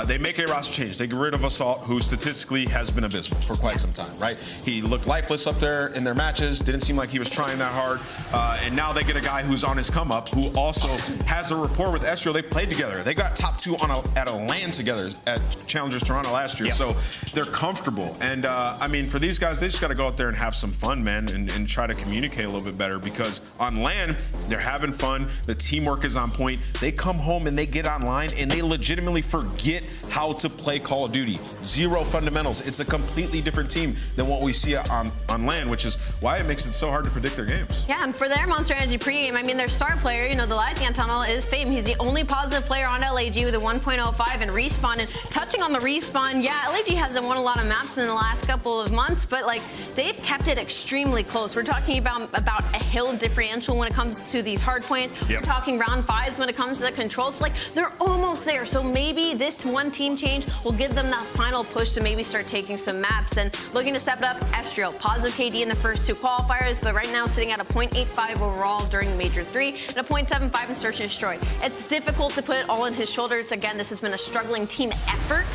They make a roster change. They get rid of Assault, who statistically has been abysmal for quite some time, right? He looked lifeless up there in their matches. Didn't seem like he was trying that hard. And now they get a guy who's on his come up, who also has a rapport with Estrio. They played together. They got top 2 at a LAN together at Challengers Toronto last year. So they're comfortable. And I mean, for these guys, they just got to go out there and have some fun, man, and try to communicate a little bit better, because on LAN, they're having fun. The teamwork is on point. They come home and they get online and they legitimately forget how to play Call of Duty. Zero fundamentals. It's a completely different team than what we see on LAN, which is why it makes it so hard to predict their games. Yeah, and for their Monster Energy pregame, I mean, their star player, you know, the Lightning Tunnel is Fame. He's the only positive player on LAG with a 1.05 and respawn. And touching on the respawn, yeah, LAG hasn't won a lot of maps in the last couple of months, but like they've kept it extremely close. We're talking about a hill differential when it comes to these hard points. We're talking round 5s when it comes to the controls. Like they're almost there. So maybe this one team change will give them that final push to maybe start taking some maps. And looking to step it up, Estrio, positive KD in the first 2 qualifiers, but right now sitting at a 0.85 overall during Major 3 and a 0.75 in Search and Destroy. It's difficult to put it all on his shoulders. Again, this has been a struggling team effort.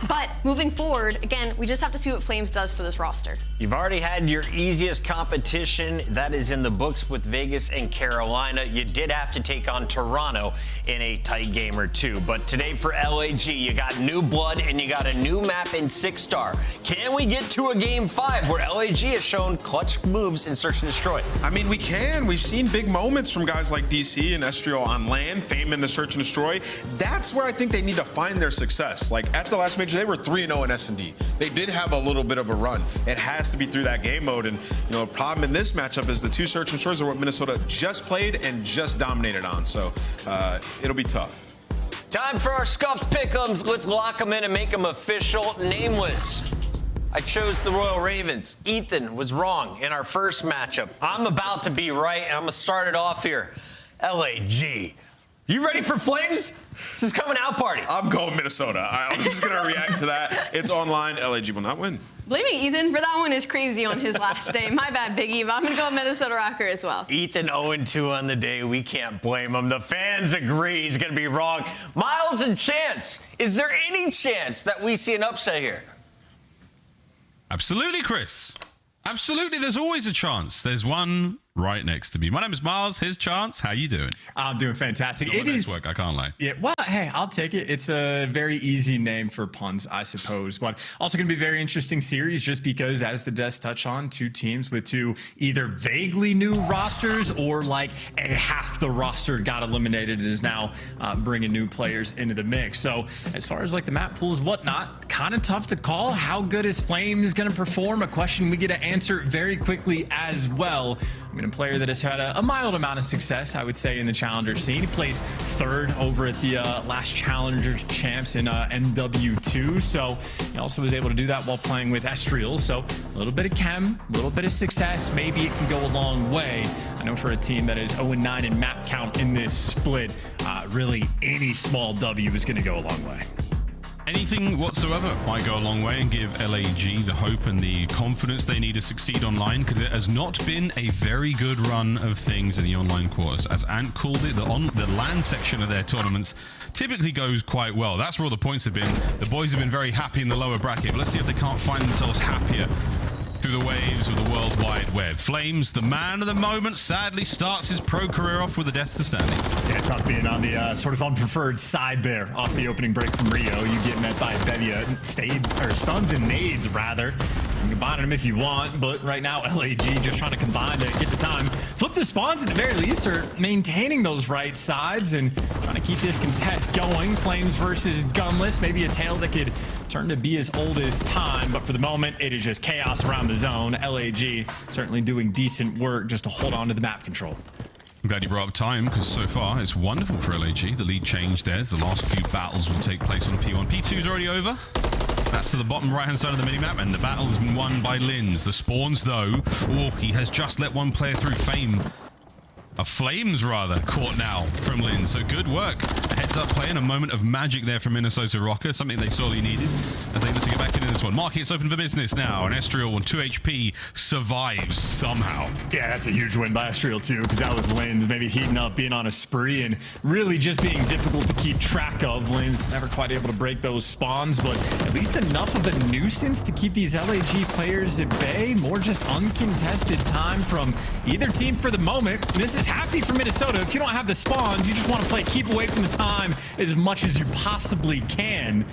But moving forward, again, we just have to see what Flames does for this roster. You've already had your easiest competition. That is in the books with Vegas and Carolina. You did have to take on Toronto in a tight game or 2. But today for LAG, you got new blood and you got a new map in 6-star. Can we get to a Game 5 where LAG has shown clutch moves in Search and Destroy? I mean, we can. We've seen big moments from guys like DC and Estrio on LAN, Fame in the Search and Destroy. That's where I think they need to find their success. Like at the last major, they were 3-0 in S&D. They did have a little bit of a run. It has to be through that game mode. And, you know, the problem in this matchup is the 2 Search and Destroys are what Minnesota just played and just dominated on. So it'll be tough. Time for our scuffed pick'ems. Let's lock them in and make them official. Nameless. I chose the Royal Ravens. Ethan was wrong in our first matchup. I'm about to be right, and I'm going to start it off here. LAG. You ready for Flames? This is coming out party. I'm going Minnesota. I'm just going to react to that. It's online. LAG will not win. Blaming Ethan for that one is crazy on his last day. My bad, Big E, but I'm going to go Minnesota Rocker as well. Ethan 0-2 on the day. We can't blame him. The fans agree he's going to be wrong. Miles and Chance, is there any chance that we see an upset here? Absolutely, Chris. Absolutely, there's always a chance. There's one right next to me. My name is Miles. Here's Chance. How you doing? I'm doing fantastic. It is work. I can't lie. Yeah. Well, hey, I'll take it. It's a very easy name for puns, I suppose. But also going to be a very interesting series, just because, as the devs touch on, two teams with two either vaguely new rosters or like a half the roster got eliminated and is now bringing new players into the mix. So as far as like the map pools, whatnot, kind of tough to call. How good is Flames going to perform? A question we get to answer very quickly as well. I mean, a player that has had a mild amount of success, I would say, in the Challenger scene. He plays third over at the last Challenger champs in MW2. So he also was able to do that while playing with Estriel. So a little bit of chem, a little bit of success. Maybe it can go a long way. I know for a team that is 0-9 in map count in this split, really any small W is going to go a long way. Anything whatsoever might go a long way and give LAG the hope and the confidence they need to succeed online, because it has not been a very good run of things in the online quarters. As Ant called it, the LAN section of their tournaments typically goes quite well. That's where all the points have been. The boys have been very happy in the lower bracket, but let's see if they can't find themselves happier through the waves of the World Wide Web. Flames, the man of the moment, sadly starts his pro career off with a death to standing. Yeah, tough being on the sort of unpreferred side there off the opening break from Rio. You get met by Bevia, stuns and nades, rather. You can combine them if you want, but right now LAG just trying to combine to get the time. Flip the spawns at the very least, are maintaining those right sides and trying to keep this contest going. Flames versus Gunless, maybe a tale that could turn to be as old as time, but for the moment it is just chaos around the zone. LAG certainly doing decent work just to hold on to the map control. I'm glad you brought up time, because so far it's wonderful for LAG. The lead changed there. The last few battles will take place on P1. P2 is already over. That's to the bottom right-hand side of the minimap, and the battle has been won by Linz. The spawns, though, he has just let one player through. Flames, rather, caught now from Linz. So good work. A heads-up play and a moment of magic there from Minnesota Rocker, something they sorely needed as they look to get back into this one. Market's open for business now, and Estriel on 2 HP survives somehow. Yeah, that's a huge win by Estriel, too, because that was Linz maybe heating up, being on a spree, and really just being difficult to keep track of. Linz never quite able to break those spawns, but at least enough of a nuisance to keep these LAG players at bay. More just uncontested time from either team for the moment. This is happy for Minnesota. If you don't have the spawns, you just want to play keep away from the time as much as you possibly can.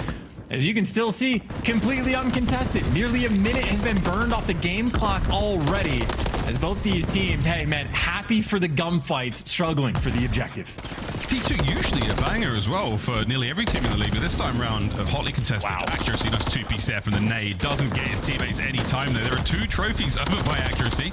As you can still see, completely uncontested. Nearly a minute has been burned off the game clock already, as both these teams, hey man, happy for the gunfights, struggling for the objective. P2 usually a banger as well for nearly every team in the league, but this time round, hotly contested. Wow. Accuracy, nice 2-piece there from the nade. Doesn't get his teammates any time there. There are 2 trophies over by accuracy.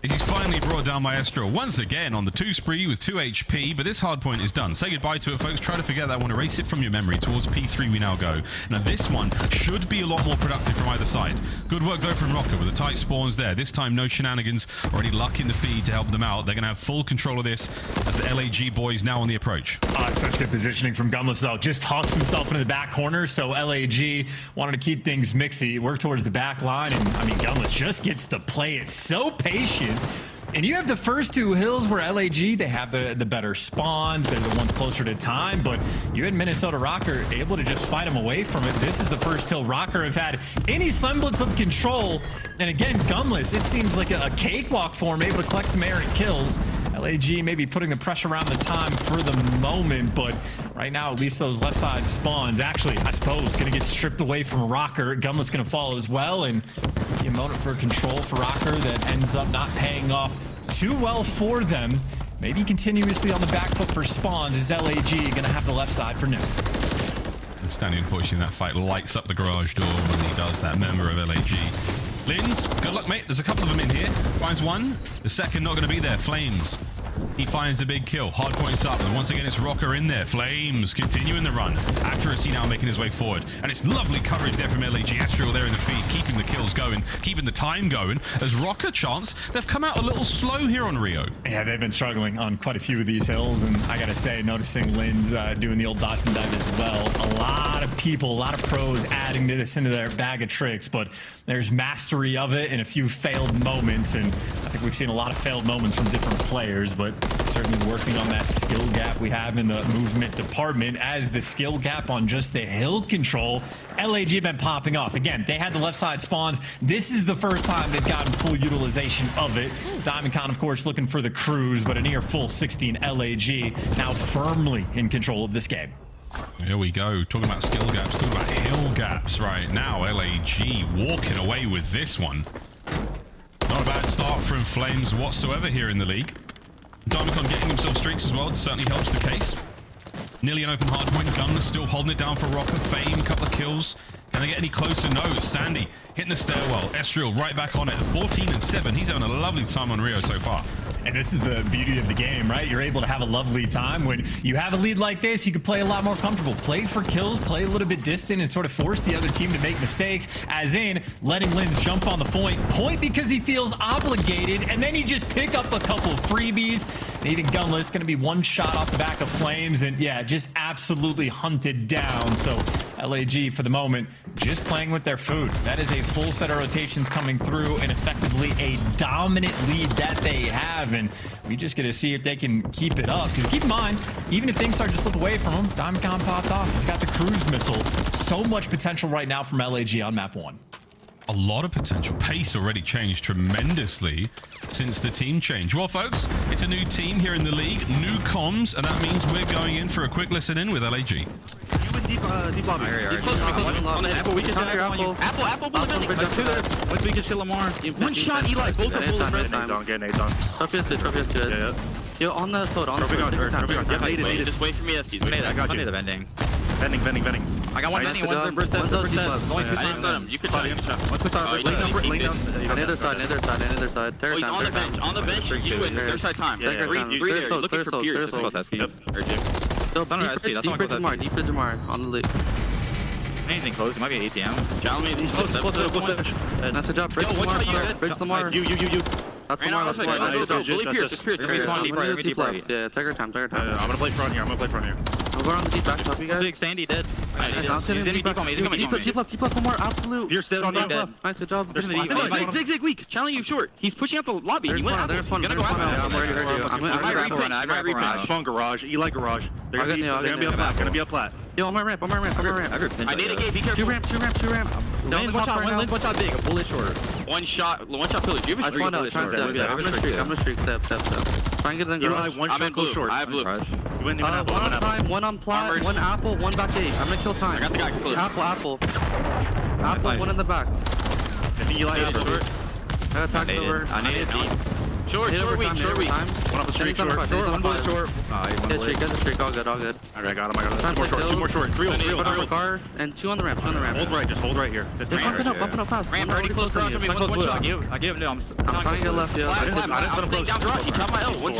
He's finally brought down by Estriel once again on the 2 spree with 2 HP, but this hard point is done. Say goodbye to it, folks. Try to forget that one. Erase it from your memory. Towards P3 we now go. Now this one should be a lot more productive from either side. Good work though from Rocker with the tight spawns there. This time no shenanigans or any luck in the feed to help them out. They're going to have full control of this as the LAG boys now on the approach. It's such good positioning from Gunless though. Just hucks himself into the back corner, so LAG wanted to keep things mixy, work towards the back line, and I mean Gunless just gets to play it so patient. And you have the first 2 hills where LAG, they have the better spawns, they're the ones closer to time, but you had Minnesota Rocker able to just fight them away from it. This is the first hill Rocker have had any semblance of control. And again, Gunless, it seems like a cakewalk for him, able to collect some errant kills. LAG maybe putting the pressure around the time for the moment, but right now, at least those left side spawns, actually, I suppose, going to get stripped away from Rocker. Gunless going to fall as well, and the moment for control for Rocker that ends up not paying off too well for them. Maybe continuously on the back foot for spawns is LAG going to have the left side for now. And Stanley, unfortunately, that fight lights up the garage door when he does that. Member of LAG. Linz, good luck, mate. There's a couple of them in here. Finds one. The second not going to be there. Flames He finds a big kill. Hard points up, and once again it's Rocker in there. Flames continuing the run. Accuracy now making his way forward, and it's lovely coverage there from LAG. Astral there in the feed, keeping the kills going, keeping the time going. As Rocker chance, they've come out a little slow here on Rio. Yeah, they've been struggling on quite a few of these hills, and I gotta say, noticing Lynn's doing the old dodge and dive as well. A lot of people, a lot of pros adding to this into their bag of tricks, but there's mastery of it and a few failed moments, and I think we've seen a lot of failed moments from different players, but certainly working on that skill gap we have in the movement department. As the skill gap on just the hill control, LAG have been popping off. Again, they had the left side spawns. This is the first time they've gotten full utilization of it. DiamondCon, of course, looking for the cruise, but a near full 16 LAG now firmly in control of this game. Here we go, talking about skill gaps, talking about hill gaps right now. LAG walking away with this one. Not a bad start from Flames whatsoever here in the league. DiamondCon getting himself streaks as well, certainly helps the case. Nearly an open hardpoint. Gunner still holding it down for Rocker. Fame, couple of kills. Can they get any closer? No. Standy hitting the stairwell. Estriel right back on it. 14 and 7. He's having a lovely time on Rio so far. And this is the beauty of the game, right? You're able to have a lovely time. When you have a lead like this, you can play a lot more comfortable. Play for kills, play a little bit distant, and sort of force the other team to make mistakes, as in letting Linz jump on the point because he feels obligated, and then you just pick up a couple of freebies. And even Gunless, going to be one shot off the back of Flames, and yeah, just absolutely hunted down. So LAG, for the moment, just playing with their food. That is a full set of rotations coming through, and effectively a dominant lead that they have. And we just get to see if they can keep it up. Because keep in mind, even if things start to slip away from him, DiamondCon popped off. He's got the cruise missile. So much potential right now from LAG on map 1. A lot of potential. Pace already changed tremendously since the team change. Well, folks, it's a new team here in the league, new comms, and that means we're going in for a quick listen in with LAG. Deep lobby. On the apple, we can tell apple. Apple, bullet vending. Let's do this. Once we can kill Lamar. One shot, Eli. Both are bullet vending. Get nades on. Trophy is good. Yeah. Yo, on the foot, on the foot. Just wait for me, STs. I got you. The vending. Vending. I got one vending, one burst test. I didn't stun him. You could try. One quick time. Lay down. On the other side. On the bench, you and their side time. Three there. Looking for Pierce. Deep bridge Mar on the lead. Anything close? It might be an ATM. Challenge me. These close. That's a job. Bridge Lamar. You. That's Lamar. Bully Pierce. Yeah, take our time. I'm gonna play front here. We're on the deep back top, you guys. Big Sandy dead. Keep left, Lamar. Absolute. Pierce dead on me. Nice, good job. Zig, weak. Challenge you short. He's pushing out the lobby. He went out. Gonna go out. I'm ready to hurt you. I might repaint. Spawn garage. Eli garage. They're gonna be up flat. Gonna be up flat. Yo, on my ramp. I need a gate. Be careful. Two ramp. Down one shot big. A bullet short. One shot Philly. Do you have a streak? I'm gonna streak. Step. Try and get in the garage. I'm in blue. I have blue. One on prime, one on plat, one apple, one back gate. I'm gonna kill time. I got the guy close. Apple, one in the back. I think Eli is short. I got over. I need it deep. Short weak. One up the streak, short. One bullet short. Get the streak, all good. Okay, I got him. Two more short. Three on car, and two on the ramp. Hold right here. Bumping up fast. Ramp already close around to me. One shot. I give him no. I'm trying to get left, yeah. I'm playing down garage. He top my L. One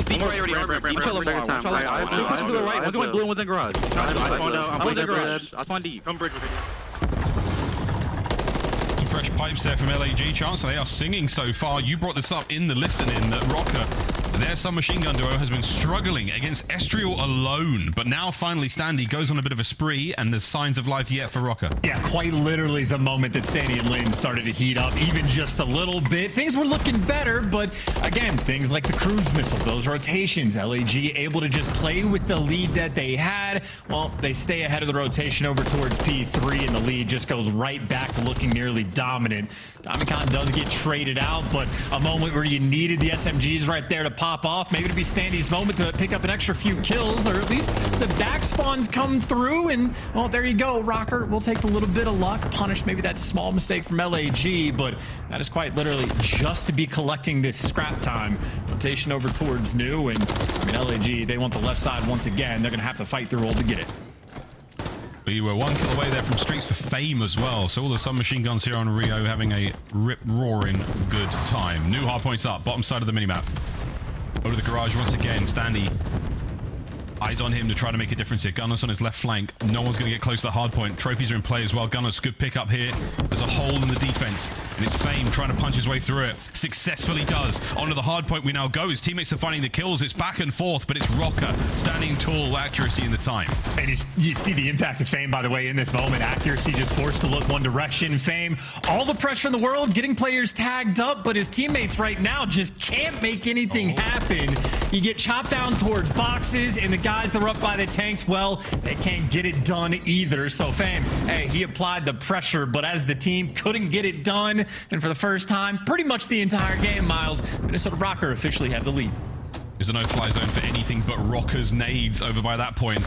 deep right already. Ramp. Kill him every time. I'm to the right. One's going blue and one's in garage. I spawned out. I'm playing the garage. I spawned deep. Come bridge with me. Fresh pipes there from LAG. Chance, they are singing so far. You brought this up in the listen-in that Rocker, their submachine gun duo, has been struggling against Estriel alone. But now finally Standy goes on a bit of a spree, and there's signs of life yet for Rocker. Yeah, quite literally the moment that Standy and Lynn started to heat up even just a little bit. Things were looking better, but again, things like the cruise missile, those rotations, LAG able to just play with the lead that they had. Well, they stay ahead of the rotation over towards P3, and the lead just goes right back to looking nearly dominant. DiamondCon does get traded out, but a moment where you needed the SMGs right there to pop off, maybe to be Standy's moment to pick up an extra few kills, or at least the back spawns come through, and well, there you go. Rocker will take a little bit of luck, punish maybe that small mistake from LAG, but that is quite literally just to be collecting this scrap time. Rotation over towards New, and I mean, LAG, they want the left side once again. They're gonna have to fight through all to get it. We were one kill away there from streaks for Fame as well. So all the submachine guns here on Rio having a rip-roaring good time. New hard points up, bottom side of the minimap. Over the garage once again. Standy. Eyes on him to try to make a difference here. Gunners on his left flank. No one's going to get close to the hard point. Trophies are in play as well. Gunners, good pick up here. There's a hole in the defense. And it's Fame trying to punch his way through it. Successfully does. Onto the hard point we now go. His teammates are finding the kills. It's back and forth, but it's Rocker standing tall. Accuracy in the time. And you see the impact of Fame, by the way, in this moment. Accuracy just forced to look one direction. Fame, all the pressure in the world, getting players tagged up, but his teammates right now just can't make anything happen. You get chopped down towards boxes, and the guys that are up by the tanks, well, they can't get it done either. So Fame, hey, he applied the pressure, but as the team couldn't get it done, and for the first time, pretty much the entire game, Miles, Minnesota Rocker officially have the lead. There's a no-fly zone for anything but Rocker's nades over by that point.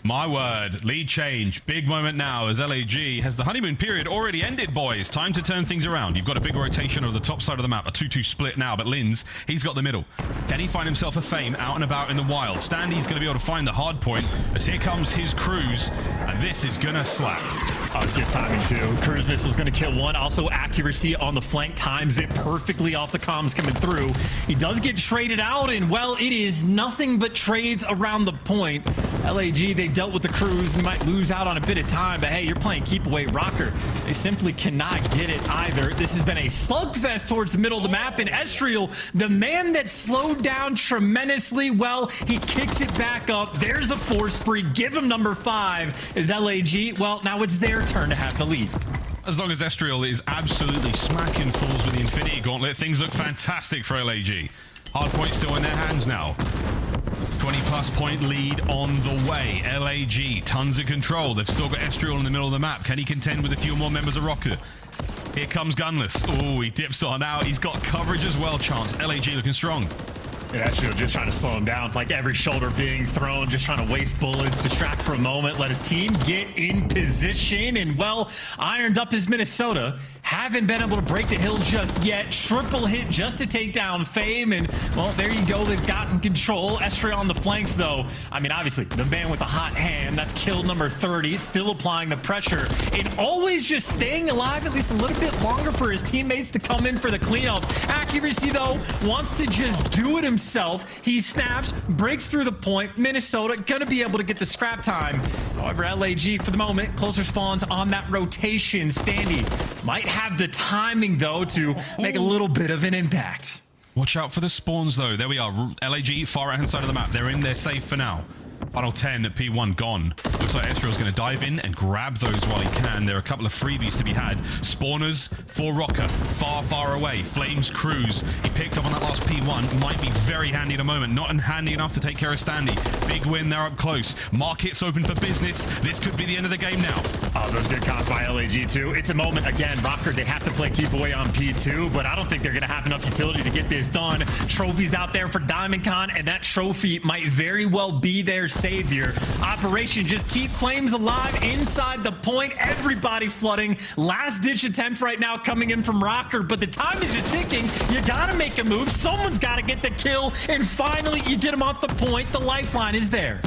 My word, lead change. Big moment now as LAG has the honeymoon period already ended, boys. Time to turn things around. You've got a big rotation over the top side of the map. A 2-2 split now, but Linz, he's got the middle. Can he find himself a Fame out and about in the wild? Standy's going to be able to find the hard point as here comes his Cruise, and this is going to slap. Oh, it's good timing, too. Cruise Missile's going to kill one. Also, accuracy on the flank times it perfectly off the comms coming through. He does get traded out, and, well, it is nothing but trades around the point. LAG, they've dealt with the Cruise. You might lose out on a bit of time, but, hey, you're playing keep away Rocker. They simply cannot get it either. This has been a slugfest towards the middle of the map, and Estriel, the man that slowed down tremendously, well, he kicks it back up. There's a 4 spree. Give him number 5 is LAG. Well, now it's their turn to have the lead. As long as Estriel is absolutely smacking fools with the Infinity Gauntlet, things look fantastic for LAG. Hardpoint still in their hands now. 20-plus point lead on the way. LAG, tons of control. They've still got Estriel in the middle of the map. Can he contend with a few more members of Rocker? Here comes Gunless. Oh, he dips on out. He's got coverage as well, Chance. LAG looking strong. Yeah, Estriel just trying to slow him down. It's like every shoulder being thrown, just trying to waste bullets, distract for a moment, let his team get in position, and, well, ironed up his Minnesota. Haven't been able to break the hill just yet. Triple hit just to take down Fame, and, well, there you go. They've gotten control. Estriel on the flanks, though. I mean, obviously, the man with the hot hand. That's kill number 30, still applying the pressure, and always just staying alive at least a little bit longer for his teammates to come in for the cleanup. Accuracy, though, wants to just do it himself. He snaps, breaks through the point. Minnesota gonna be able to get the scrap time. However, LAG, for the moment, closer spawns on that rotation. Standy might have the timing, though, to make a little bit of an impact. Watch out for the spawns, though. There we are. LAG, far right-hand side of the map. They're in there safe for now. Final 10 at P1 gone. Looks like Estriel's going to dive in and grab those while he can. There are a couple of freebies to be had. Spawners for Rocker. Far, far away. Flames Cruise. He picked up on that last P1. Might be very handy at the moment. Not handy enough to take care of Standy. Big win there up close. Markets open for business. This could be the end of the game now. Oh, those good comps by LAG, too. It's a moment, again, Rocker, they have to play keep away on P2, but I don't think they're going to have enough utility to get this done. Trophies out there for Diamond Con, and that trophy might very well be their savior. Operation just keep Flames alive inside the point. Everybody flooding. Last-ditch attempt right now coming in from Rocker, but the time is just ticking. You got to make a move. Someone's got to get the kill, and finally you get him off the point. The lifeline is there.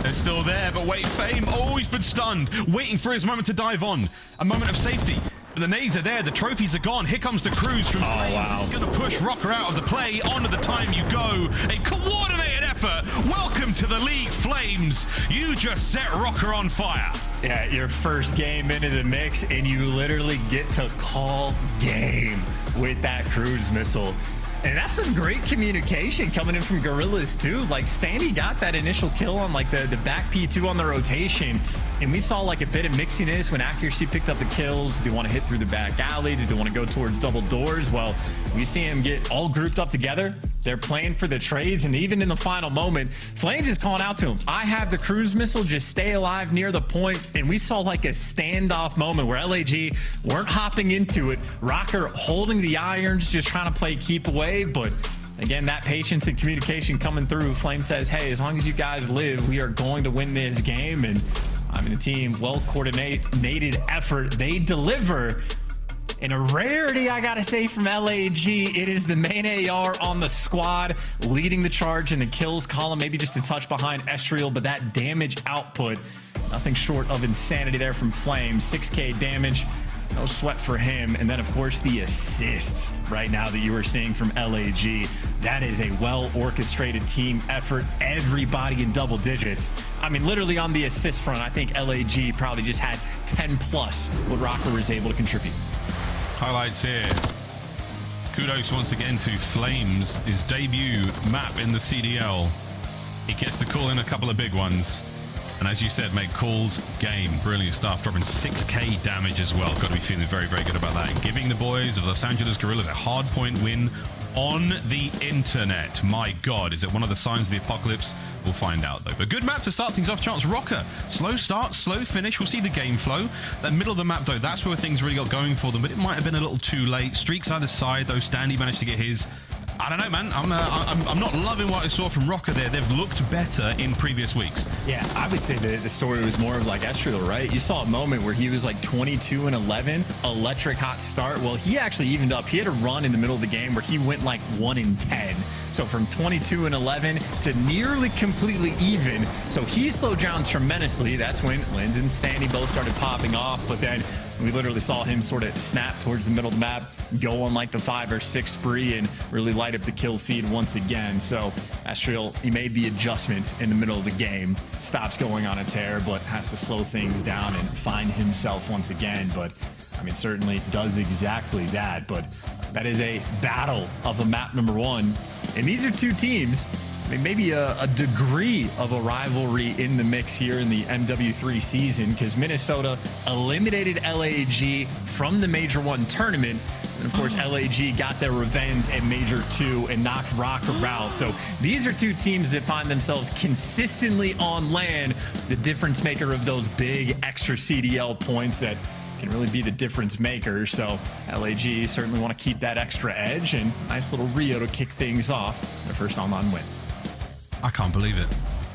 They're still there, but wait, Fame, oh, he's been stunned, waiting for his moment to dive on. A moment of safety. But the nades are there, the trophies are gone. Here comes the Cruise from Flames. Wow. He's going to push Rocker out of the play. Onto the time you go. A coordinated effort. Welcome to the league, Flames. You just set Rocker on fire. Yeah, your first game into the mix, and you literally get to call game with that Cruise missile. And that's some great communication coming in from Gorillas, too. Like, Standy got that initial kill on, like, the back P2 on the rotation. And we saw, like, a bit of mixiness when Accuracy picked up the kills. Did they want to hit through the back alley? Did they want to go towards double doors? Well, we see him get all grouped up together. They're playing for the trades, and even in the final moment, Flames is calling out to him. I have the Cruise missile, just stay alive near the point. And we saw like a standoff moment where LAG weren't hopping into it. Rocker holding the irons, just trying to play keep away. But again, that patience and communication coming through. Flame says, hey, as long as you guys live, we are going to win this game. And I mean, the team, well-coordinated effort. They deliver. And a rarity, I gotta say, from LAG, it is the main AR on the squad, leading the charge in the kills column, maybe just a touch behind Estriel, but that damage output, nothing short of insanity there from Flame. 6K damage no sweat for him. And then, of course, the assists right now that you are seeing from LAG. That is a well-orchestrated team effort. Everybody in double digits. I mean, literally on the assist front, I think LAG probably just had 10 plus what Rocker was able to contribute. Highlights here. Kudos once again to Flames, his debut map in the CDL. He gets to call in a couple of big ones. And as you said, make calls, game. Brilliant stuff. Dropping 6k damage as well. Got to be feeling very, very good about that. And giving the boys of Los Angeles Guerrillas a hard point win on the internet. My God, is it one of the signs of the apocalypse? We'll find out, though. But good map to start things off. Chance Rocker. Slow start, slow finish. We'll see the game flow. That middle of the map, though, that's where things really got going for them. But it might have been a little too late. Streaks either side, though. Standy managed to get his. I don't know, man. I'm not loving what I saw from Rocker there. They've looked better in previous weeks. Yeah, I would say the story was more of like Estriel, right? You saw a moment where he was like 22-11, electric hot start. Well, he actually evened up. He had a run in the middle of the game where he went like 1-10. So from 22-11 to nearly completely even. So he slowed down tremendously. That's when Linz and Sandy both started popping off. But then we literally saw him sort of snap towards the middle of the map, go on like the 5 or 6 spree and really light up the kill feed once again. So Estriel, he made the adjustment in the middle of the game, stops going on a tear, but has to slow things down and find himself once again. But I mean, certainly does exactly that. But that is a battle of a map number 1. And these are two teams, I mean, maybe a degree of a rivalry in the mix here in the MW3 season, because Minnesota eliminated LAG from the Major 1 tournament. And of course, LAG got their revenge at Major 2 and knocked Rocker out. So these are two teams that find themselves consistently on LAN, the difference maker of those big extra CDL points that can really be the difference maker. So LAG certainly want to keep that extra edge, and nice little Rio to kick things off, their first online win. I can't believe it.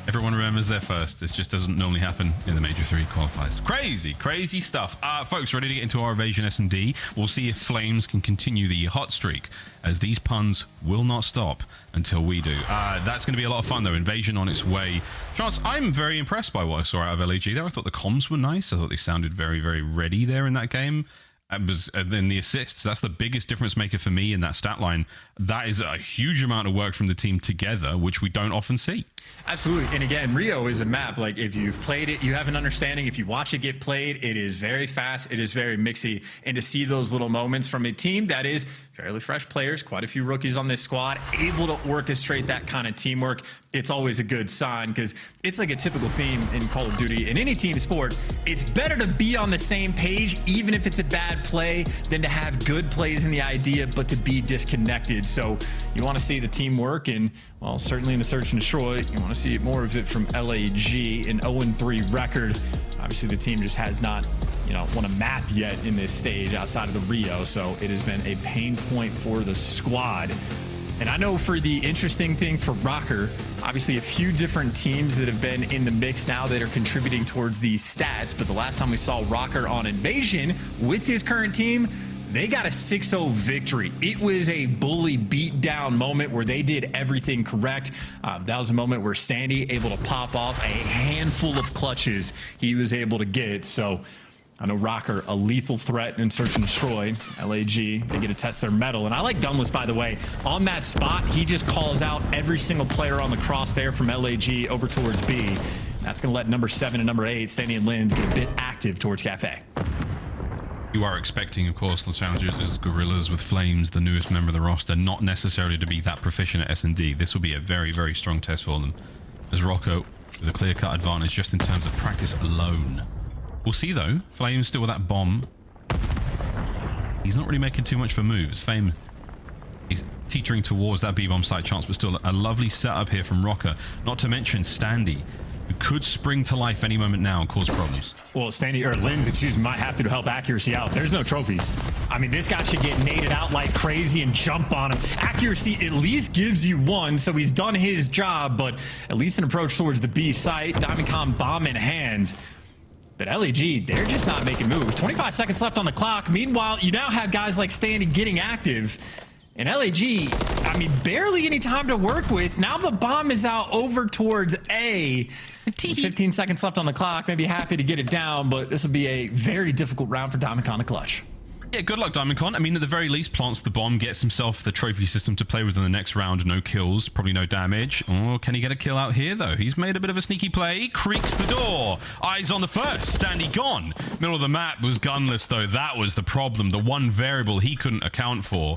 Everyone remembers their first. This just doesn't normally happen in the Major 3 qualifiers. Crazy, crazy stuff. Folks, ready to get into our Evasion S&D? We'll see if Flames can continue the hot streak, as these puns will not stop until we do. That's going to be a lot of fun, though. Invasion on its way. Chance, I'm very impressed by what I saw out of LAG there. I thought the comms were nice. I thought they sounded very, very ready there in that game. And then the assists, that's the biggest difference maker for me in that stat line. That is a huge amount of work from the team together, which we don't often see. Absolutely. And again, Rio is a map. Like, if you've played it, you have an understanding. If you watch it get played, it is very fast. It is very mixy. And to see those little moments from a team that is fairly fresh players, quite a few rookies on this squad, able to orchestrate that kind of teamwork, it's always a good sign, because it's like a typical theme in Call of Duty. In any team sport, it's better to be on the same page, even if it's a bad play, than to have good plays in the idea, but to be disconnected. So you want to see the teamwork, and well, certainly in the Search and Destroy, you want to see more of it from LAG, an 0-3 record. Obviously, the team just has not, won a map yet in this stage outside of the Rio, so it has been a pain point for the squad. And I know for the interesting thing for Rocker, obviously a few different teams that have been in the mix now that are contributing towards these stats, but the last time we saw Rocker on Invasion with his current team, they got a 6-0 victory. It was a bully beatdown moment where they did everything correct. That was a moment where Sandy able to pop off a handful of clutches he was able to get. So I know Rocker, a lethal threat in Search and Destroy. LAG, they get to test their mettle. And I like Gunless, by the way. On that spot, he just calls out every single player on the cross there from LAG over towards B. That's going to let number 7 and number 8, Sandy and Linz, get a bit active towards Cafe. You are expecting, of course, Los Angeles Guerrillas with Flames, the newest member of the roster, not necessarily to be that proficient at S&D. This will be a very, very strong test for them, as Rocco with a clear-cut advantage just in terms of practice alone. We'll see, though. Flames still with that bomb. He's not really making too much for moves. Fame, he's teetering towards that B-bomb site chance, but still a lovely setup here from Rocker. Not to mention Standy, who could spring to life any moment now and cause problems. Well, Linz, might have to help accuracy out. There's no trophies. I mean, this guy should get naded out like crazy and jump on him. Accuracy at least gives you 1, so he's done his job, but at least an approach towards the B site. Diamondcom bomb in hand. But LAG, they're just not making moves. 25 seconds left on the clock. Meanwhile, you now have guys like Standy getting active. And LAG, I mean, barely any time to work with. Now the bomb is out over towards A. 15 seconds left on the clock. Maybe happy to get it down, but this will be a very difficult round for Diamondcon to clutch. Yeah, good luck, Diamondcon. I mean, at the very least, plants the bomb, gets himself the trophy system to play with in the next round. No kills, probably no damage. Oh, can he get a kill out here, though? He's made a bit of a sneaky play. Creaks the door. Eyes on the first. Standy gone. Middle of the map was gunless, though. That was the problem. The one variable he couldn't account for.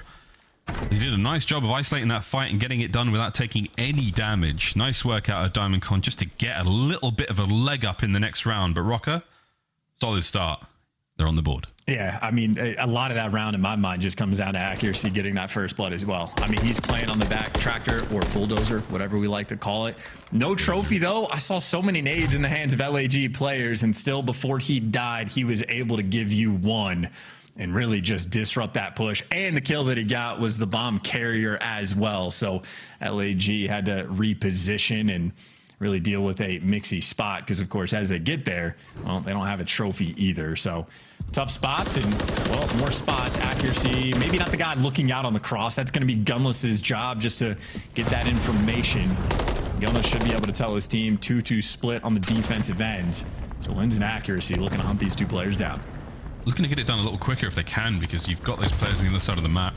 He did a nice job of isolating that fight and getting it done without taking any damage. Nice work out of Diamondcon just to get a little bit of a leg up in the next round. But Rocker, solid start. They're on the board. Yeah, I mean, a lot of that round in my mind just comes down to accuracy, getting that first blood as well. I mean, he's playing on the back tractor or bulldozer, whatever we like to call it. No trophy, though. I saw so many nades in the hands of LAG players, and still before he died, he was able to give you one and really just disrupt that push. And the kill that he got was the bomb carrier as well. So LAG had to reposition and really deal with a mixy spot because, of course, as they get there, well, they don't have a trophy either. So tough spots and, well, more spots, accuracy. Maybe not the guy looking out on the cross. That's going to be Gunless's job just to get that information. Gunless should be able to tell his team 2-2 split on the defensive end. So Lin's and accuracy looking to hunt these two players down. Looking to get it done a little quicker if they can, because you've got those players on the other side of the map.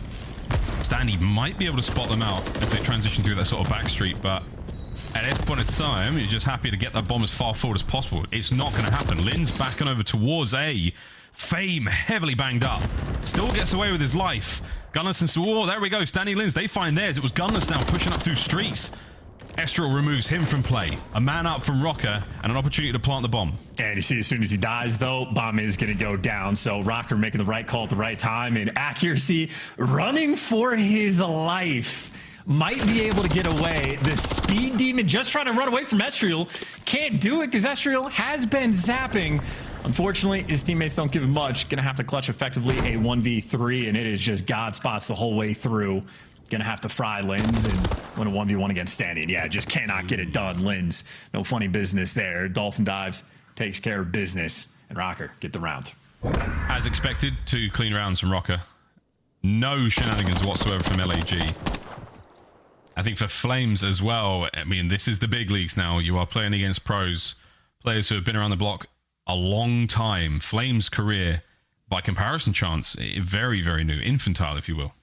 Standy might be able to spot them out as they transition through that sort of back street, but at this point in time, you're just happy to get that bomb as far forward as possible. It's not going to happen. Lin's backing over towards A. Fame heavily banged up. Still gets away with his life. Gunless and oh, there we go. Standy Lin's, they find theirs. It was Gunless now pushing up through streets. Estriel removes him from play. A man up from Rocker and an opportunity to plant the bomb. And you see, as soon as he dies, though, bomb is going to go down. So Rocker making the right call at the right time, and accuracy running for his life. Might be able to get away. The speed demon just trying to run away from Estriel. Can't do it because Estriel has been zapping. Unfortunately, his teammates don't give him much. Gonna have to clutch effectively a 1v3, and it is just God spots the whole way through. Gonna have to fry Linz and win a 1v1 against Standy. Yeah, just cannot get it done. Linz, no funny business there. Dolphin dives, takes care of business, and Rocker get the round. As expected, 2 clean rounds from Rocker. No shenanigans whatsoever from LAG. I think for Flames as well, I mean, this is the big leagues now. You are playing against pros, players who have been around the block a long time. Flames' career, by comparison chance, very, very new, infantile, if you will.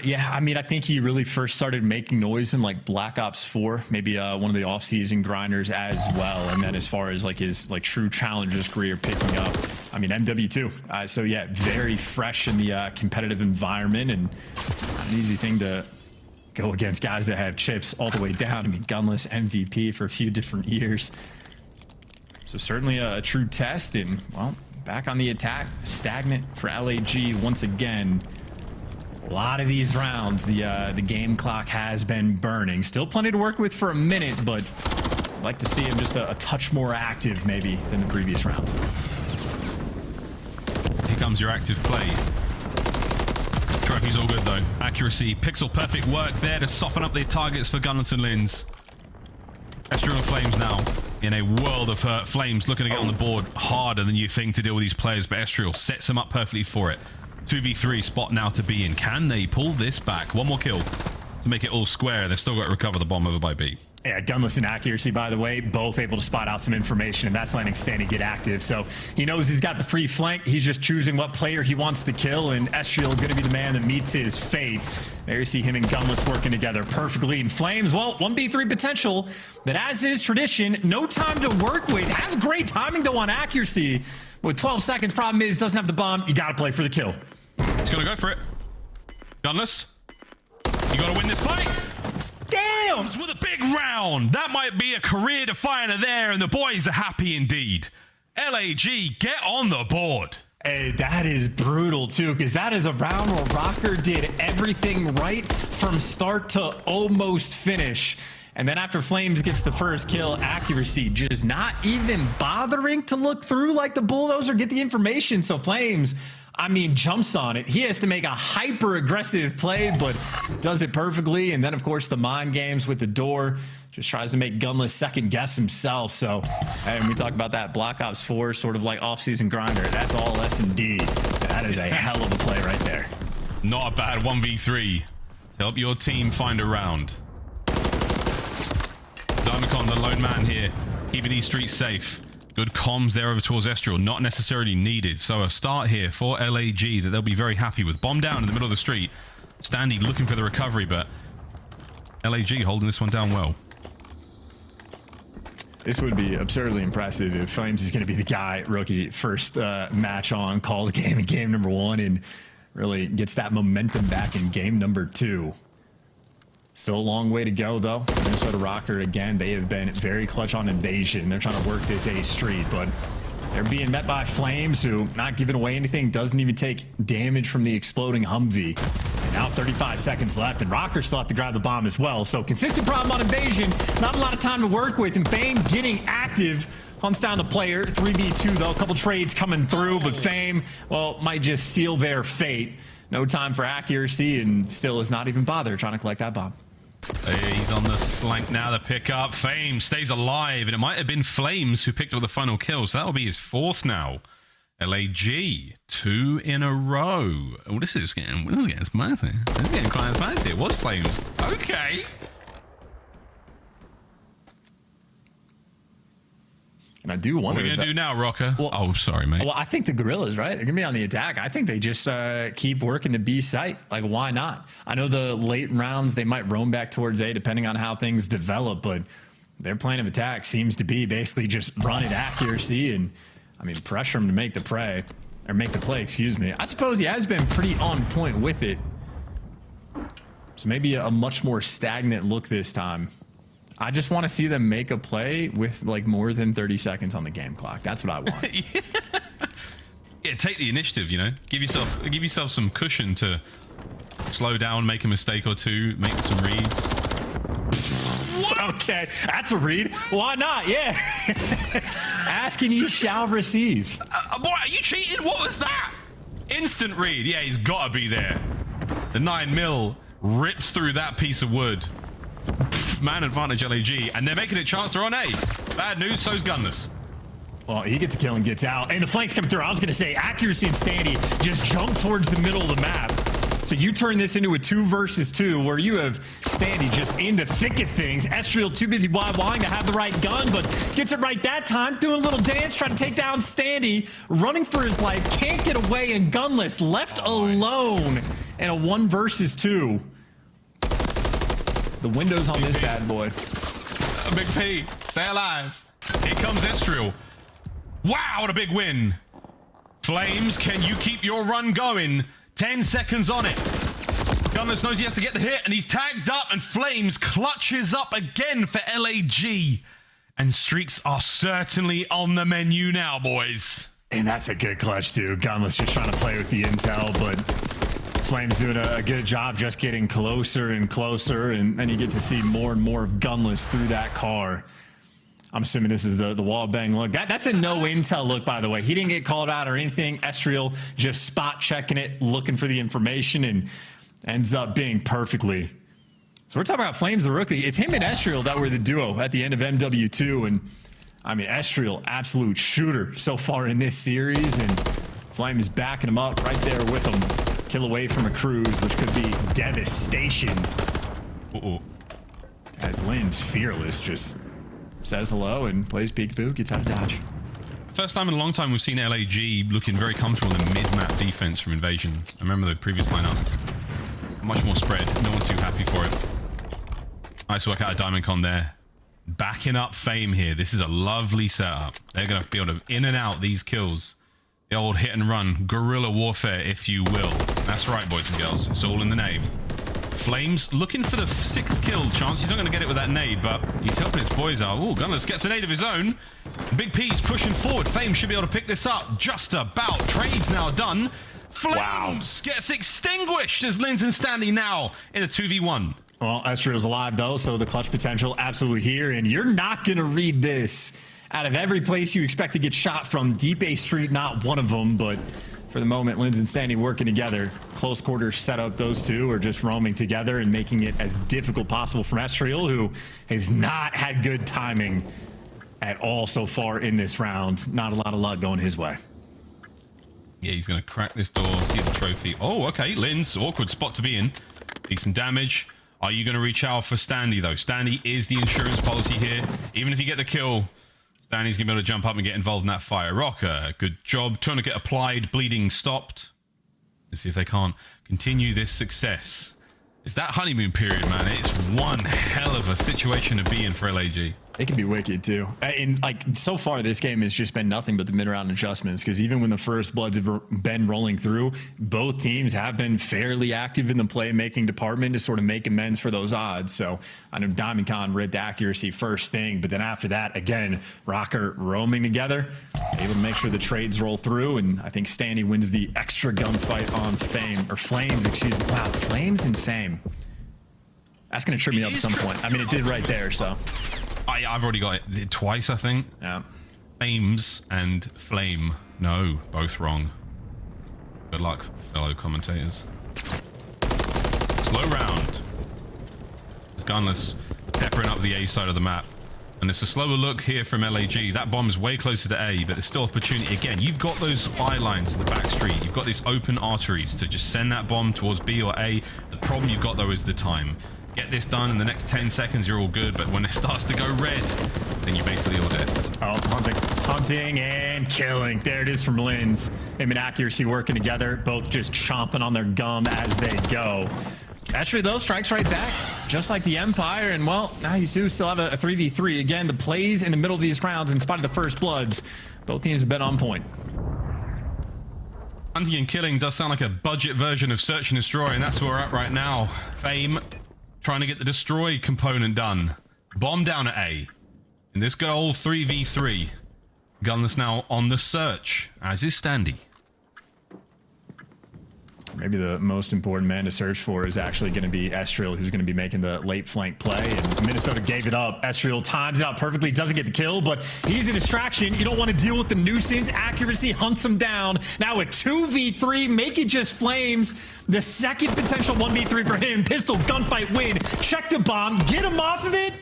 Yeah, I mean, I think he really first started making noise in like Black Ops 4, maybe one of the off-season grinders as well. And then as far as like his like true challengers career picking up, I mean, MW2. So yeah, very fresh in the competitive environment, and not an easy thing to go against guys that have chips all the way down. I mean, Gunless MVP for a few different years. So certainly a true test, and well, back on the attack, stagnant for LAG once again. A lot of these rounds, the game clock has been burning. Still plenty to work with for a minute, but I'd like to see him just a touch more active maybe than the previous rounds. Here comes your active play. Trophy's all good though. Accuracy, pixel perfect work there to soften up the targets for Gunless and Linz. Estriel and Flames now in a world of hurt. Flames looking to get on the board harder than you think to deal with these players, but Estriel sets them up perfectly for it. 2v3 spot now to be in. Can they pull this back? One more kill to make it all square. They've still got to recover the bomb over by B. Yeah, Gunless and accuracy, by the way, both able to spot out some information, and that's letting Standy get active. So he knows he's got the free flank. He's just choosing what player he wants to kill, and Estriel going to be the man that meets his fate. There you see him and Gunless working together perfectly. And Flames, well, 1v3 potential, but as is tradition, no time to work with. Has great timing, though, on accuracy. With 12 seconds, problem is, doesn't have the bomb. You got to play for the kill. He's going to go for it. Gunless, you got to win this fight. Damn! With a big round. That might be a career definer there, and the boys are happy indeed. LAG, get on the board. Hey, that is brutal too, because that is a round where Rocker did everything right from start to almost finish. And then after Flames gets the first kill, accuracy just not even bothering to look through like the bulldozer, get the information. So Flames, I mean, jumps on it. He has to make a hyper-aggressive play, but does it perfectly. And then, of course, the mind games with the door. Just tries to make Gunless second guess himself. So, and we talk about that Black Ops 4 sort of like off-season grinder. That's all S&D. That is a hell of a play right there. Not a bad 1v3. Help your team find a round. Diamondcon, the lone man here, keeping these streets safe. Good comms there over towards Estriel, not necessarily needed. So a start here for LAG that they'll be very happy with. Bomb down in the middle of the street. Standy looking for the recovery, but LAG holding this one down well. This would be absurdly impressive if Flames is going to be the guy, rookie, first match on, calls game in game number 1 and really gets that momentum back in game number 2. Still a long way to go, though. Minnesota Rocker, again, they have been very clutch on invasion. They're trying to work this A street, but they're being met by Flames, who, not giving away anything, doesn't even take damage from the exploding Humvee. And now 35 seconds left, and Rocker still have to grab the bomb as well. So consistent problem on invasion, not a lot of time to work with, and Fame getting active. Hunts down the player, 3v2 though, a couple trades coming through, but Fame, well, might just seal their fate. No time for accuracy, and still is not even bothered trying to collect that bomb. He's on the flank now, the pickup. Fame stays alive, and it might have been Flames who picked up the final kill, so that'll be his 4th now. LAG, 2 in a row. Oh, this is getting spicy. This is getting quite spicy. It was Flames. Okay. And I do wonder. What are we going to do now, Rocker? Well, oh, sorry, mate. Well, I think the Gorillas, right? They're going to be on the attack. I think they just keep working the B site. Like, why not? I know the late rounds, they might roam back towards A depending on how things develop, but their plan of attack seems to be basically just run at accuracy and, I mean, pressure him to make the play. Or make the play, excuse me. I suppose he has been pretty on point with it. So maybe a much more stagnant look this time. I just want to see them make a play with like more than 30 seconds on the game clock. That's what I want. Yeah, take the initiative, you know. Give yourself some cushion to slow down, make a mistake or two, make some reads. Okay, that's a read. Why not? Yeah. Ask and you shall receive. Boy, are you cheating? What was that? Instant read. Yeah, he's got to be there. The 9mm rips through that piece of wood. Man advantage LAG, and they're making it chance they're on A. Bad news, so's Gunless. Well, he gets a kill and gets out. And the flanks come through. I was going to say, accuracy and Standy just jump towards the middle of the map. So you turn this into a 2 versus 2 where you have Standy just in the thick of things. Estriel too busy YYing to have the right gun, but gets it right that time. Doing a little dance, trying to take down Standy. Running for his life, can't get away, and Gunless left alone in a 1 versus 2. The windows on this bad boy. Big P, stay alive. Here comes Estriel. Wow, what a big win. Flames, can you keep your run going? 10 seconds on it. Gunless knows he has to get the hit, and he's tagged up, and Flames clutches up again for LAG. And streaks are certainly on the menu now, boys. And that's a good clutch, too. Gunless just trying to play with the intel, but Flames doing a good job just getting closer and closer, and then you get to see more and more of Gunless through that car. I'm assuming this is the wall bang look. That's a no intel look, by the way. He didn't get called out or anything. Estriel just spot checking it, looking for the information, and ends up being perfectly. So we're talking about Flames the rookie. It's him and Estriel that were the duo at the end of MW2, and I mean, Estriel, absolute shooter so far in this series, and Flames backing him up right there with him. Kill away from a cruise, which could be devastation. As Lynn's fearless just says hello and plays peekaboo, gets out of dodge. First time in a long time we've seen LAG looking very comfortable in the mid-map defense from Invasion. I remember the previous lineup. Much more spread. No one too happy for it. Nice work out of Diamondcon there. Backing up Fame here. This is a lovely setup. They're going to be able to in and out these kills. The old hit and run, guerrilla warfare, if you will. That's right, boys and girls. It's all in the name. Flames looking for the 6th kill chance. He's not going to get it with that nade, but he's helping his boys out. Oh, Gunless gets a nade of his own. Big P's pushing forward. Fame should be able to pick this up just about. Trades now done. Flames gets extinguished as Lynn's and Standy now in a 2v1. Well, Estriel's alive, though, so the clutch potential absolutely here, and you're not going to read this. Out of every place you expect to get shot from, Deep A Street, not one of them, but for the moment, Lynn's and Standy working together. Close quarters setup, those two are just roaming together and making it as difficult possible for Estriel, who has not had good timing at all so far in this round. Not a lot of luck going his way. Yeah, he's going to crack this door, see the trophy. Oh, okay, Lynn's awkward spot to be in. Decent damage. Are you going to reach out for Standy, though? Standy is the insurance policy here. Even if you get the kill, Standy's going to be able to jump up and get involved in that fire. Rocker, good job. Tourniquet applied, bleeding stopped. Let's see if they can't continue this success. It's that honeymoon period, man. It's one hell of a situation to be in for LAG. It can be wicked too. And like so far, this game has just been nothing but the mid-round adjustments. Because even when the first bloods have been rolling through, both teams have been fairly active in the playmaking department to sort of make amends for those odds. So I know Diamond Con ripped accuracy first thing, but then after that, again, Rocker roaming together, able to make sure the trades roll through. And I think Standy wins the extra gunfight on Flames, excuse me. Wow, Flames and Fame. That's going to trip me up at some point. I mean, it did right there, so. I've already got it twice, I think. Yeah. Flames and Flame. No, both wrong. Good luck, fellow commentators. Slow round. It's Gunless peppering up the A side of the map. And it's a slower look here from LAG. That bomb's way closer to A, but there's still opportunity. Again, you've got those spy lines in the back street. You've got these open arteries to just send that bomb towards B or A. The problem you've got, though, is the time. Get this done in the next 10 seconds, you're all good. But when it starts to go red, then you're basically all dead. Oh, hunting and killing. There it is from Linz. Him and accuracy working together, both just chomping on their gum as they go. Actually, those strikes right back, just like the Empire. And, well, now you do still have a 3v3. Again, the plays in the middle of these rounds, in spite of the first bloods, both teams have been on point. Hunting and killing does sound like a budget version of Search and Destroy, and that's where we're at right now. Fame trying to get the Destroy component done. Bomb down at A. In this good old 3v3. Gunless now on the search, as is Standy. Maybe the most important man to search for is actually going to be Estriel, who's going to be making the late flank play. And Minnesota gave it up. Estriel times it out perfectly, doesn't get the kill, but he's a distraction. You don't want to deal with the nuisance. Accuracy hunts him down. Now a 2v3, make it just Flames. The second potential 1v3 for him. Pistol, gunfight, win. Check the bomb, get him off of it,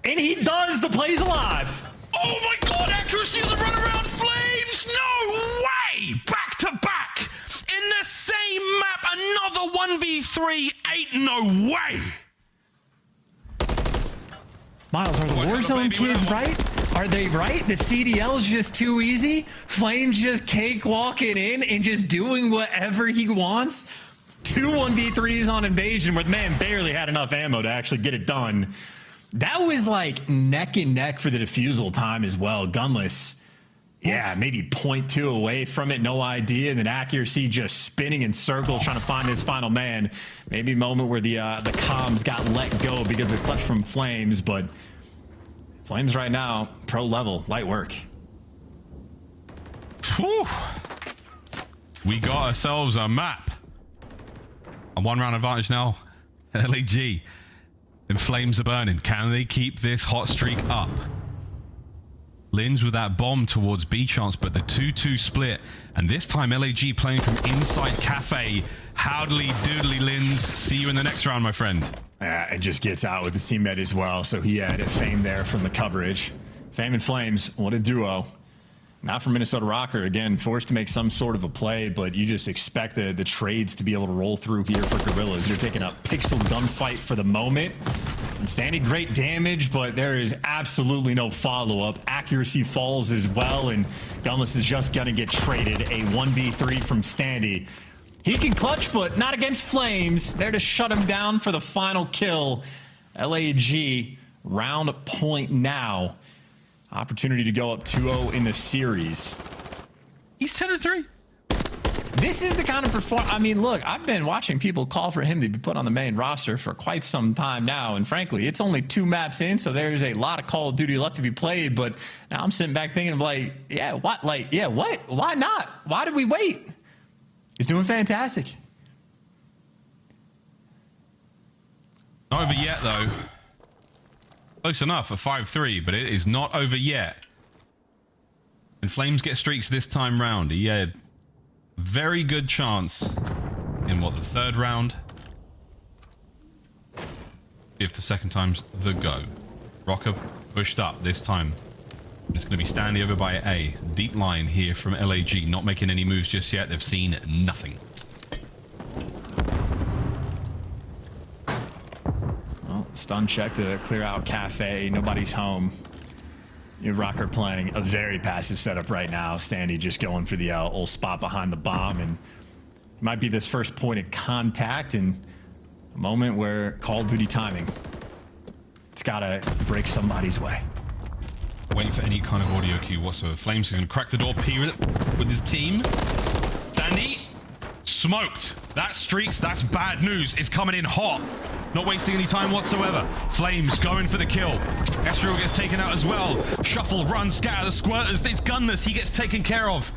and he does. The play's alive. Oh my god, accuracy on the runaround. Flames, no way! Back to back! In the same map, another 1v3, ain't no way! Miles, are the Warzone kids right? Are they right? The CDL's just too easy? Flames just cakewalking in and just doing whatever he wants? 2 1v3s on Invasion where the man barely had enough ammo to actually get it done. That was like neck and neck for the defusal time as well. Gunless, yeah, maybe 0.2 away from it, no idea. And then accuracy just spinning in circles, trying to find his final man. Maybe a moment where the comms got let go because of the clutch from Flames, but Flames right now, pro level, light work. Whew. We got ourselves a map. A 1-round advantage now. LAG. And Flames are burning. Can they keep this hot streak up? Linz with that bomb towards B chance, but the 2-2 split. And this time LAG playing from inside Cafe. Howdly doodly Linz. See you in the next round, my friend. It just gets out with his teammate as well. So he had Fame there from the coverage. Fame and Flames, what a duo. Not for Minnesota Rocker, again, forced to make some sort of a play, but you just expect the trades to be able to roll through here for Gorillas. You're taking a pixel gunfight for the moment. And Standy, great damage, but there is absolutely no follow-up. Accuracy falls as well, and Gunless is just going to get traded. A 1v3 from Standy. He can clutch, but not against Flames. There to shut him down for the final kill. LAG, round point now. Opportunity to go up 2-0 in the series. He's 10-3. This is the kind of performance. I mean, look, I've been watching people call for him to be put on the main roster for quite some time now. And frankly, it's only 2 maps in, so there's a lot of Call of Duty left to be played. But now I'm sitting back thinking, like, yeah, what? Like, yeah, what? Why not? Why did we wait? He's doing fantastic. Not over yet, though. Close enough at 5-3, but it is not over yet. And Flames get streaks this time round. He had very good chance in, what, the 3rd round? If the second time's the go. Rocker pushed up this time. It's going to be Standy over by A. Deep line here from LAG. Not making any moves just yet. They've seen nothing. Stun check to clear out Cafe. Nobody's home. You have Rocker playing a very passive setup right now. Standy just going for the old spot behind the bomb, and it might be this first point of contact and a moment where Call of Duty timing. It's gotta break somebody's way. Waiting for any kind of audio cue whatsoever. Flames is going to crack the door P with his team. Standy smoked. That Streaks, that's bad news. It's coming in hot. Not wasting any time whatsoever. Flames going for the kill. Ezreal gets taken out as well. Shuffle, run, scatter the squirters. It's gunless. He gets taken care of.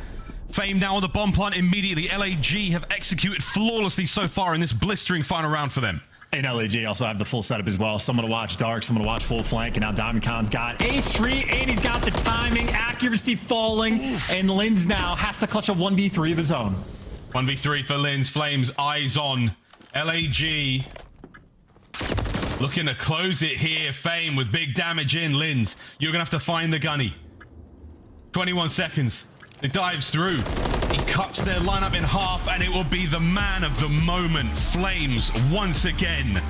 Fame down with the bomb plant immediately. LAG have executed flawlessly so far in this blistering final round for them. And LAG also have the full setup as well. Someone to watch Dark, someone to watch full flank, and now Diamond Khan's got Ace Street, and he's got the timing, accuracy falling, and Linz now has to clutch a 1v3 of his own. 1v3 for Linz. Flames, eyes on. LAG looking to close it here. Fame with big damage in. Linz, you're going to have to find the gunny. 21 seconds. It dives through. He cuts their lineup in half, and it will be the man of the moment. Flames, once again,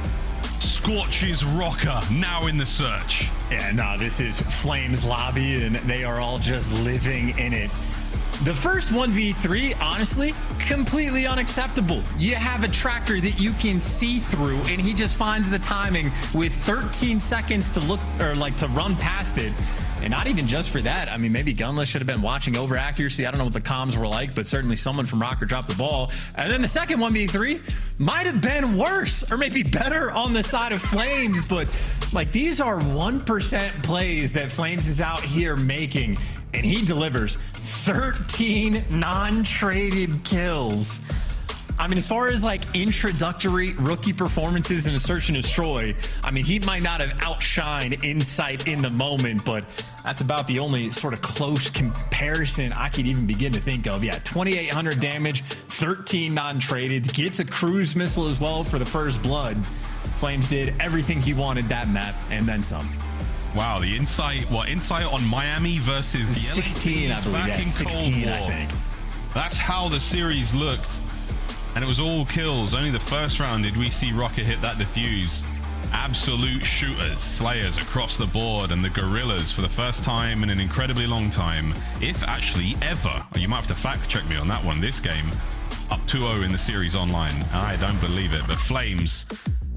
scorches Rocker, now in the search. Yeah, no, this is Flames lobby, and they are all just living in it. The first 1v3, honestly, completely unacceptable. You have a tracker that you can see through, and he just finds the timing with 13 seconds to look, or like to run past it. And not even just for that. I mean, maybe Gunless should have been watching over accuracy. I don't know what the comms were like, but certainly someone from Rocker dropped the ball. And then the second 1v3 might have been worse, or maybe better on the side of Flames. But like, these are 1% plays that Flames is out here making, and he delivers 13 non-traded kills. I mean, as far as like introductory rookie performances in a search and destroy, I mean, he might not have outshined Insight in the moment, but that's about the only sort of close comparison I could even begin to think of. Yeah, 2,800 damage, 13 non-traded, gets a cruise missile as well for the first blood. Flames did everything he wanted that map, and then some. Wow, the Insight, Insight on Miami versus the 16, I believe, yeah, 16, I think. That's how the series looked. And it was all kills. Only the first round did we see Rocket hit that defuse. Absolute shooters, slayers across the board, and the Gorillas for the first time in an incredibly long time, if actually ever. You might have to fact check me on that one. This game, up 2-0 in the series online. I don't believe it, but Flames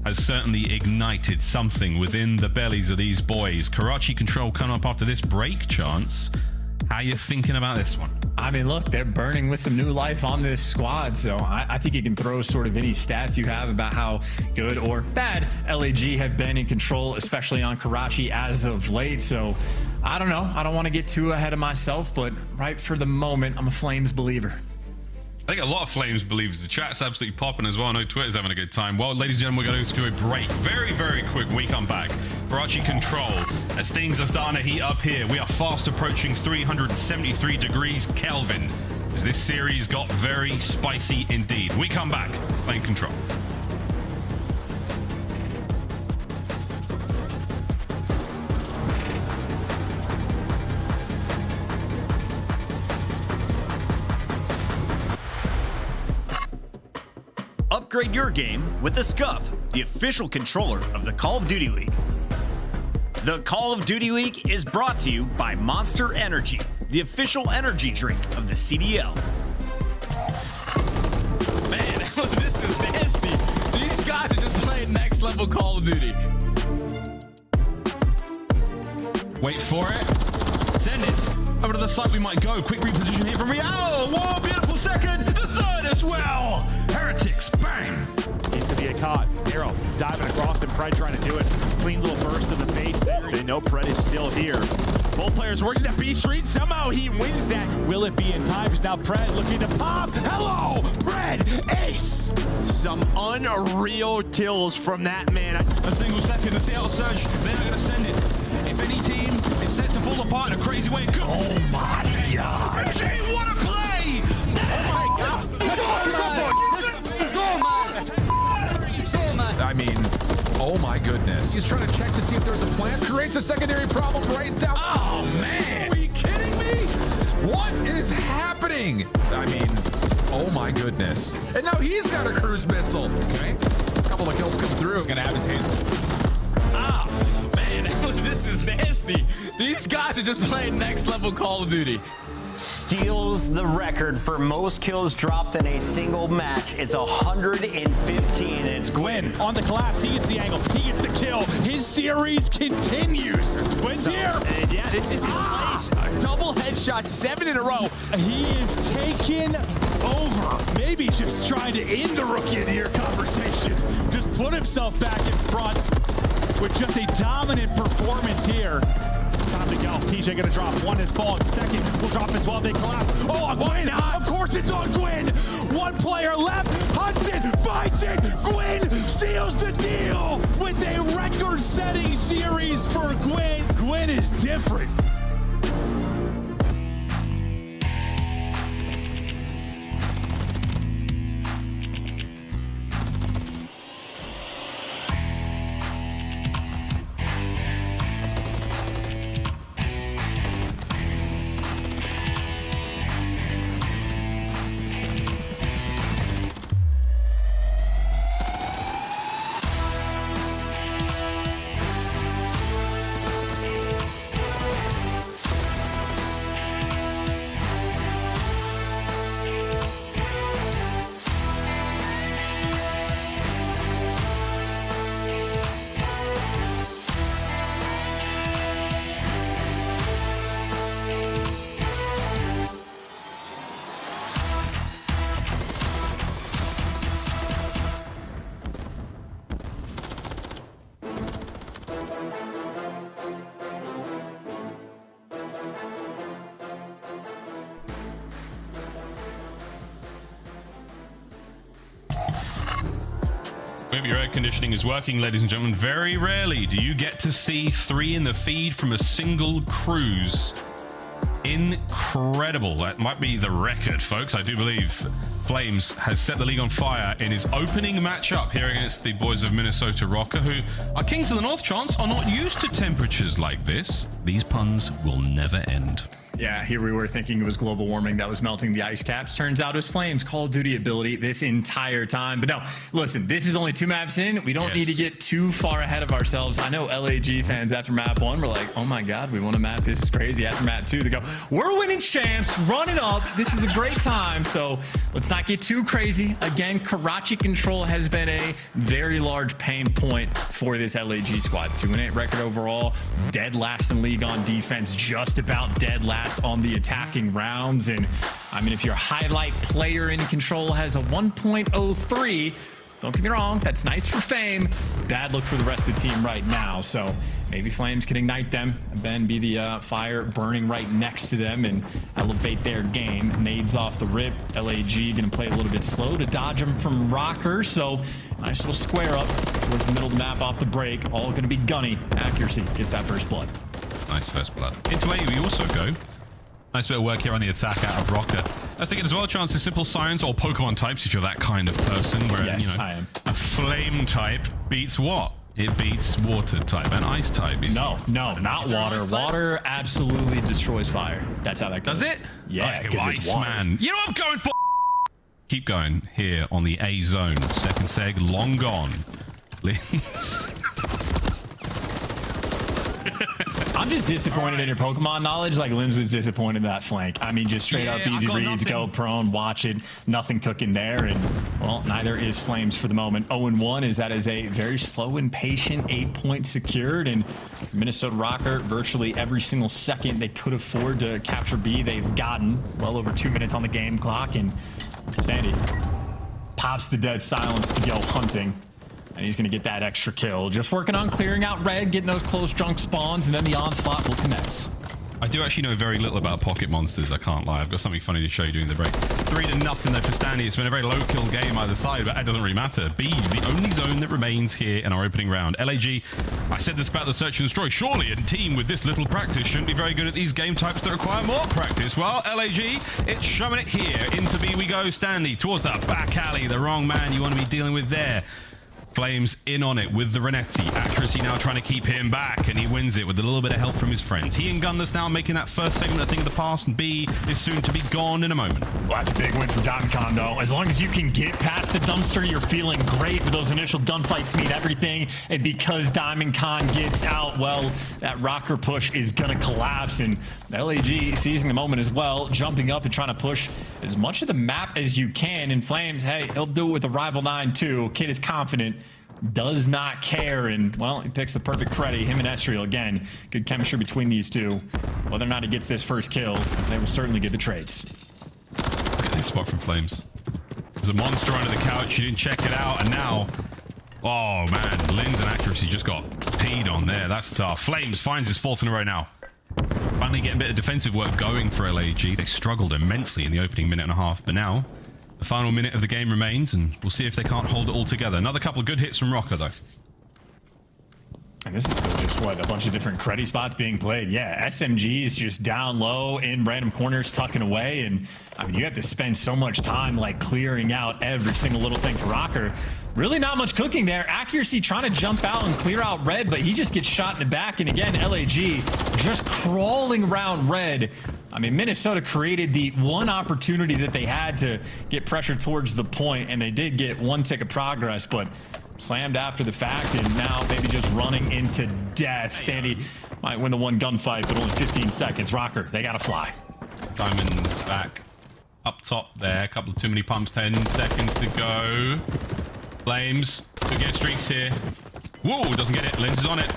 has certainly ignited something within the bellies of these boys. Karachi Control coming up after this break, Chance. How you thinking about this one? I mean, look, they're burning with some new life on this squad, so I think you can throw sort of any stats you have about how good or bad LAG have been in control, especially on Karachi as of late. So I don't know. I don't want to get too ahead of myself, but right for the moment, I'm a Flames believer. I think a lot of Flames believers. The chat's absolutely popping as well. I know Twitter's having a good time. Well, ladies and gentlemen, we're going to go to a break. Very, very quick. When we come back, Karachi Control, as things are starting to heat up here, we are fast approaching 373 degrees Kelvin, as this series got very spicy indeed. We come back, playing Control. Upgrade your game with the Scuff, the official controller of the Call of Duty League. The Call of Duty League is brought to you by Monster Energy, the official energy drink of the CDL. Man, this is nasty. These guys are just playing next level Call of Duty. Wait for it. Send it. Over to the side we might go. Quick reposition here from Real. Whoa, beautiful second. The third as well. Heretics, bang. He's going to get caught. Arrow diving across and Pred trying to do it. Clean little burst in the face there. They know Pred is still here. Both players working that B Street. Somehow he wins that. Will it be in time? Because now Pred looking to pop. Hello, Pred, ace. Some unreal kills from that man. A single second, the Seattle Surge, they're not going to send it. If any team is set to fall apart in a crazy way, go. Oh my God. MJ, what a play! Oh my God. I mean, oh my goodness. He's trying to check to see if there's a plant. Creates a secondary problem right down. Oh, man. Are you kidding me? What is happening? I mean, oh my goodness. And now he's got a cruise missile. Okay. A couple of kills come through. He's going to have his hands. This is nasty. These guys are just playing next level Call of Duty. Steals the record for most kills dropped in a single match. It's 115, and it's Gwyn. On the collapse, he gets the angle, he gets the kill. His series continues. Gwyn's here. And yeah, this is his place. Double headshot, 7 in a row. He is taking over. Maybe just trying to end the Rookie of the Year conversation. Just put himself back in front with just a dominant performance here. Time to go. TJ gonna drop. One is fallen. Second will drop as well. They collapse. Oh, on Gwyn. Of course it's on Gwyn. One player left. Hudson fights it. Gwyn seals the deal with a record-setting series for Gwyn. Gwyn is different. Hope your air conditioning is working, ladies and gentlemen. Very rarely do you get to see 3 in the feed from a single cruise. Incredible. That might be the record, folks. I do believe Flames has set the league on fire in his opening matchup here against the boys of Minnesota Rocker, who are Kings of the North chants are not used to temperatures like this. These puns will never end. Yeah, here we were thinking it was global warming that was melting the ice caps. Turns out it was Flames Call of Duty ability this entire time. But no, listen, this is only 2 maps in. We don't need to get too far ahead of ourselves. I know LAG fans after map 1 were like, oh my God, we want a map. This is crazy. After map 2, they go, we're winning champs. Run it up. This is a great time. So let's not get too crazy. Again, Karachi control has been a very large pain point for this LAG squad. 2-8 record overall. Dead last in league on defense. Just about dead last on the attacking rounds. And I mean, if your highlight player in control has a 1.03, don't get me wrong, that's nice for fame. Bad look for the rest of the team right now. So maybe Flames can ignite them and then be the fire burning right next to them and elevate their game. Nades off the rip. LAG gonna play a little bit slow to dodge them from Rocker. So nice little square up towards the middle of the map off the break. All gonna be gunny. Accuracy gets that first blood. Nice first blood. Into A we also go. Nice bit of work here on the attack out of Rocker. I was thinking as well, chance is simple science or Pokemon types if you're that kind of person. Where, yes, you know, I am. A flame type beats what? It beats water type and ice type. No, not water. Water absolutely destroys fire. That's how that goes. Does it? Yeah, okay, because well, it's water. Man. You know what I'm going for? Keep going here on the A zone. Second seg, long gone. I'm just disappointed in your Pokemon knowledge. Like Linz was disappointed in that flank. I mean, just straight up easy reads, go prone, watch it, nothing cooking there. And well, neither is Flames for the moment. 0-1 is that is a very slow and patient 8 points secured. And Minnesota Rocker, virtually every single second they could afford to capture B, they've gotten well over 2 minutes on the game clock. And Sandy pops the dead silence to go hunting. And he's going to get that extra kill. Just working on clearing out red, getting those close junk spawns, and then the onslaught will commence. I do actually know very little about pocket monsters, I can't lie. I've got something funny to show you during the break. 3-0 though for Stanley. It's been a very low kill game either side, but that doesn't really matter. B is the only zone that remains here in our opening round. LAG, I said this about the search and destroy. Surely a team with this little practice shouldn't be very good at these game types that require more practice. Well, LAG, it's shoving it here. Into B we go. Stanley towards that back alley. The wrong man you want to be dealing with there. Flames in on it with the Renetti. Accuracy now trying to keep him back, and he wins it with a little bit of help from his friends. He and Gunless now making that first segment a thing of the past, and B is soon to be gone in a moment. Well, that's a big win for Diamond though. As long as you can get past the dumpster, you're feeling great. With those initial gunfights mean everything, and because Diamond Con gets out, well, that rocker push is going to collapse, and LAG seizing the moment as well, jumping up and trying to push as much of the map as you can. And Flames, hey, he'll do it with the Rival 9 too. Kid is confident, does not care, and well, he picks the perfect credit. Him and Estriel, again, good chemistry between these two. Whether or not he gets this first kill, they will certainly get the trades. Look at this spot from Flames. There's a monster under the couch, you didn't check it out, and now, oh man, Linz and Accuracy just got peed on there. That's tough. Flames finds his 4th in a row now. Finally getting a bit of defensive work going for LAG. They struggled immensely in the opening minute and a half, but now the final minute of the game remains, and we'll see if they can't hold it all together. Another couple of good hits from Rocker, though. And this is still just, what, a bunch of different creddy spots being played. Yeah, SMG's just down low in random corners, tucking away. And, I mean, you have to spend so much time, like, clearing out every single little thing for Rocker. Really not much cooking there. Accuracy trying to jump out and clear out Red, but he just gets shot in the back. And again, LAG just crawling around Red. I mean, Minnesota created the one opportunity that they had to get pressure towards the point, and they did get one tick of progress, but slammed after the fact, and now maybe just running into death. Sandy might win the one gunfight, but only 15 seconds. Rocker, they gotta fly. Diamond back up top there. A couple of too many pumps. 10 seconds to go. Flames could get streaks here. Whoa, doesn't get it. Linz is on it.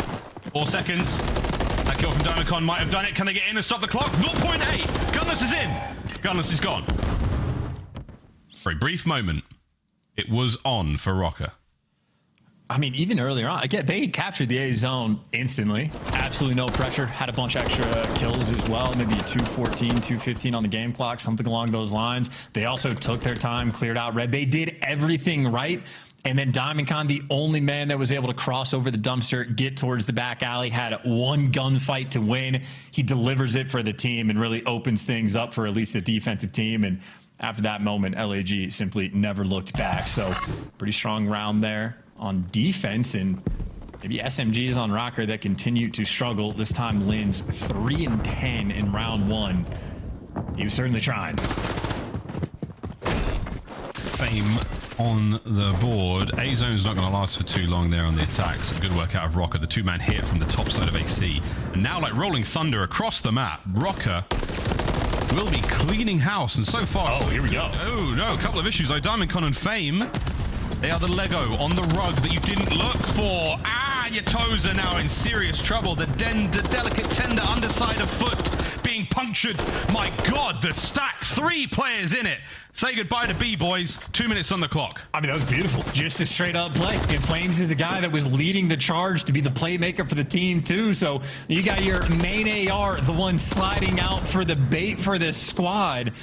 4 seconds. That kill from Diamond might have done it. Can they get in and stop the clock? 0.8. Gunless is in. Gunless is gone. For a brief moment, it was on for Rocker. I mean, even earlier on, again, they captured the A zone instantly. Absolutely no pressure. Had a bunch of extra kills as well. Maybe a 2:14, 2:15 on the game clock, something along those lines. They also took their time, cleared out Red. They did everything right. And then Diamond Con, the only man that was able to cross over the dumpster, get towards the back alley, had one gunfight to win. He delivers it for the team and really opens things up for at least the defensive team. And after that moment, LAG simply never looked back. So pretty strong round there on defense, and maybe SMGs on Rocker that continue to struggle. This time Linz 3-10 in round 1. He was certainly trying. Fame on the board. A-zone's not going to last for too long there on the attacks. Good work out of Rocker. The 2-man hit from the top side of AC. And now, like rolling thunder across the map, Rocker will be cleaning house. And so far... Oh, here we go. Oh, no, a couple of issues. Like Diamond Con and Fame, they are the Lego on the rug that you didn't look for. Ah, your toes are now in serious trouble. The delicate, tender underside of foot being punctured. My God, the stack. 3 players in it. Say goodbye to B, boys. 2 minutes on the clock. I mean, that was beautiful. Just a straight up play. And Flames is a guy that was leading the charge to be the playmaker for the team, too. So you got your main AR, the one sliding out for the bait for this squad.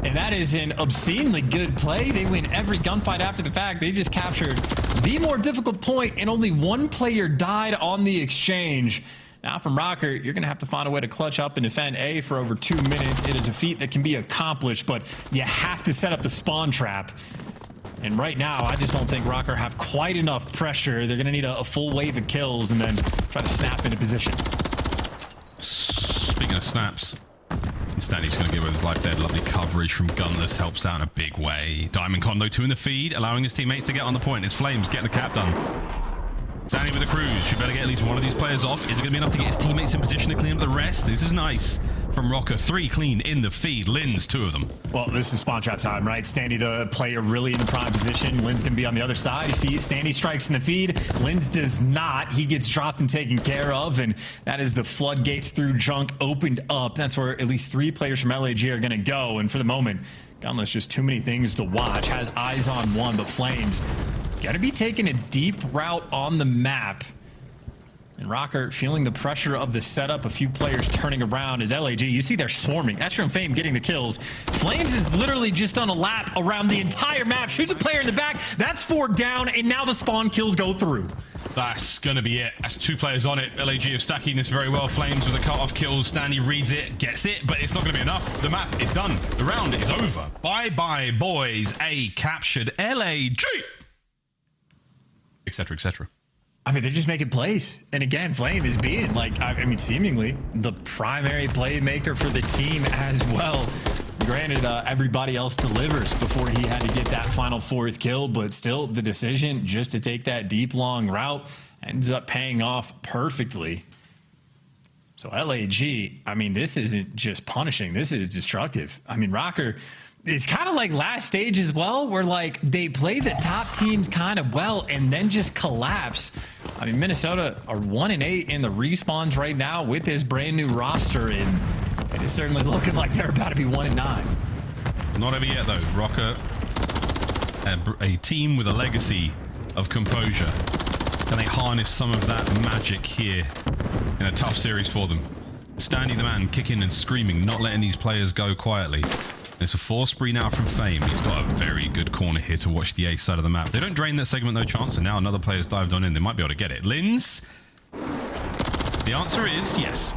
And that is an obscenely good play. They win every gunfight after the fact. They just captured the more difficult point, and only one player died on the exchange. Now from Rocker, you're going to have to find a way to clutch up and defend A for over 2 minutes. It is a feat that can be accomplished, but you have to set up the spawn trap. And right now, I just don't think Rocker have quite enough pressure. They're going to need a full wave of kills and then try to snap into position. Speaking of snaps, Stanley's going to give her his life there. Lovely coverage from Gunless helps out in a big way. Diamond Con, though, 2 in the feed, allowing his teammates to get on the point. It's Flames getting the cap done. Stanley with the cruise. Should better get at least one of these players off. Is it going to be enough to get his teammates in position to clean up the rest? This is nice from Rocker. 3 clean in the feed. Linz, 2 of them. Well, this is spawn trap time, right? Stanley, the player, really in the prime position. Linz going to be on the other side. You see Stanley strikes in the feed. Linz does not. He gets dropped and taken care of, and that is the floodgates through junk opened up. That's where at least 3 players from LAG are going to go, and for the moment, Gunless just too many things to watch. Has eyes on one, but Flames got to be taking a deep route on the map. And Rocker feeling the pressure of the setup. A few players turning around as LAG. You see they're swarming. Estriel and Fame getting the kills. Flames is literally just on a lap around the entire map. Shoots a player in the back. That's 4 down, and now the spawn kills go through. That's going to be it. That's 2 players on it. LAG are stacking this very well. Flames with the cut-off kills. Stanley reads it, gets it, but it's not going to be enough. The map is done. The round is over. Bye-bye, boys. A captured. LAG. etc., etc. I mean, they're just making plays. And again, Flame is being, like, I mean, seemingly the primary playmaker for the team as well. Granted, everybody else delivers before he had to get that final 4th kill, but still the decision just to take that deep, long route ends up paying off perfectly. So LAG, I mean, this isn't just punishing. This is destructive. I mean, Rocker, it's kind of like last stage as well, where like they play the top teams kind of well and then just collapse. I mean, Minnesota are 1-8 in the respawns right now with this brand new roster, and it is certainly looking like they're about to be 1-9. Not over yet though. Rocker, a team with a legacy of composure. Can they harness some of that magic here in a tough series for them? Standing the man, kicking and screaming, not letting these players go quietly. It's a 4 spree now from Fame. He's got a very good corner here to watch the A side of the map. They don't drain that segment, no chance, and now another player's dived on in. They might be able to get it. Lins? The answer is yes.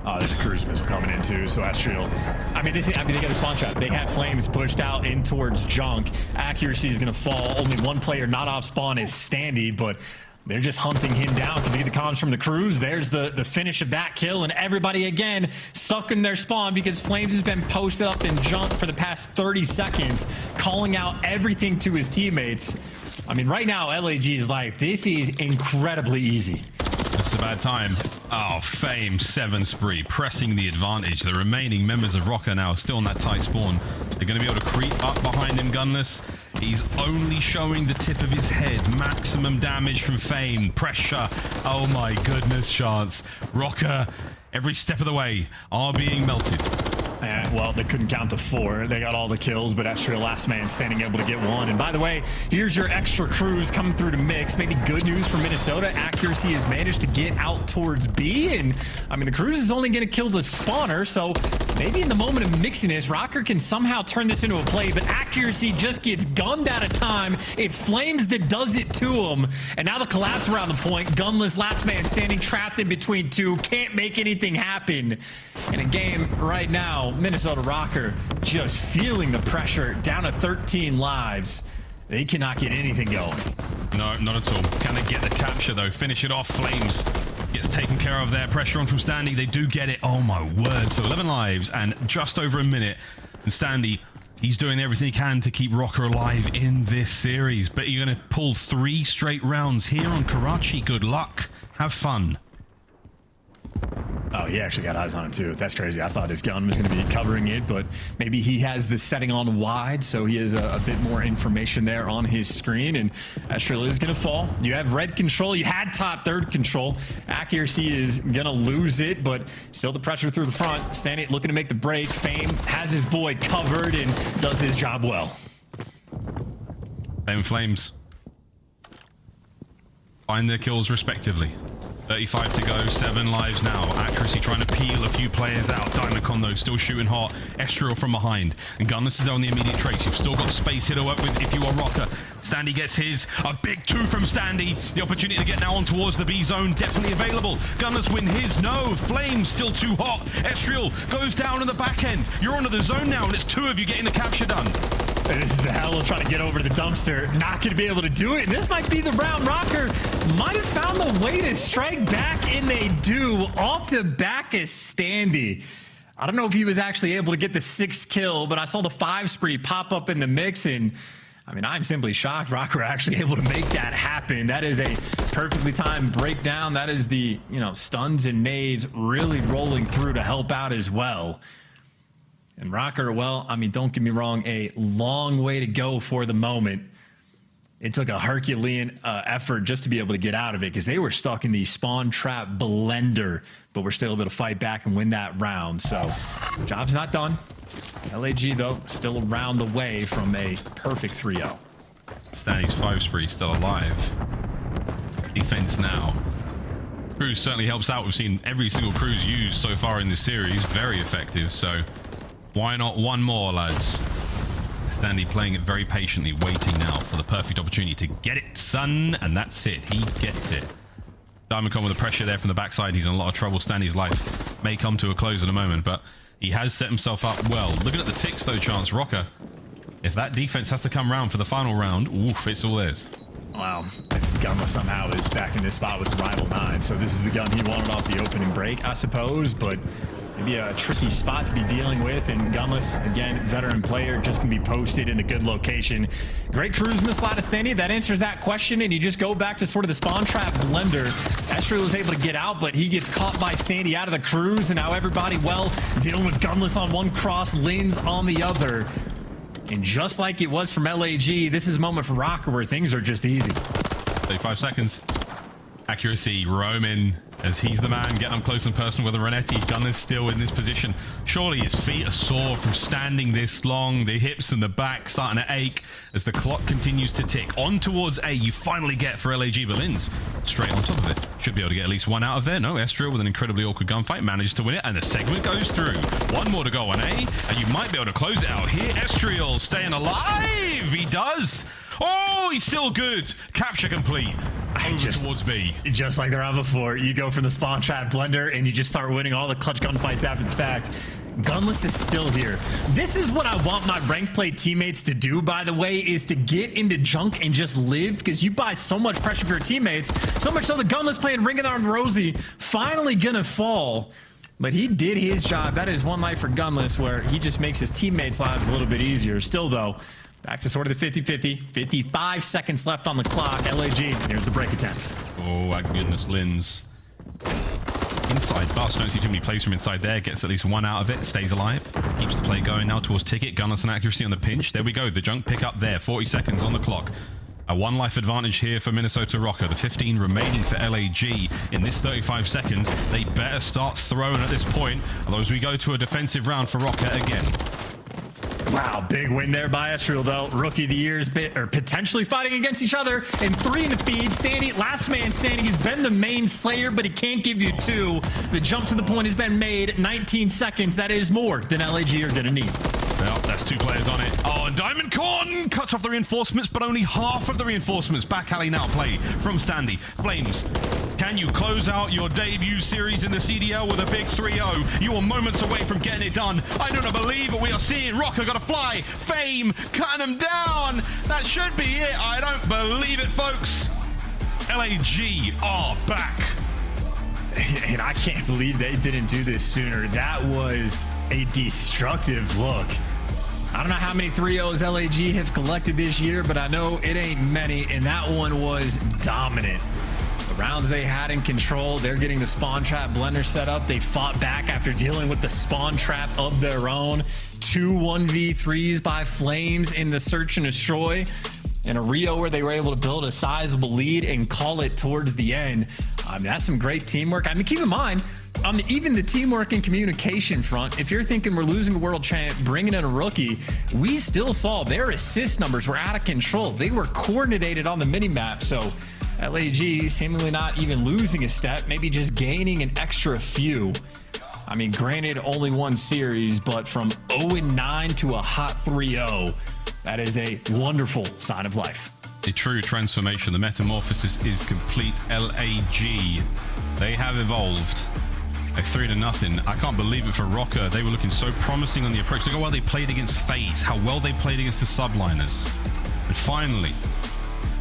Oh, there's a cruise missile coming in too, so Astral. I mean, they got a spawn trap. They had Flames pushed out in towards Junk. Accuracy is going to fall. Only one player not off spawn is Standy, but they're just hunting him down because they get the comms from the Cruise. There's the finish of that kill, and everybody again stuck in their spawn because Flames has been posted up in Junk for the past 30 seconds, calling out everything to his teammates. I mean, right now, LAG's life, this is incredibly easy. It's a bad time. Oh, Fame, 7 spree, pressing the advantage. The remaining members of Rocker now still on that tight spawn. They're going to be able to creep up behind him, Gunless. He's only showing the tip of his head. Maximum damage from Fame. Pressure. Oh my goodness, Chance. Rocker, every step of the way, are being melted. Well, they couldn't count to 4. They got all the kills, but Astral last man standing able to get 1. And by the way, here's your extra crews coming through to mix. Maybe good news for Minnesota. Accuracy has managed to get out towards B. And I mean, the Cruise is only going to kill the spawner. So maybe in the moment of mixiness, Rocker can somehow turn this into a play, but Accuracy just gets gunned out of time. It's Flames that does it to him. And now the collapse around the point. Gunless last man standing trapped in between 2. Can't make anything happen. In a game right now, Minnesota Rocker just feeling the pressure, down to 13 lives. They cannot get anything going. No, not at all. Can they get the capture though? Finish it off. Flames gets taken care of there. Pressure on from Standy. They do get it. Oh my word. So 11 lives and just over a minute. And Standy, he's doing everything he can to keep Rocker alive in this series. But you're going to pull 3 straight rounds here on Karachi. Good luck. Have fun. Oh, he actually got eyes on him too. That's crazy. I thought his gun was going to be covering it, but maybe he has the setting on wide, so he has a bit more information there on his screen, and Astral is going to fall. You have red control. You had top 3rd control. Accuracy is going to lose it, but still the pressure through the front. Stanley looking to make the break. Fame has his boy covered and does his job well. Fame Flames find their kills respectively. 35 to go, 7 lives now. Accuracy trying to peel a few players out. Dynacon though, still shooting hot. Estriel from behind. And Gunless is on the immediate trace. You've still got space here to work with if you are Rocker. Standy gets his. A big 2 from Standy. The opportunity to get now on towards the B zone, definitely available. Gunless win his. No, Flames still too hot. Estriel goes down in the back end. You're onto the zone now, and it's 2 of you getting the capture done. And this is the hell of trying to get over to the dumpster. Not going to be able to do it. And this might be the round. Rocker might have found the way to strike back, and they do. Off the back of Standy. I don't know if he was actually able to get the 6th kill, but I saw the 5 spree pop up in the mix, and I mean, I'm simply shocked Rocker actually able to make that happen. That is a perfectly timed breakdown. That is the, stuns and nades really rolling through to help out as well. And Rocker, well, I mean, don't get me wrong, a long way to go for the moment. It took a Herculean effort just to be able to get out of it because they were stuck in the spawn trap blender, but we're still able to fight back and win that round. So, job's not done. LAG, though, still around the way from a perfect 3-0. Stanny's 5 spree still alive. Defense now. Cruise certainly helps out. We've seen every single Cruise used so far in this series. Very effective, so why not one more, lads? Standy playing it very patiently, waiting now for the perfect opportunity to get it, son, and that's it. He gets it. Diamondcon with the pressure there from the backside. He's in a lot of trouble. Standy's life may come to a close in a moment, but he has set himself up well. Looking at the ticks, though, Chance Rocker. If that defense has to come round for the final round, oof, it's all theirs. Wow. Gunless somehow is back in this spot with Rival 9, so this is the gun he wanted off the opening break, I suppose, but maybe a tricky spot to be dealing with. And Gunless, again, veteran player, just can be posted in the good location. Great cruise miss out of Standy. That answers that question, and you just go back to sort of the spawn trap blender. Estriel was able to get out, but he gets caught by Standy out of the cruise, and now everybody, well, dealing with Gunless on one cross, Lins on the other. And just like it was from LAG, this is a moment for Rocker where things are just easy. 35 seconds. Accuracy, Roman, as he's the man getting up close and personal with a Renetti. Gunner's still in this position. Surely his feet are sore from standing this long. The hips and the back starting to ache as the clock continues to tick. On towards A, you finally get for LAG. Berlin's straight on top of it. Should be able to get at least one out of there. No, Estriel with an incredibly awkward gunfight manages to win it, and the segment goes through. One more to go on A, and you might be able to close it out here. Estriel staying alive. He does. Oh, he's still good. Capture complete. Over towards B. Just like the round before, you go from the spawn trap blender and you just start winning all the clutch gunfights after the fact. Gunless is still here. This is what I want my rank play teammates to do, by the way, is to get into junk and just live, because you buy so much pressure for your teammates. So much so the Gunless playing Ring of the Armed Rosie finally gonna fall. But he did his job. That is one life for Gunless, where he just makes his teammates' lives a little bit easier. Still, though, back to sort of the 50-50. 55 seconds left on the clock. LAG, here's the break attempt. Oh, my goodness, Lins. Inside bust, don't see too many plays from inside there. Gets at least one out of it, stays alive. Keeps the play going now towards Ticket. Gunless and accuracy on the pinch. There we go, the junk pick up there. 40 seconds on the clock. A one life advantage here for Minnesota Rocker. The 15 remaining for LAG in this 35 seconds. They better start throwing at this point. Otherwise we go to a defensive round for Rocker again. Wow, big win there by Estriel, though. Rookie of the Year's potentially fighting against each other. And 3 in the feed. Standy, last man standing. He's been the main slayer, but he can't give you 2. The jump to the point has been made. 19 seconds. That is more than LAG are going to need. Well, that's 2 players on it. Oh, and Diamond Corn cuts off the reinforcements, but only half of the reinforcements. Back alley now play from Standy. Flames, can you close out your debut series in the CDL with a big 3-0? You are moments away from getting it done. I do not believe what we are seeing. Rocker got to fly. Fame cutting him down. That should be it. I don't believe it, folks. LAG are back. And I can't believe they didn't do this sooner. That was a destructive look. I don't know how many 3-0s LAG have collected this year, but I know it ain't many, and that one was dominant. The rounds they had in control, they're getting the spawn trap blender set up. They fought back after dealing with the spawn trap of their own. 2 1v3s by Flames in the search and destroy. In a Rio where they were able to build a sizable lead and call it towards the end. I mean, that's some great teamwork. I mean, keep in mind, on even the teamwork and communication front, if you're thinking we're losing a world champ, bringing in a rookie, we still saw their assist numbers were out of control. They were coordinated on the mini-map, so LAG seemingly not even losing a step, maybe just gaining an extra few. I mean, granted, only one series, but from 0-9 to a hot 3-0, that is a wonderful sign of life. A true transformation. The metamorphosis is complete. LAG, they have evolved. A 3-0. I can't believe it for Rocker. They were looking so promising on the approach. Look how well they played against FaZe, how well they played against the subliners. But finally,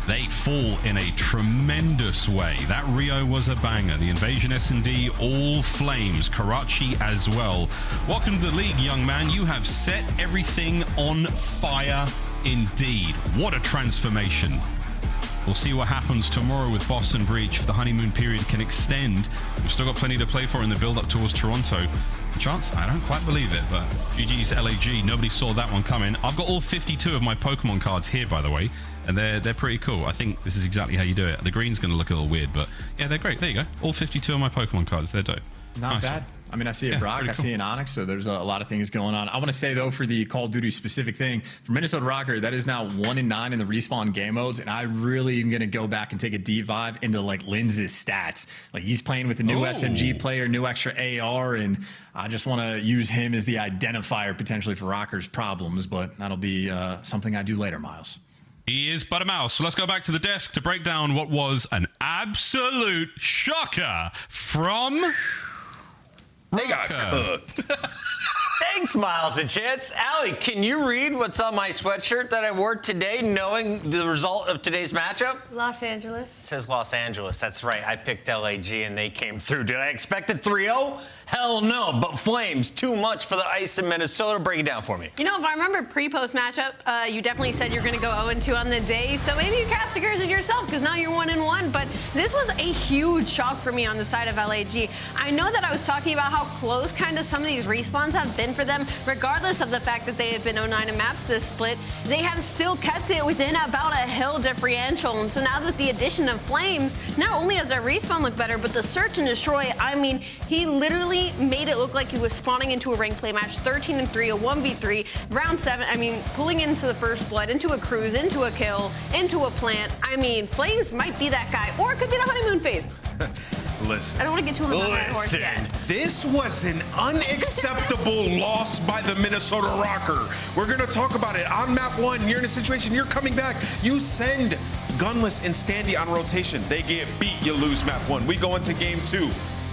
they fall in a tremendous way. That Rio was a banger. The Invasion S&D, all Flames. Karachi as well. Welcome to the league, young man. You have set everything on fire indeed. What a transformation. We'll see what happens tomorrow with Boston Breach if the honeymoon period can extend. We've still got plenty to play for in the build-up towards Toronto. Chance? I don't quite believe it, but GG's LAG. Nobody saw that one coming. I've got all 52 of my Pokemon cards here, by the way, and they're pretty cool. I think this is exactly how you do it. The green's going to look a little weird, but yeah, they're great. There you go. All 52 of my Pokemon cards. They're dope. Not nice bad. one. I mean, I see a Brock, I see an Onyx, so there's a lot of things going on. I want to say, though, for the Call of Duty specific thing, for Minnesota Rocker, that is now 1-9 in the respawn game modes, and I really am going to go back and take a deep dive into, like, Linz's stats. Like, he's playing with the new SMG player, new extra AR, and I just want to use him as the identifier potentially for Rocker's problems, but that'll be something I do later, Miles. He is but a mouse. So let's go back to the desk to break down what was an absolute shocker from... They got cooked. Thanks, Miles and Chance. Allie, can you read what's on my sweatshirt that I wore today, knowing the result of today's matchup? Los Angeles. It says Los Angeles. That's right. I picked LAG, and they came through. Did I expect a 3-0? Hell no. But Flames, too much for the ice in Minnesota. Break it down for me. You know, if I remember pre-post matchup, you definitely said you're going to go 0-2 on the day. So maybe you cast a curse at yourself because now you're 1-1. But this was a huge shock for me on the side of LAG. I know that I was talking about how close kind of some of these respawns have been for them, regardless of the fact that they have been 0-9 in maps this split. They have still kept it within about a hill differential. And so now with the addition of Flames, not only does their respawn look better, but the search and destroy, I mean, he literally made it look like he was spawning into a ranked play match, 13-3, a 1v3, round 7. I mean, pulling into the first blood, into a cruise, into a kill, into a plant. I mean, Flames might be that guy, or it could be the honeymoon phase. Listen. I don't want to get too hung up on that horse yet. This was an unacceptable loss by the Minnesota Rocker. We're going to talk about it on map 1. You're in a situation, you're coming back. You send Gunless and Standy on rotation. They get beat, you lose map 1. We go into game 2.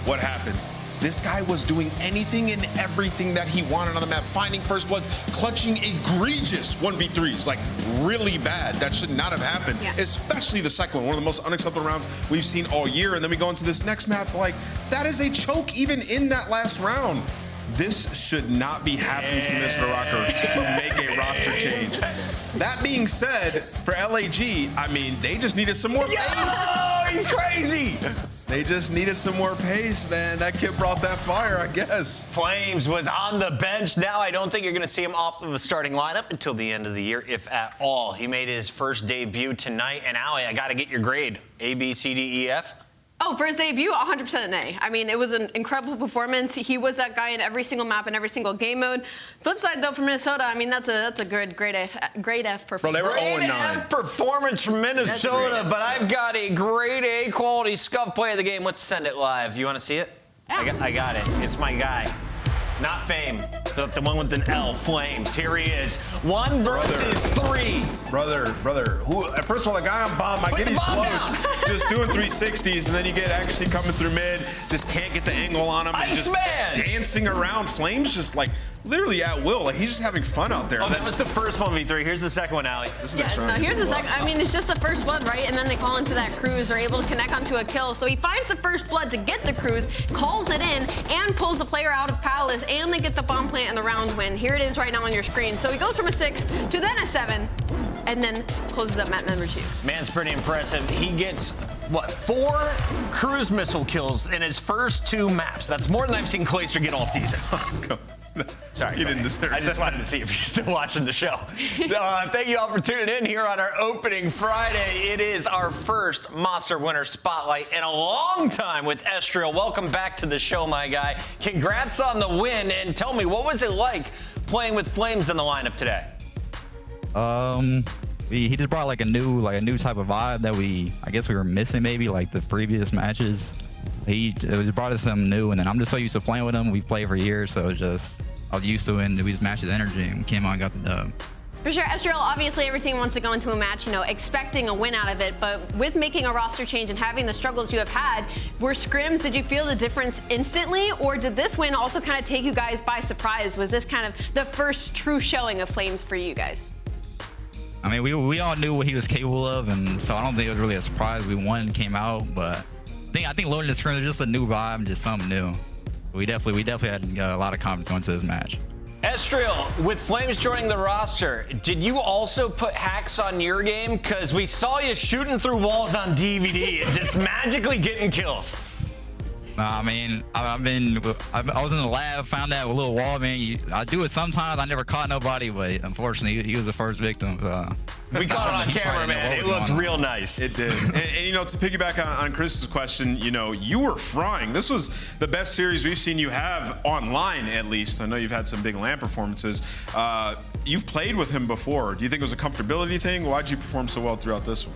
What happens? This guy was doing anything and everything that he wanted on the map, finding first bloods, clutching egregious 1v3s, like really bad. That should not have happened, especially the second one of the most unacceptable rounds we've seen all year. And then we go into this next map, like, that is a choke even in that last round. This should not be happening to Mr. Rocker who make a roster change. That being said, for LAG, I mean, they just needed some more pace. Oh, he's crazy. They just needed some more pace, man. That kid brought that fire, I guess. Flames was on the bench. Now I don't think you're going to see him off of a starting lineup until the end of the year, if at all. He made his first debut tonight. And Allie, I got to get your grade. A, B, C, D, E, F? Oh, for his debut, 100% an A. I mean, it was an incredible performance. He was that guy in every single map and every single game mode. Flip side, though, for Minnesota, I mean, that's a good grade F performance. Bro, they were 0-9. Grade F performance from Minnesota, but I've got a grade A quality scuff play of the game. Let's send it live. You want to see it? Yeah. I got it. It's my guy. Not Fame, the one with an L, Flames. Here he is. 1 versus 3. Brother, first of all, the guy on bomb, I get he's close, just doing 360s, and then you get actually coming through mid, just can't get the angle on him, and just dancing around. Flames just like literally at will, like he's just having fun out there. Oh, that was the first 1v3. Here's the second one, Allie. This is next round. Here's the second. I mean, it's just the first blood, right? And then they call into that cruise. They're able to connect onto a kill. So he finds the first blood to get the cruise, calls it in, and pulls the player out of Palace, and they get the bomb plant and the round win. Here it is right now on your screen. So he goes from a 6 to then a 7, and then closes up map number 2. Man's pretty impressive. He gets, what, 4 cruise missile kills in his first 2 maps. That's more than I've seen Clayster get all season. Sorry, you didn't deserve I just wanted to see if you're still watching the show. Thank you all for tuning in here on our opening Friday. It is our first Monster Winner Spotlight in a long time with Estriel. Welcome back to the show, my guy. Congrats on the win, and tell me, what was it like playing with Flames in the lineup today? He just brought like a new type of vibe that I guess we were missing maybe like the previous matches. It just brought us something new, and then I'm just so used to playing with him. We've played for years, so it's just I was used to it, and we just matched his energy and came out and got the dub. For sure, Estriel, obviously every team wants to go into a match, expecting a win out of it, but with making a roster change and having the struggles you have had, were scrims, did you feel the difference instantly, or did this win also kind of take you guys by surprise? Was this kind of the first true showing of Flames for you guys? I mean, we all knew what he was capable of, and so I don't think it was really a surprise we won and came out, but I think loading the scrim is just a new vibe and just something new. We definitely had a lot of confidence going to this match. Estriel, with Flames joining the roster, did you also put hacks on your game? Because we saw you shooting through walls on DVD and just magically getting kills. I mean, I was in the lab, found that little wall, man. I do it sometimes. I never caught nobody, but unfortunately, he was the first victim. We caught it on camera, man. It looked real nice. It did. And to piggyback on Chris's question, you were frying. This was the best series we've seen you have online, at least. I know you've had some big LAN performances. You've played with him before. Do you think it was a comfortability thing? Why'd you perform so well throughout this one?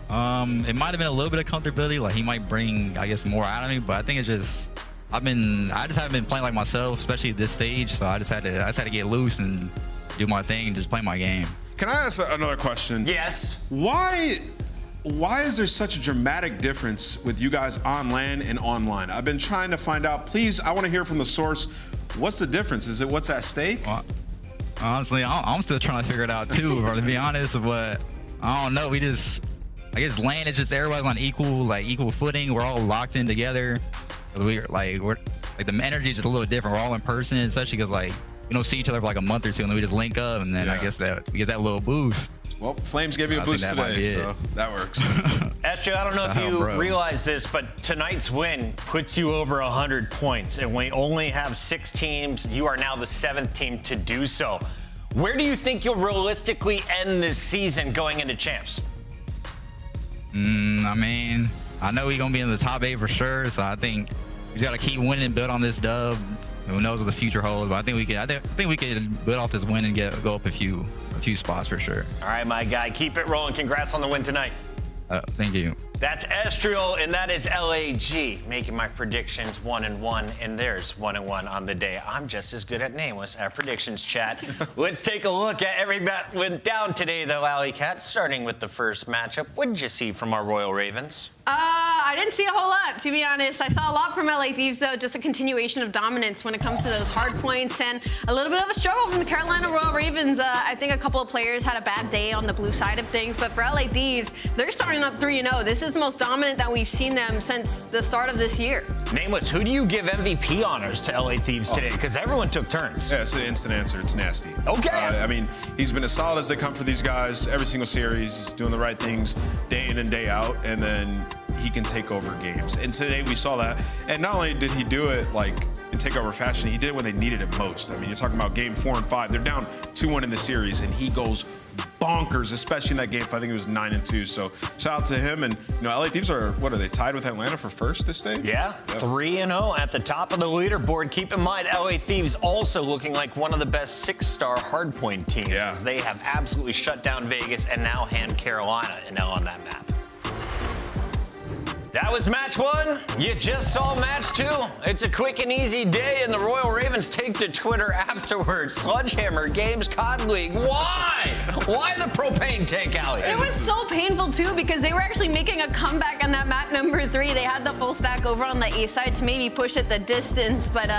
It might have been a little bit of comfortability, like he might bring, I guess, more out of me, but I think it's just I just haven't been playing like myself, especially at this stage, so I just had to get loose and do my thing and just play my game. Can I ask another question? Yes. Why is there such a dramatic difference with you guys on LAN and online? I've been trying to find out. Please, I want to hear from the source. What's the difference? Is it what's at stake? Well, honestly, I'm still trying to figure it out too, bro, to be honest. But I don't know. I guess land is just everybody's on equal footing. We're all locked in together. We're the energy is just a little different. We're all in person, especially because we don't see each other for a month or two, and then we just link up, and then I guess that we get that little boost. Well, Flames gave you a boost today, so that works. Esther, I don't know if you realize this, but tonight's win puts you over 100 points, and we only have 6 teams. You are now the 7th team to do so. Where do you think you'll realistically end this season going into champs? I mean, I know we're gonna be in the top 8 for sure, so I think we just gotta keep winning and build on this dub. Who knows what the future holds? But I think we can build off this win and go up a few spots for sure. All right, my guy, keep it rolling. Congrats on the win tonight. Thank you. That's Estriel, and that is LAG, making my predictions 1-1, and there's 1-1 on the day. I'm just as good at Nameless at predictions chat. Let's take a look at everything that went down today, though, Alley Cat, starting with the first matchup. What did you see from our Royal Ravens? I didn't see a whole lot, to be honest. I saw a lot from LA Thieves, though, just a continuation of dominance when it comes to those hard points, and a little bit of a struggle from the Carolina Royal Ravens. I think a couple of players had a bad day on the blue side of things, but for LA Thieves, they're starting up 3-0. This is the most dominant that we've seen them since the start of this year. Nameless, who do you give MVP honors to LA Thieves today? Because everyone took turns. Yeah, it's an instant answer. It's Nasty. Okay. I mean, he's been as solid as they come for these guys every single series. He's doing the right things day in and day out, and then he can take over games. And today we saw that. And not only did he do it in takeover fashion, he did it when they needed it most. I mean, you're talking about game 4 and 5. They're down 2-1 in the series, and he goes bonkers, especially in that game. I think it was 9-2. So shout out to him. And LA Thieves are they tied with Atlanta for first this day? Yeah, 3-0 at the top of the leaderboard. Keep in mind, LA Thieves also looking like one of the best 6-star hardpoint teams. As they have absolutely shut down Vegas and now hand Carolina on that map. That was match 1. You just saw match 2. It's a quick and easy day, and the Royal Ravens take to Twitter afterwards. Sledgehammer Games COD League. Why? Why the propane tank, Allie? It was so painful, too, because they were actually making a comeback on that map number 3. They had the full stack over on the A side to maybe push it the distance, but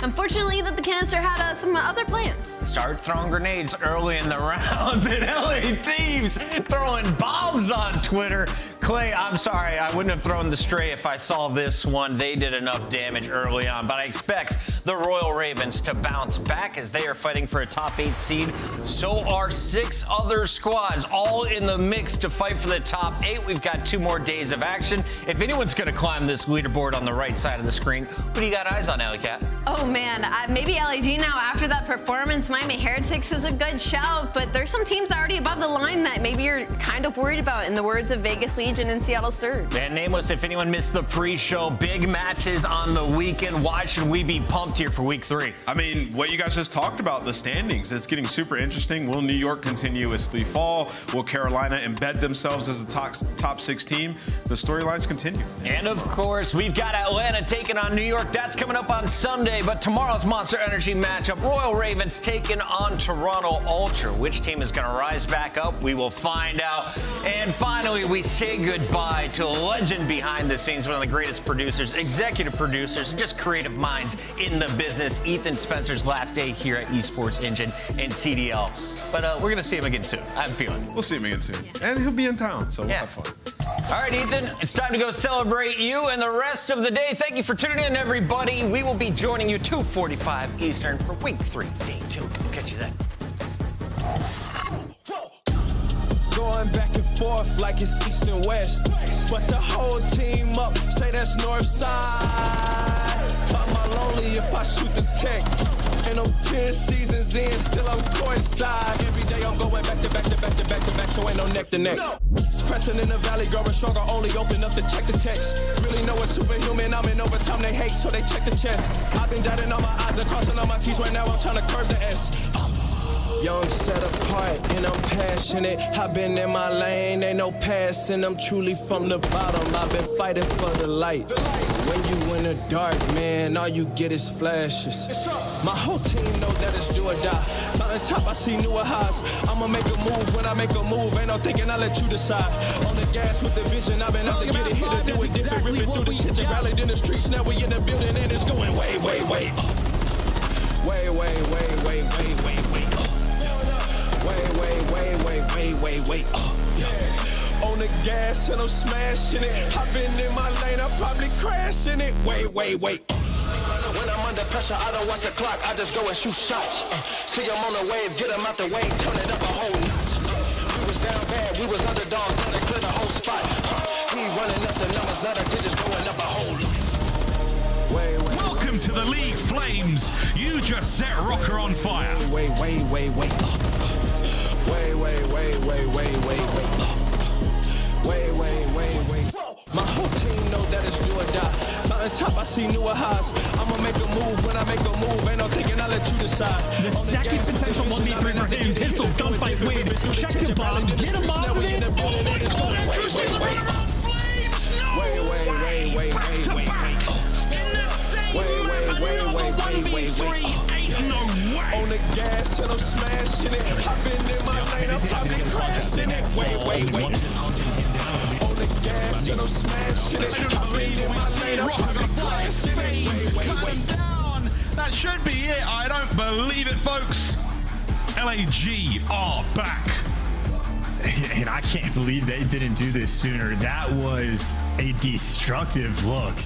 unfortunately, the canister had some other plans. Start throwing grenades early in the round, and LA Thieves throwing bombs on Twitter. Clay, I'm sorry, I wouldn't have thrown the stray if I saw this one. They did enough damage early on, but I expect the Royal Ravens to bounce back as they are fighting for a top 8 seed. So are 6 other squads, all in the mix to fight for the top 8. We've got 2 more days of action. If anyone's going to climb this leaderboard on the right side of the screen, who do you got eyes on, Alley Cat? Oh, man, maybe LAG now after that performance. Miami Heretics is a good shout, but there's some teams already above the line that maybe you're kind of worried about, in the words of Vegas Legion and Seattle Surge. And Nameless, if anyone missed the pre-show, big matches on the weekend. Why should we be pumped here for week 3? I mean, what you guys just talked about, the standings, it's getting super interesting. Will New York continuously fall? Will Carolina embed themselves as a top 6 team? The storylines continue. And of course, we've got Atlanta taking on New York. That's coming up on Sunday, but tomorrow's Monster Energy matchup, Royal Ravens taking on Toronto Ultra. Which team is going to rise back up? We will find out. And finally, we say goodbye to a legend behind the scenes, one of the greatest producers, executive producers, and just creative minds in the business. Ethan Spencer's last day here at Esports Engine and CDL. But we're going to see him again soon. I have a feeling. We'll see him again soon. And he'll be in town, so we'll have fun. All right, Ethan, it's time to go celebrate you and the rest of the day. Thank you for tuning in, everybody. We will be joining you 2:45 Eastern for week 3, day 2. We'll catch you then. Going back and forth like it's east and west, but the whole team up, say that's north side. Am I lonely if I shoot the tech? And I'm 10 seasons in, still I'm courtside. Every day I'm going back to back to back to back to back, so ain't no neck to neck. Pressing in the valley, growing stronger, only open up to check the text. Really know it's superhuman, I'm in overtime, they hate, so they check the chest. I've been dotting on my eyes and crossing on my T's, right now I'm trying to curve the S. Young, set apart, and I'm passionate. I've been in my lane, ain't no passing. I'm truly from the bottom, I've been fighting for the light. When you in the dark, man, all you get is flashes. My whole team know that it's do or die. Mountain top, I see newer highs. I'ma make a move when I make a move. Ain't no thinking, I let you decide. On the gas with the vision, I've been out to get it, hit it, do it different. Ripping through the tension, rallied in the streets. Now we in the building, and it's going way, way, way up. Way, way, way, way, way, way, way. Way, way, way, way, way, way, way. On the gas and I'm smashing it. Hopping in my lane, I'm probably crashing it. Way, way, way. When I'm under pressure, I don't watch the clock. I just go and shoot shots. See him on the wave, get him out the way, turn it up a whole notch. We was down bad, we was underdogs, now they clear the whole spot. He running up the numbers, now the digits going up a whole lot. Welcome to the League Flames. You just set Rocker on fire. Way, way, way, way. Way, way, way, way, way, way, way. Way, way, way, way. My whole team know that it's do or die. Mountain top, I see newer highs. I'ma make a move when I make a move. Ain't no thinking, I'll let you decide. The second potential 1v3 for him. Pistol gunfight win. Check the bomb. Get him off of it. Oh my god, way, way, way, way, way, way, way. Way, way, way, way, way, way, way. On the gas and I'm smashing it. Hopping in my lane, I'm probably crashing it. Way, way, way. On the gas and I'm smashing it. Hopping in my lane, I'm probably crashing it. Way, way, way. Down. That should be it. I don't believe it, folks. LAG are back. And I can't believe they didn't do this sooner. That was a destructive look.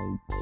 Bye.